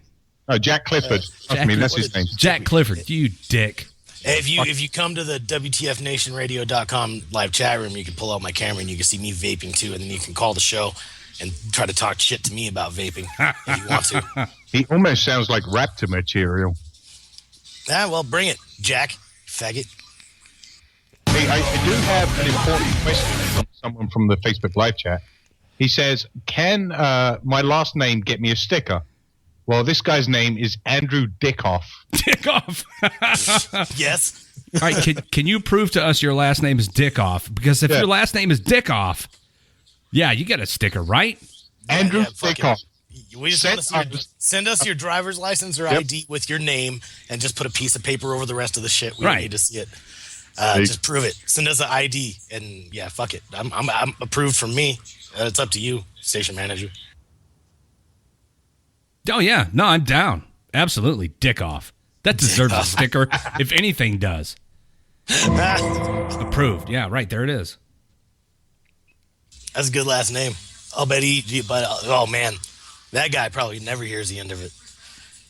Oh, Jack Clifford. I mean, that's his name.
Jack Clifford. You dick.
Hey, if you come to the WTFNationRadio.com live chat room, you can pull out my camera and you can see me vaping too, and then you can call the show and try to talk shit to me about vaping if you want to.
He almost sounds like Raptor material.
Well, bring it, Jack, faggot.
Hey, I do have an important question from someone from the Facebook live chat. He says, can my last name get me a sticker? Well, this guy's name is Andrew Dickoff.
Dickoff.
Yes.
All right, can you prove to us your last name is Dickoff? Because if your last name is Dickoff, yeah, you get a sticker, right?
Andrew Dickoff.
We just want to send us your driver's license or ID with your name, and just put a piece of paper over the rest of the shit. We don't need to see it. Just prove it. Send us an ID, and yeah, fuck it. I'm approved from me. It's up to you, station manager.
Oh yeah, no, I'm down. Absolutely, Dickoff. That deserves a sticker, if anything does. Approved. Yeah, right. There it is.
That's a good last name. I'll bet oh man, that guy probably never hears the end of it.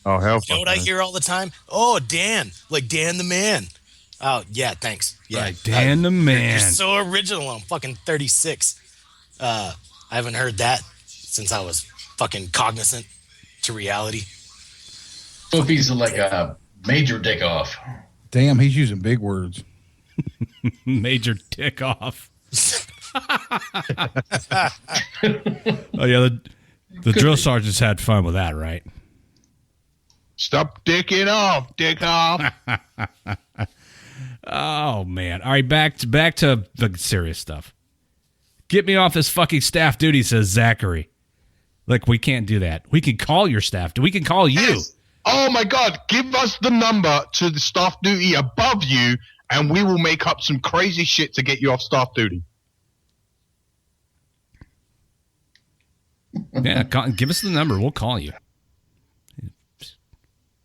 Oh, hell.
You know what I hear all the time? Oh, Dan. Like Dan the Man. Oh, yeah, thanks. Yeah,
right, Dan the Man.
You're so original. I'm fucking 36. I haven't heard that since I was fucking cognizant to reality.
So if he's like a major dick off.
Damn, he's using big words.
Major dick off. Oh yeah, the drill sergeants had fun with that, right?
Stop dicking off, dick off.
Oh man! All right, back to the serious stuff. Get me off this fucking staff duty, says Zachary. Like, we can't do that. We can call your staff. We can call you.
Yes. Oh my God! Give us the number to the staff duty above you, and we will make up some crazy shit to get you off staff duty.
Yeah, give us the number. We'll call you.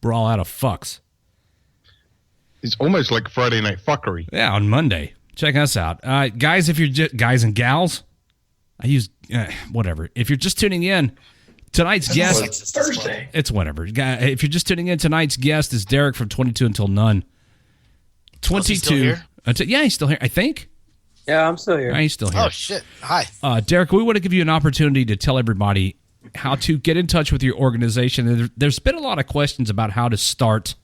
We're all out of fucks.
It's almost like Friday night fuckery.
Yeah, on Monday. Check us out. Guys, if you're guys and gals, I use whatever. If you're just tuning in, tonight's guest.
It's Thursday.
It's whatever. If you're just tuning in, tonight's guest is Derek from 22 Until None. 22.
Still here?
Yeah, he's still here, I think.
Yeah, I'm still here.
He's still here.
Oh, shit. Hi.
Derek, we want to give you an opportunity to tell everybody how to get in touch with your organization. There's been a lot of questions about how to start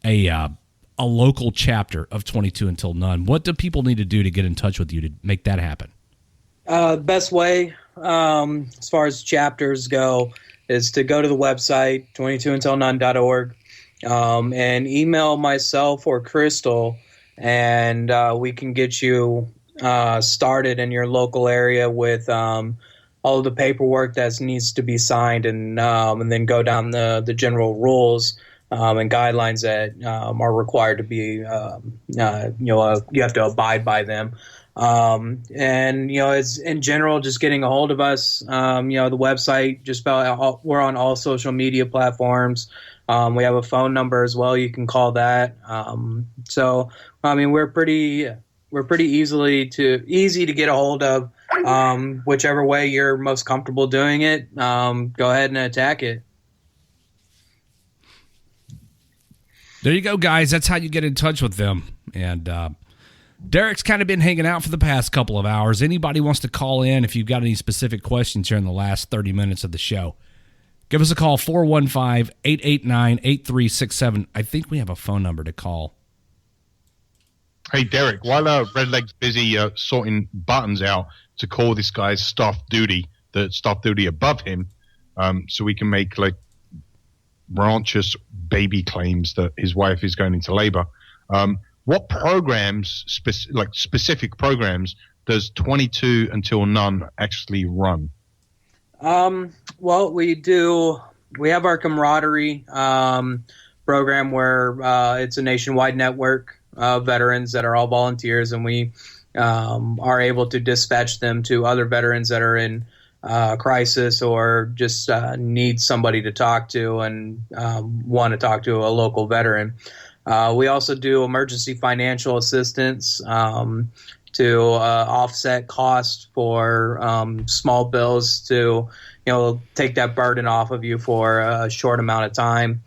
a local chapter of 22 Until None. What do people need to do to get in touch with you to make that happen?
Best way, as far as chapters go, is to go to the website, 22untilnone.org, and email myself or Crystal, and we can get you started in your local area with all of the paperwork that needs to be signed, and then go down the general rules and guidelines that are required to be, you have to abide by them. And it's in general, just getting a hold of us. The website, just about we're on all social media platforms. We have a phone number as well. You can call that. So I mean, we're pretty easy to get a hold of. Whichever way you're most comfortable doing it, go ahead and attack it.
There you go, guys. That's how you get in touch with them. And Derek's kind of been hanging out for the past couple of hours. Anybody wants to call in if you've got any specific questions here in the last 30 minutes of the show, give us a call, 415-889-8367. I think we have a phone number to call.
Hey, Derek, while Redleg's busy sorting buttons out to call this guy's staff duty, the staff duty above him, so we can make like ranchous baby claims that his wife is going into labor. What programs, specific programs, does 22 Until None actually run?
Well, we have our camaraderie program where it's a nationwide network of veterans that are all volunteers, and we are able to dispatch them to other veterans that are in crisis or just need somebody to talk to and want to talk to a local veteran. We also do emergency financial assistance to offset costs for small bills to take that burden off of you for a short amount of time.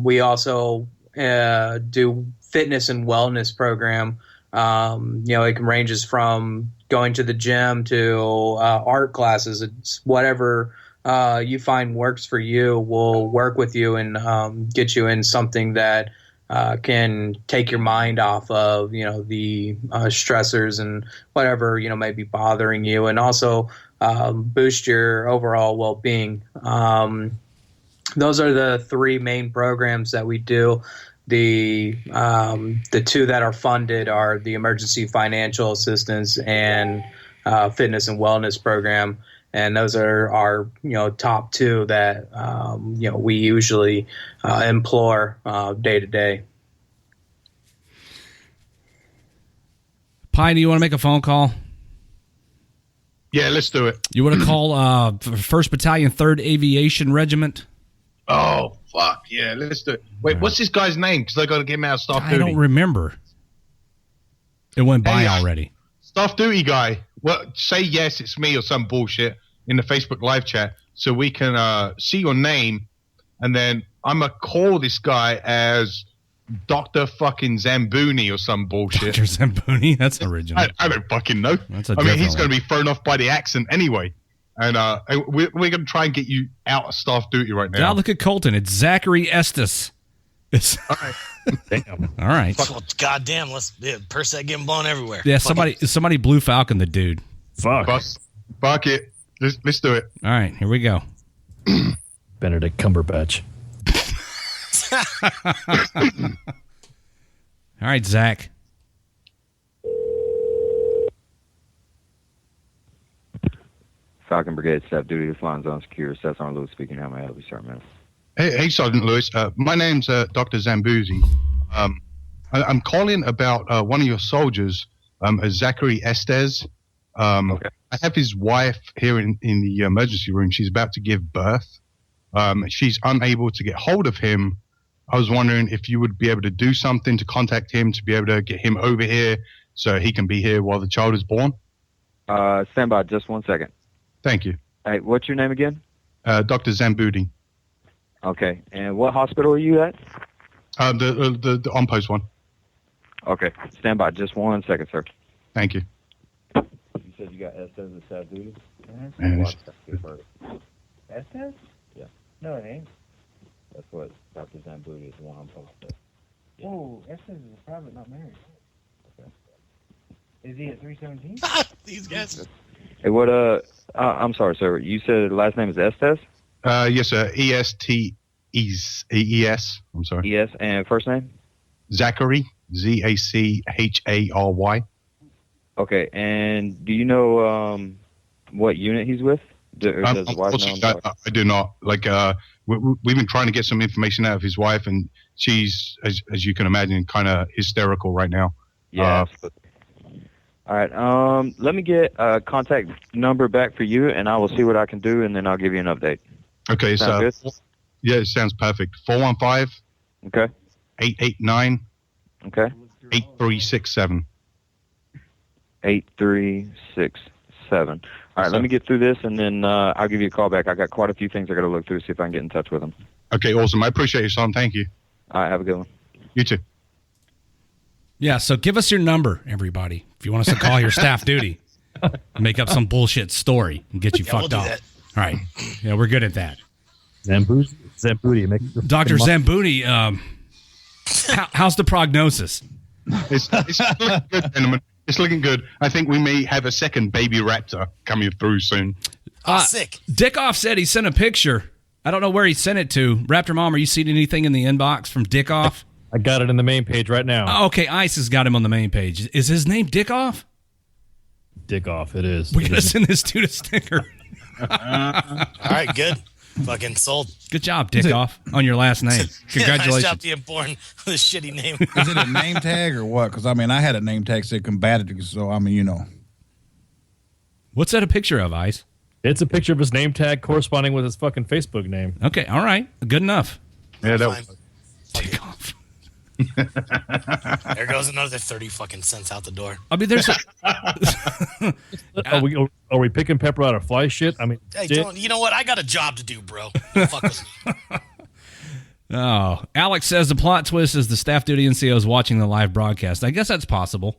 We also do fitness and wellness program It can ranges from going to the gym to art classes. It's whatever you find works for you. We'll work with you and get you in something that can take your mind off of, the stressors and whatever, may be bothering you, and also boost your overall well-being. Those are the three main programs that we do. The two that are funded are the Emergency Financial Assistance and Fitness and Wellness Program. And those are our, top two that, we usually implore day to day.
Pi, do you want to make a phone call?
Yeah, let's do it.
You want to call 1st Battalion, 3rd Aviation Regiment?
Oh, fuck. Yeah, let's do it. Wait, what's this guy's name? Because I got to get him out of staff duty.
I don't remember. It went by already.
Staff duty guy. Well, say yes, it's me or some bullshit in the Facebook live chat so we can see your name, and then I'm going to call this guy as Dr. fucking Zamboni or some bullshit.
Dr. Zamboni? That's original.
I don't fucking know.
That's
he's going to be thrown off by the accent anyway. And we're going to try and get you out of staff duty right now.
Now look at Colton. It's Zachary Estes. All right.
Damn.
All right.
Well, goddamn, Percet getting blown everywhere.
Yeah, somebody Blue Falcon the dude.
Fuck.
Fuck it. Let's do it.
All right, here we go.
Benedict Cumberbatch.
All right, Zach.
Falcon Brigade Staff Duty, the flying zone secure. Seth Arnold Lewis speaking. How may I help you, Sergeant?
Hey, Sergeant Lewis. My name's Dr. Zambuzi. I'm calling about one of your soldiers, Zachary Estes.
Okay.
I have his wife here in the emergency room. She's about to give birth. She's unable to get hold of him. I was wondering if you would be able to do something to contact him to be able to get him over here so he can be here while the child is born.
Stand by just 1 second.
Thank you.
Hey, what's your name again?
Dr. Zambudi.
Okay. And what hospital are you at?
The on-post one.
Okay. Stand by just 1 second, sir.
Thank you.
You said you got Estes and staff duty? Estes? Yeah. No, it ain't. That's what Dr. Zambudi is, the one I'm posted. Whoa, Estes is a private, not married. Okay. Is he at 317?
These guys.
Hey, what, I'm sorry, sir. You said the last name is Estes?
Yes, sir. E-S-T-E-S. I'm sorry.
E-S, and first name?
Zachary. Z-A-C-H-A-R-Y.
Okay, and do you know what unit he's with? Does the wife know?
I do not. We've been trying to get some information out of his wife, and she's, as you can imagine, kind of hysterical right now.
Yeah. All right. Let me get a contact number back for you, and I will see what I can do, and then I'll give you an update.
Okay.
Sound
So, yeah, it sounds perfect. 415.
Okay.
889.
Okay.
8367.
8367. All right. Let me get through this, and then I'll give you a call back. I got quite a few things I got to look through, see if I can get in touch with them.
Okay. Awesome. I appreciate your son. Thank you.
All right. Have a good one.
You too.
Yeah, so give us your number, everybody, if you want us to call your staff duty. Make up some bullshit story and get you fucked
we'll
off.
do that.
All right. Yeah, we're good at that.
Zambudi.
Dr. Zambudi, how's the prognosis?
It's looking good, gentlemen. It's looking good. I think we may have a second baby raptor coming through soon.
Sick.
Dickoff said he sent a picture. I don't know where he sent it to. Raptor Mom, are you seeing anything in the inbox from Dickoff?
I got it in the main page right now.
Oh, okay, Ice has got him on the main page. Is his name Dickoff?
Dickoff, it is.
We're going to send this dude a sticker.
All right, good. Fucking sold.
Good job, Dickoff, on your last name. Congratulations.
Nice job being born with a shitty name.
Is it a name tag or what? Because, I had a name tag that said combative, so,
What's that a picture of, Ice?
It's a picture of his name tag corresponding with his fucking Facebook name.
Okay, all right. Good enough.
Yeah, that was...
Dickoff.
There goes another 30 fucking cents out the door.
There's
Are we picking Pepper out of fly shit?
Hey, you know what? I got a job to do, bro. Don't fuck with me.
Oh, Alex says the plot twist is the staff duty NCO is watching the live broadcast. I guess that's possible.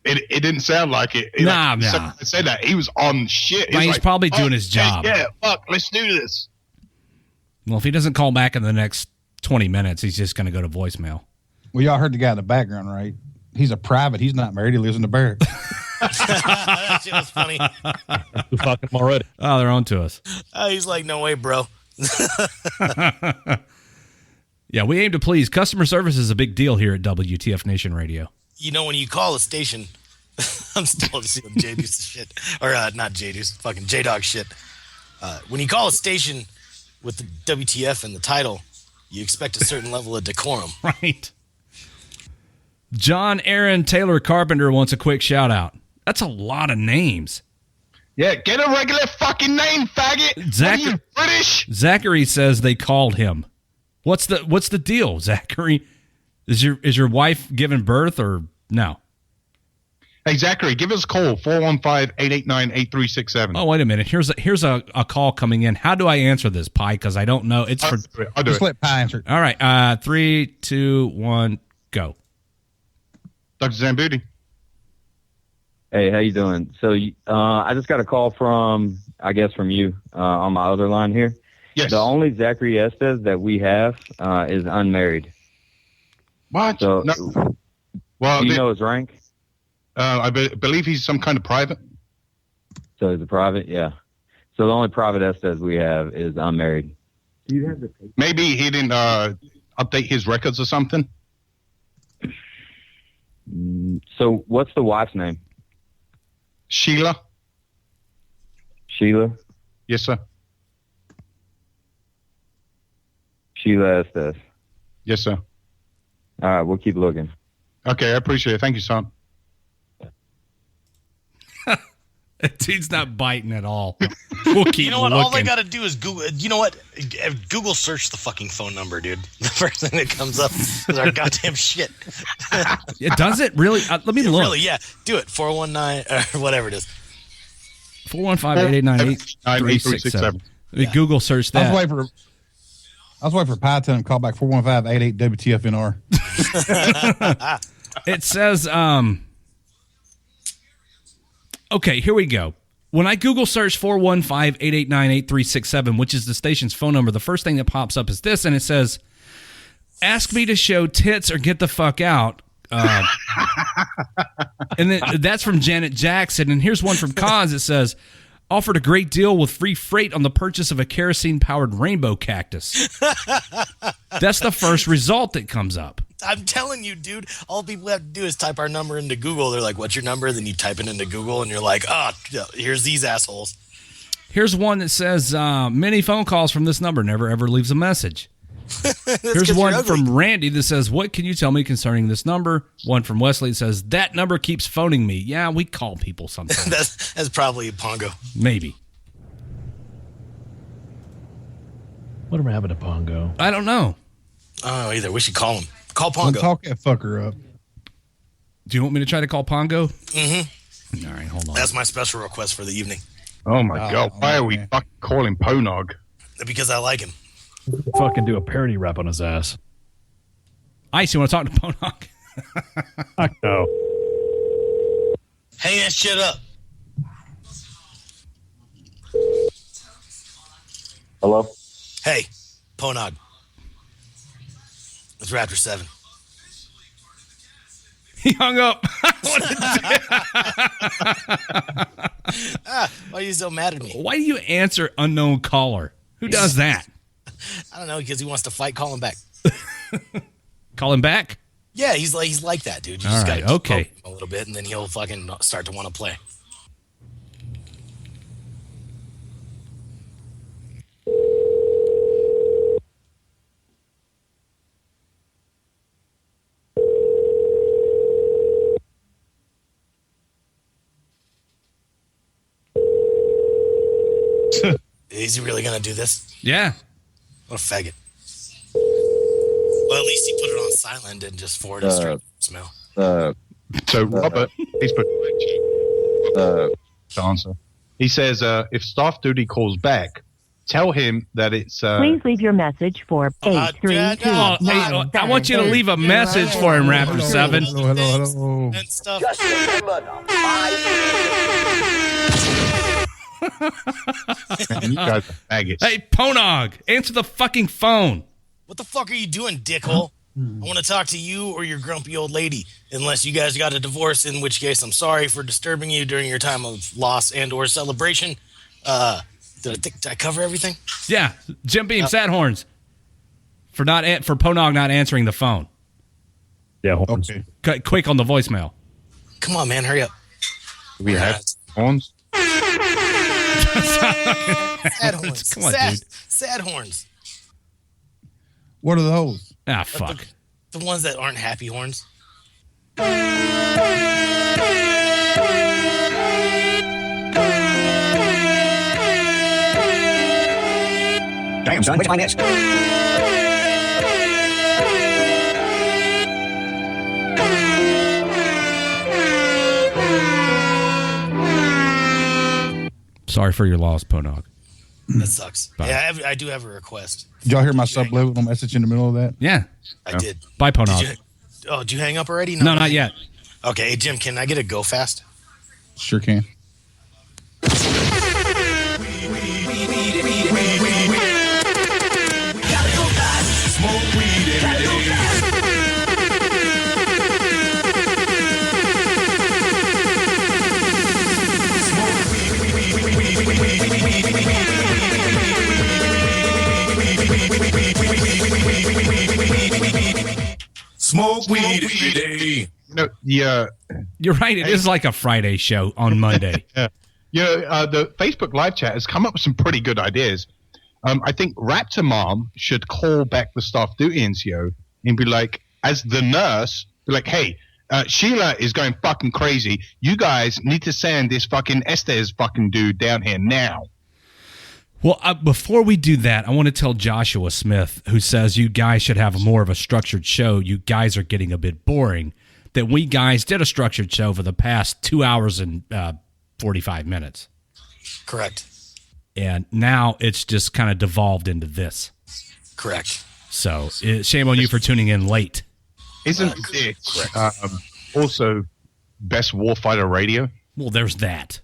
It didn't sound like it.
Nah.
I said that. He was on shit.
He's
like,
probably doing his job.
Yeah, fuck, let's do this.
Well, if he doesn't call back in the next 20 minutes, he's just going to go to voicemail.
Well, y'all heard the guy in the background, right? He's a private. He's not married. He lives in the barracks.
That shit was funny.
Fucking him already.
Oh, they're on to us.
He's like, no way, bro.
Yeah, we aim to please. Customer service is a big deal here at WTF Nation Radio.
You know, when you call a station, I'm still seeing J-Deuce shit. Or not J-Deuce, fucking J-Dog shit. When you call a station with the WTF in the title, you expect a certain level of decorum.
Right. John Aaron Taylor Carpenter wants a quick shout out. That's a lot of names.
Yeah, get a regular fucking name, faggot. What are you, British?
Zachary says they called him. What's the deal, Zachary? Is your wife giving birth or no?
Hey, Zachary, give us a call, 415-889-8367.
Oh, wait a minute. Here's a call coming in. How do I answer this, Pi? Because I don't know. It's
I'll do
Just
it.
let Pi answer.
All right. 3, 2, 1, go.
Dr. Zambuti.
Hey, how you doing? So I just got a call from you on my other line here.
Yes.
The only Zachary Estes that we have is unmarried.
What?
So,
No. Well,
do you know his rank?
I believe he's some kind of private.
So he's a private, yeah. So the only private Estes we have is unmarried. Do you have the paper?
Maybe he didn't update his records or something.
So what's the wife's name?
Sheila.
Sheila?
Yes, sir.
Sheila Estes.
Yes, sir.
All right, we'll keep looking.
Okay, I appreciate it. Thank you, son.
Dude's not biting at all. We'll keep
You know what?
looking.
All they got to do is Google. You know what? Google search the fucking phone number, dude. The first thing that comes up is our goddamn shit.
Does it really? Let me look.
Really? Yeah. Do it. 419 or whatever it is.
415-889-8367. Google search that.
I was waiting for Pi to tell him to call back 415-88-WTFNR.
It says, okay, here we go. When I Google search 415-889-8367, which is the station's phone number, the first thing that pops up is this, and it says, ask me to show tits or get the fuck out. And then that's from Janet Jackson. And here's one from Cons. It says, offered a great deal with free freight on the purchase of a kerosene-powered rainbow cactus. That's the first result that comes up.
I'm telling you, dude, all people have to do is type our number into Google. They're like, what's your number? Then you type it into Google, and you're like, here's these assholes.
Here's one that says, many phone calls from this number, never ever leaves a message. Here's one from Randy that says, what can you tell me concerning this number? One from Wesley that says, that number keeps phoning me. Yeah, we call people sometimes.
That's probably Pongo.
Maybe.
What am I having to Pongo?
I don't know.
I don't know either. We should call him. Call
Don't
Pongo.
talk that fucker up.
Do you want me to try to call Pongo?
Mm-hmm.
All right, hold on.
That's my special request for the evening.
Oh, my God. Why are we fucking calling Ponog?
Because I like him.
Fucking do a parody rap on his ass.
Ice, you want to talk to Ponog?
Fuck no.
Hang that shit up.
Hello?
Hey, Ponog. It's Raptor 7.
He hung up.
Why are you so mad at me?
Why do you answer unknown caller? Who does that?
I don't know, because he wants to fight. Call him back.
Call him back?
Yeah, he's like that, dude. You
All
just
right,
gotta
okay.
poke him a little bit, and then he'll fucking start to want to play. Is he really gonna do this?
Yeah.
What a faggot. Well, at least he put it on silent and just forwarded straight smell.
So Robert, he's put to answer. He says, if staff duty calls back, tell him that it's.
Please leave your message for 832.
I want you to leave a message for him, Raptor 7.
Hello.
And stuff.
Just remember
Man, you guys are faggots.
Hey, Ponog, answer the fucking phone.
What the fuck are you doing, dickhole? I want to talk to you or your grumpy old lady, unless you guys got a divorce, in which case I'm sorry for disturbing you during your time of loss and or celebration. Did I cover everything?
Yeah, Jim Beam, sad horns for Ponog not answering the phone.
Yeah, horns.
Okay. Quick on the voicemail.
Come on, man, hurry up.
We have horns.
Sad horns.
Come on, dude.
Sad horns.
What are those?
Ah, fuck.
The ones that aren't happy horns.
Damn, son, where'd you find this?
Sorry for your loss, Ponog.
That sucks.
Bye.
Yeah, I do have a request.
Did y'all hear my subliminal message in the middle of that?
Yeah.
I did.
Bye, Ponog.
Did you hang up already?
No, not yet.
Okay, hey, Jim, can I get a go fast?
Sure can.
Smoke weed every day.
You're
right. It is like a Friday show on Monday.
Yeah. The Facebook live chat has come up with some pretty good ideas. I think Raptor Mom should call back the staff duty NCO and be like, as the nurse, be like, hey, Sheila is going fucking crazy. You guys need to send this fucking Estes fucking dude down here now.
Well, before we do that, I want to tell Joshua Smith, who says you guys should have more of a structured show. You guys are getting a bit boring. That we guys did a structured show for the past 2 hours and 45 minutes.
Correct.
And now it's just kind of devolved into this.
Correct.
So shame on you for tuning in late.
Isn't it also best warfighter radio?
Well, there's that.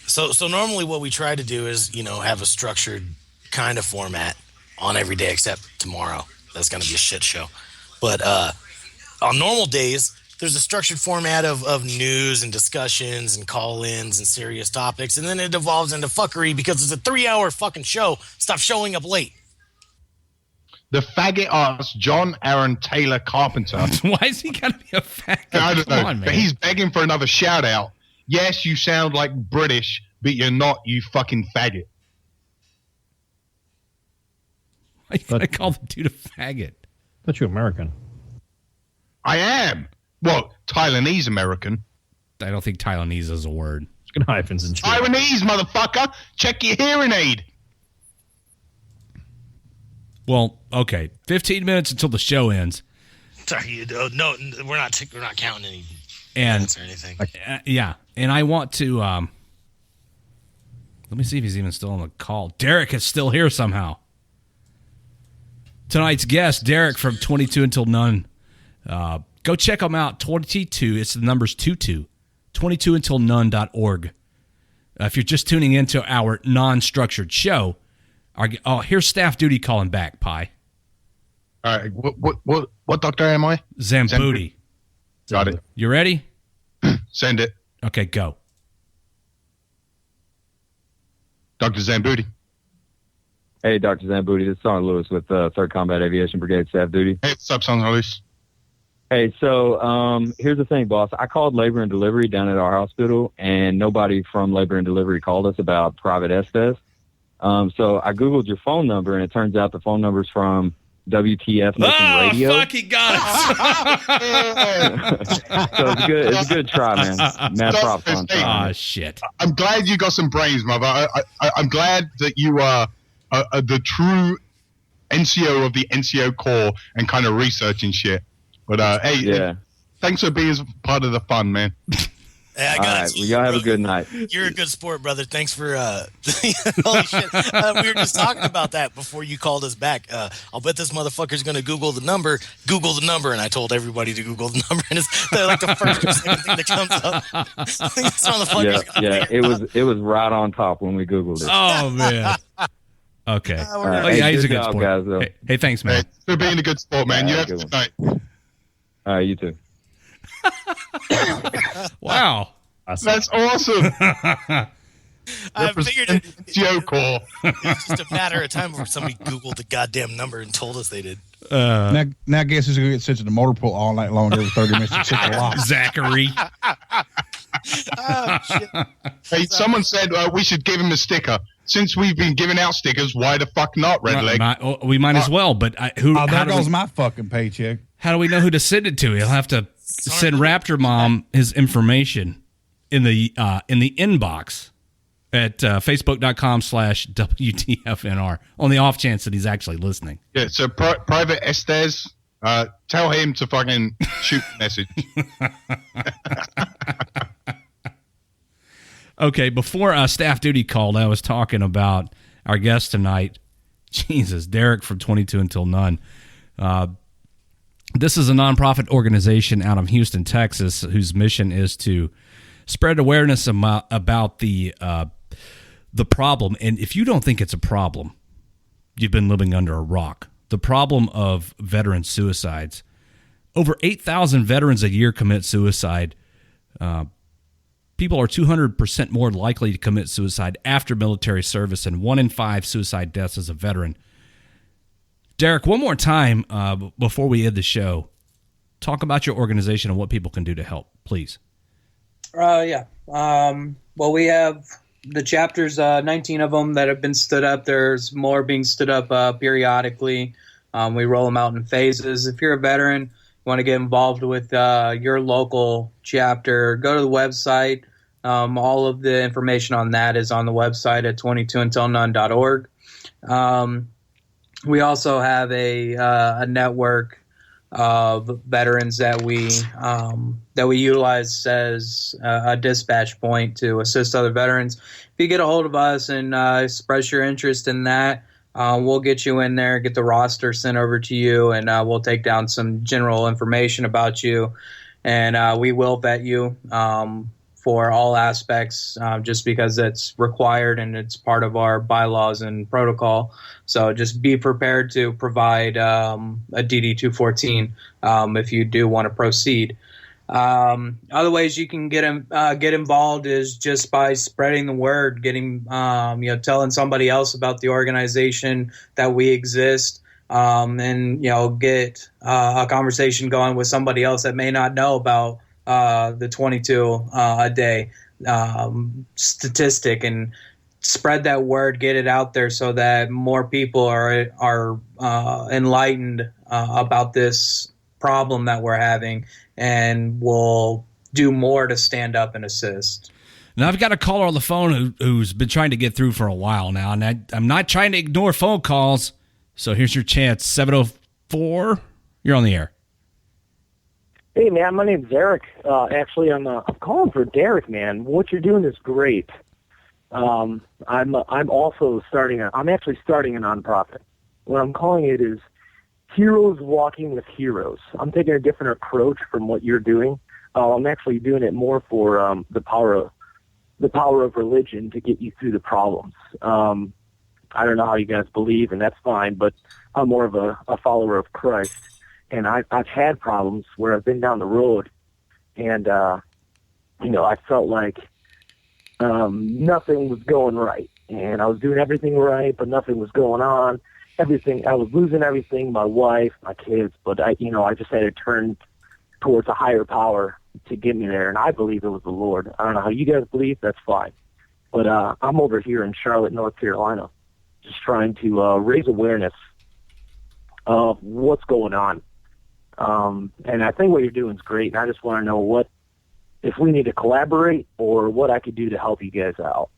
So normally what we try to do is, have a structured kind of format on every day except tomorrow. That's going to be a shit show. But on normal days, there's a structured format of news and discussions and call-ins and serious topics, and then it evolves into fuckery because it's a 3-hour fucking show. Stop showing up late.
The faggot ass John Aaron Taylor Carpenter.
Why is he got to be a faggot?
I don't know,
Come on,
but he's begging for another shout-out. Yes, you sound like British, but you're not, you fucking faggot.
Why you gotta call the dude a faggot?
I thought you were American.
I am. Well, Taiwanese American.
I don't think Taiwanese is a word.
Hyphens and shit.
Taiwanese, motherfucker. Check your hearing aid.
Well, okay. 15 minutes until the show ends.
Sorry, no, we're not counting any
And
minutes or anything.
Yeah, and I want to. Let me see if he's even still on the call. Derek is still here somehow. Tonight's guest, Derek from 22 Until None. Go check him out. 22. It's the numbers 22. 22untilnone.org. If you're just tuning into our non-structured show, here's Staff Duty calling back. Pi.
All right. What doctor am I?
Zambuti.
Got it.
You ready?
Send it.
Okay, go.
Dr. Zambuti.
Hey, Dr. Zambuti. This is Sergeant Lewis with 3rd Combat Aviation Brigade Staff Duty.
Hey, what's up, Sergeant Lewis?
Hey, so here's the thing, boss. I called Labor and Delivery down at our hospital, and nobody from Labor and Delivery called us about Private Estes. So I Googled your phone number, and it turns out the phone number's from WTF Nation Radio.
Fuck, he got it.
So it's a good try, man. Mad props on trying.
Oh, shit.
I'm glad you got some brains, mother. I'm glad that you are the true NCO of the NCO Corps and kind of researching shit. But, hey, thanks for being part of the fun, man.
Hey, I
All
got
right.
you,
Well, y'all have
bro.
a good night.
You're a good sport, brother. Thanks for holy shit. We were just talking about that before you called us back. I'll bet this motherfucker's gonna Google the number, and I told everybody to Google the number, and it's like the first or second thing that comes up. This motherfucker's gonna figure
It was right on top when we Googled it.
Oh man. Okay.
Hey,
he's a
good
good
job,
sport.
guys, though.
Hey, thanks, man.
For being a good sport, man.
Yeah,
You have
good
a
one.
good night.
All right, you too.
Wow.
That's awesome.
I figured
Joe call.
it's just a matter of time before somebody Googled the goddamn number and told us they did.
Now I guess who's going to get sent to the motor pool all night long every 30 minutes to check the lock?
Zachary.
Oh, shit.
Hey, someone said we should give him a sticker. Since we've been giving out stickers, why the fuck not, Redleg?
We might as well, but
Oh, there goes my fucking paycheck.
How do we know who to send it to? He'll have to send Raptor Mom his information in the inbox at facebook.com/WTFNR on the off chance that he's actually listening.
Yeah, so Private Estes, tell him to fucking shoot a message.
Okay, before Staff Duty called, I was talking about our guest tonight. Jesus, Derek from 22 Until None. This is a nonprofit organization out of Houston, Texas, whose mission is to spread awareness about the problem. And if you don't think it's a problem, you've been living under a rock. The problem of veteran suicides. Over 8,000 veterans a year commit suicide. People are 200% more likely to commit suicide after military service, and 1 in 5 suicide deaths as a veteran. Derek, one more time before we end the show, talk about your organization and what people can do to help, please.
Yeah. Well, we have the chapters, 19 of them that have been stood up. There's more being stood up periodically. We roll them out in phases. If you're a veteran, you want to get involved with your local chapter, go to the website. All of the information on that is on the website at 22untilnone.org. We also have a network of veterans that we utilize as a dispatch point to assist other veterans. If you get a hold of us and express your interest in that, we'll get you in there, get the roster sent over to you, and we'll take down some general information about you, and we will vet you for all aspects, just because it's required and it's part of our bylaws and protocol. So just be prepared to provide a DD-214 if you do want to proceed. Other ways you can get involved is just by spreading the word, getting telling somebody else about the organization, that we exist, and get a conversation going with somebody else that may not know about the 22 a day statistic, and spread that word, get it out there so that more people are enlightened about this problem that we're having, and will do more to stand up and assist.
Now, I've got a caller on the phone who's been trying to get through for a while now, and I'm not trying to ignore phone calls, so here's your chance. 704, you're on the air.
Hey, man, my name's Eric. Actually, I'm calling for Derek, man. What you're doing is great. I'm actually starting a nonprofit. What I'm calling it is Heroes Walking with Heroes. I'm taking a different approach from what you're doing. I'm actually doing it more for the power of religion to get you through the problems. I don't know how you guys believe, and that's fine, but I'm more of a follower of Christ. And I've had problems where I've been down the road, and I felt like nothing was going right, and I was doing everything right, but nothing was going on. I was losing everything, my wife, my kids, but I just had to turn towards a higher power to get me there, and I believe it was the Lord. I don't know how you guys believe, that's fine. But I'm over here in Charlotte, North Carolina, just trying to raise awareness of what's going on. And I think what you're doing is great, and I just want to know if we need to collaborate or what I could do to help you guys out.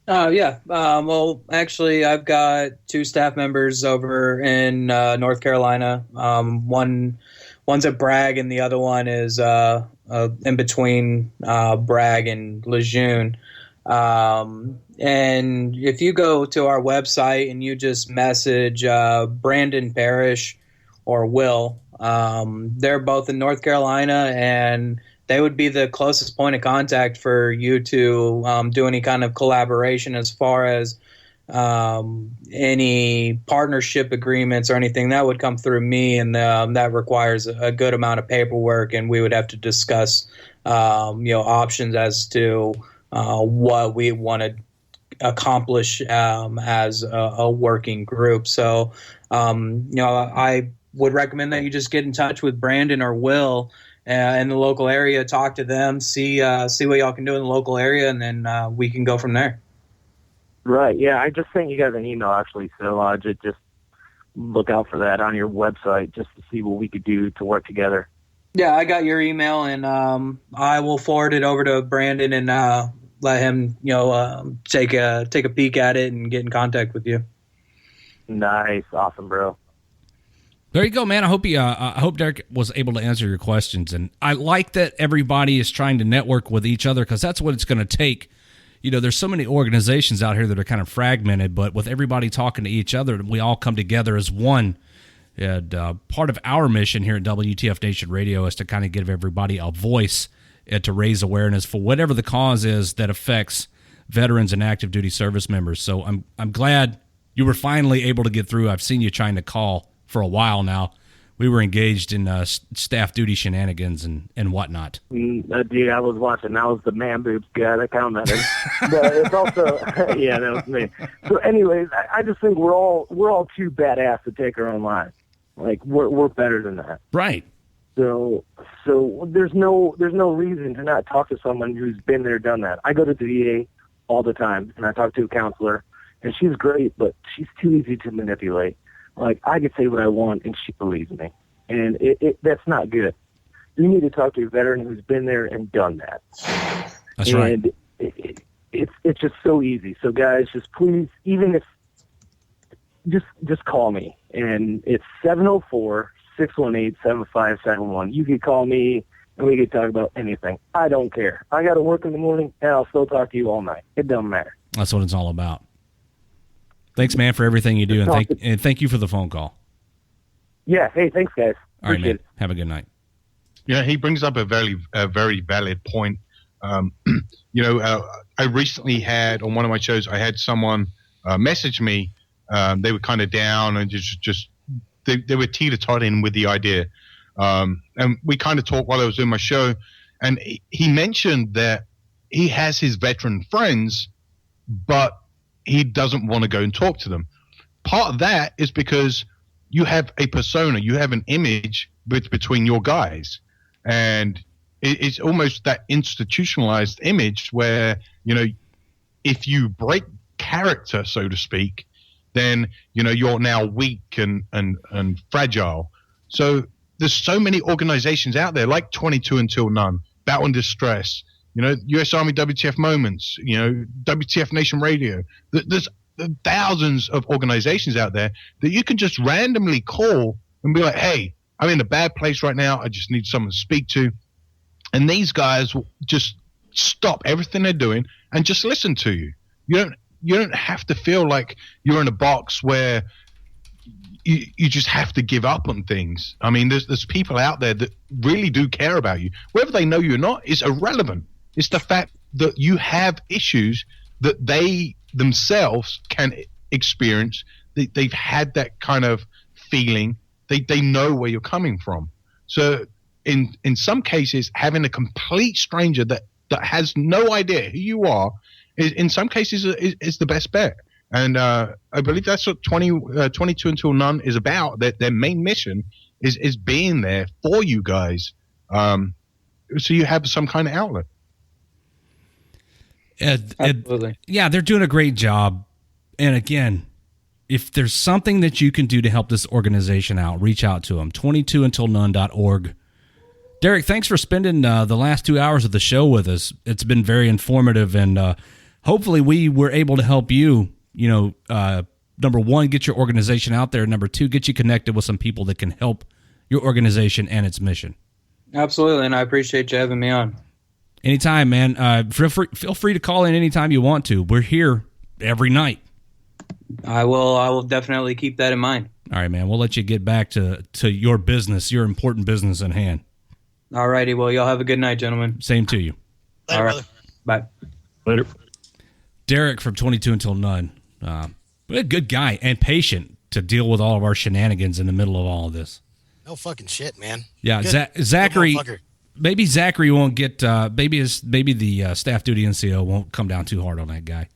Yeah. Well, actually, I've got 2 staff members over in North Carolina. One's at Bragg, and the other one is in between Bragg and Lejeune. And if you go to our website and you just message Brandon Parrish or Will, they're both in North Carolina, and they would be the closest point of contact for you to do any kind of collaboration as far as any partnership agreements or anything. That would come through me, and that requires a good amount of paperwork, and we would have to discuss options as to what we want to accomplish as a working group. So I would recommend that you just get in touch with Brandon or Will in the local area, talk to them, see what y'all can do in the local area, and then we can go from there.
Right. Yeah, I just sent you guys an email, actually, so just look out for that on your website just to see what we could do to work together.
Yeah, I got your email, and I will forward it over to Brandon and let him, take a peek at it and get in contact with you.
Nice. Awesome, bro.
There you go, man. I hope Derek was able to answer your questions. And I like that everybody is trying to network with each other, because that's what it's going to take. There's so many organizations out here that are kind of fragmented, but with everybody talking to each other, we all come together as one. And part of our mission here at WTF Nation Radio is to kind of give everybody a voice and to raise awareness for whatever the cause is that affects veterans and active duty service members. So I'm glad you were finally able to get through. I've seen you trying to call for a while now. We were engaged in staff duty shenanigans and whatnot.
Dude, I was watching. That was the man boobs guy that commented. But it's also, yeah, that was me. So, anyways, I just think we're all too badass to take our own lives. Like we're better than that,
right?
So there's no reason to not talk to someone who's been there, done that. I go to the VA all the time, and I talk to a counselor, and she's great, but she's too easy to manipulate. Like, I could say what I want, and she believes me. And that's not good. You need to talk to a veteran who's been there and done that.
That's right.
And it's just so easy. So, guys, just please, even if, just call me. And it's 704-618-7571. You can call me, and we can talk about anything. I don't care. I got to work in the morning, and I'll still talk to you all night. It doesn't matter.
That's what it's all about. Thanks, man, for everything you do, and thank you for the phone call.
Yeah. Hey, thanks, guys.
All right, man. Have a good night.
Yeah, he brings up a very valid point. I recently had, on one of my shows, I had someone message me. They were kind of down and they were teeter-tottering with the idea. And we kind of talked while I was doing my show. And he mentioned that he has his veteran friends, but he doesn't want to go and talk to them. Part of that is because you have a persona, you have an image between your guys. And it's almost that institutionalized image where, if you break character, so to speak, then, you're now weak and fragile. So there's so many organizations out there like 22 Until None, Battle and Distress, U.S. Army WTF Moments, WTF Nation Radio. There's thousands of organizations out there that you can just randomly call and be like, hey, I'm in a bad place right now. I just need someone to speak to. And these guys will just stop everything they're doing and just listen to you. You don't have to feel like you're in a box where you just have to give up on things. I mean, there's people out there that really do care about you. Whether they know you or not is irrelevant. It's the fact that you have issues that they themselves can experience. They've had that kind of feeling. They know where you're coming from. So in some cases, having a complete stranger that has no idea who you are, in some cases is the best bet. And I believe that's what 22 Until None is about. Their main mission is being there for you guys, so you have some kind of outlet.
Absolutely.
Yeah, they're doing a great job. And again, if there's something that you can do to help this organization out, reach out to them. 22untilnone.org. Derek, thanks for spending the last 2 hours of the show with us. It's been very informative, and hopefully we were able to help you, number one, get your organization out there. Number two, get you connected with some people that can help your organization and its mission.
Absolutely, and I appreciate you having me on.
Anytime, man. Feel free to call in anytime you want to. We're here every night.
I will definitely keep that in mind.
All right, man. We'll let you get back to your business, your important business in hand.
All righty. Well, y'all have a good night, gentlemen.
Same to you.
All right. Bye.
Later.
Derek from 22 Until None. What a good guy and patient to deal with all of our shenanigans in the middle of all of this.
No fucking shit, man.
Yeah,
Good.
Zachary.
Good motherfucker.
Maybe Zachary won't get. Maybe the staff duty NCO won't come down too hard on that guy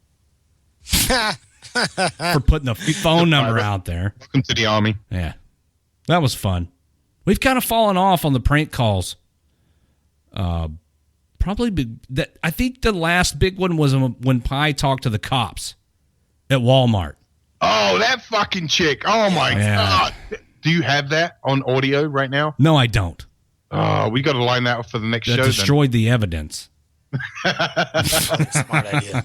for putting the phone number out there.
Welcome to the Army.
Yeah, that was fun. We've kind of fallen off on the prank calls. Probably that. I think the last big one was when Pi talked to the cops at Walmart.
Oh, that fucking chick. Oh, my God. Do you have that on audio right now?
No, I don't.
Oh, we got to line that up for the next
That
show.
destroyed the evidence.
Smart idea.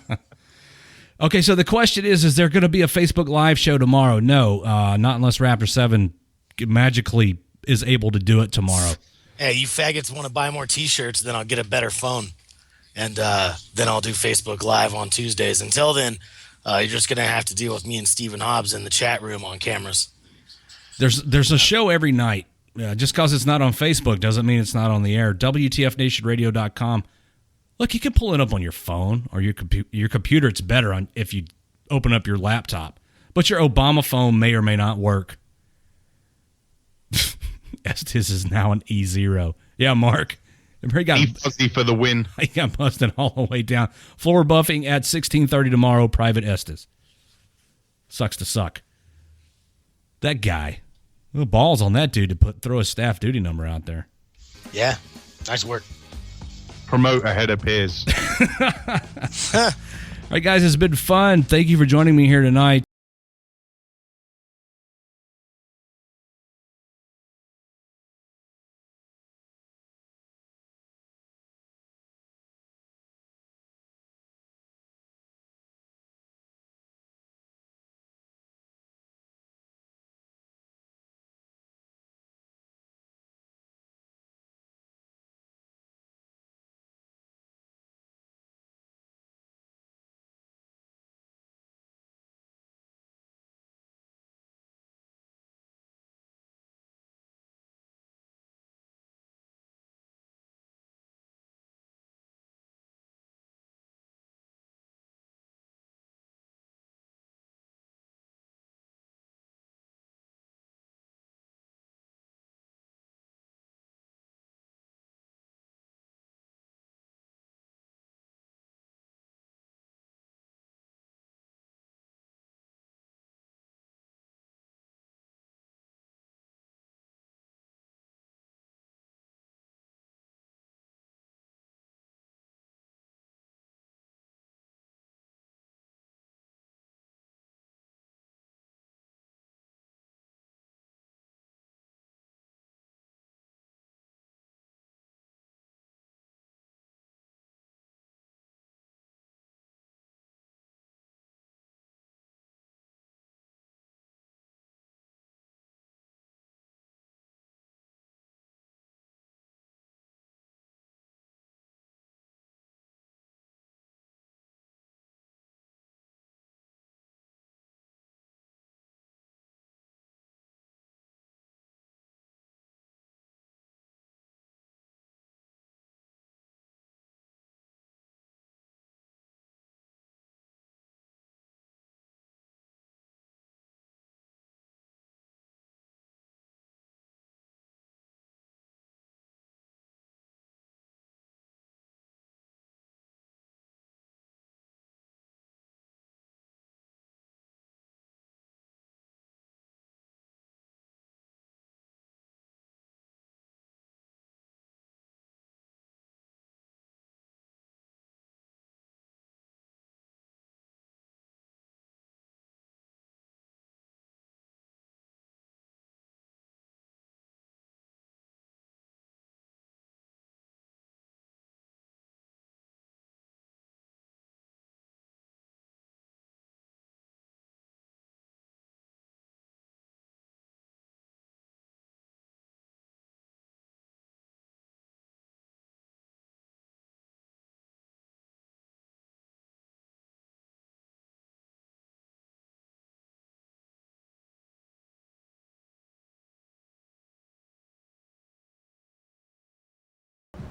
Okay, so the question is there going to be a Facebook Live show tomorrow? No, not unless Raptor 7 magically is able to do it tomorrow.
Hey, you faggots want to buy more T-shirts, then I'll get a better phone. And then I'll do Facebook Live on Tuesdays. Until then, you're just going to have to deal with me and Stephen Hobbs in the chat room on cameras.
There's a show every night. Just because it's not on Facebook doesn't mean it's not on the air. WTFNationRadio.com. Look, you can pull it up on your phone or your computer. It's better if you open up your laptop. But your Obama phone may or may not work. Estes is now an E0. Yeah, Mark. He got
E-fuzzy for the win.
He got busted all the way down. Floor buffing at 16:30 tomorrow. Private Estes. Sucks to suck. That guy. The balls on that dude to throw his staff duty number out there.
Yeah, nice work.
Promote ahead of peers.
All right, guys, it's been fun. Thank you for joining me here tonight.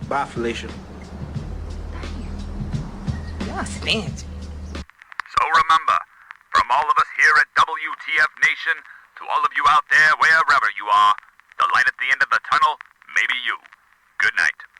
Bye, Felicia.
Y'all stanch.
So remember, from all of us here at WTF Nation, to all of you out there, wherever you are, the light at the end of the tunnel may be you. Good night.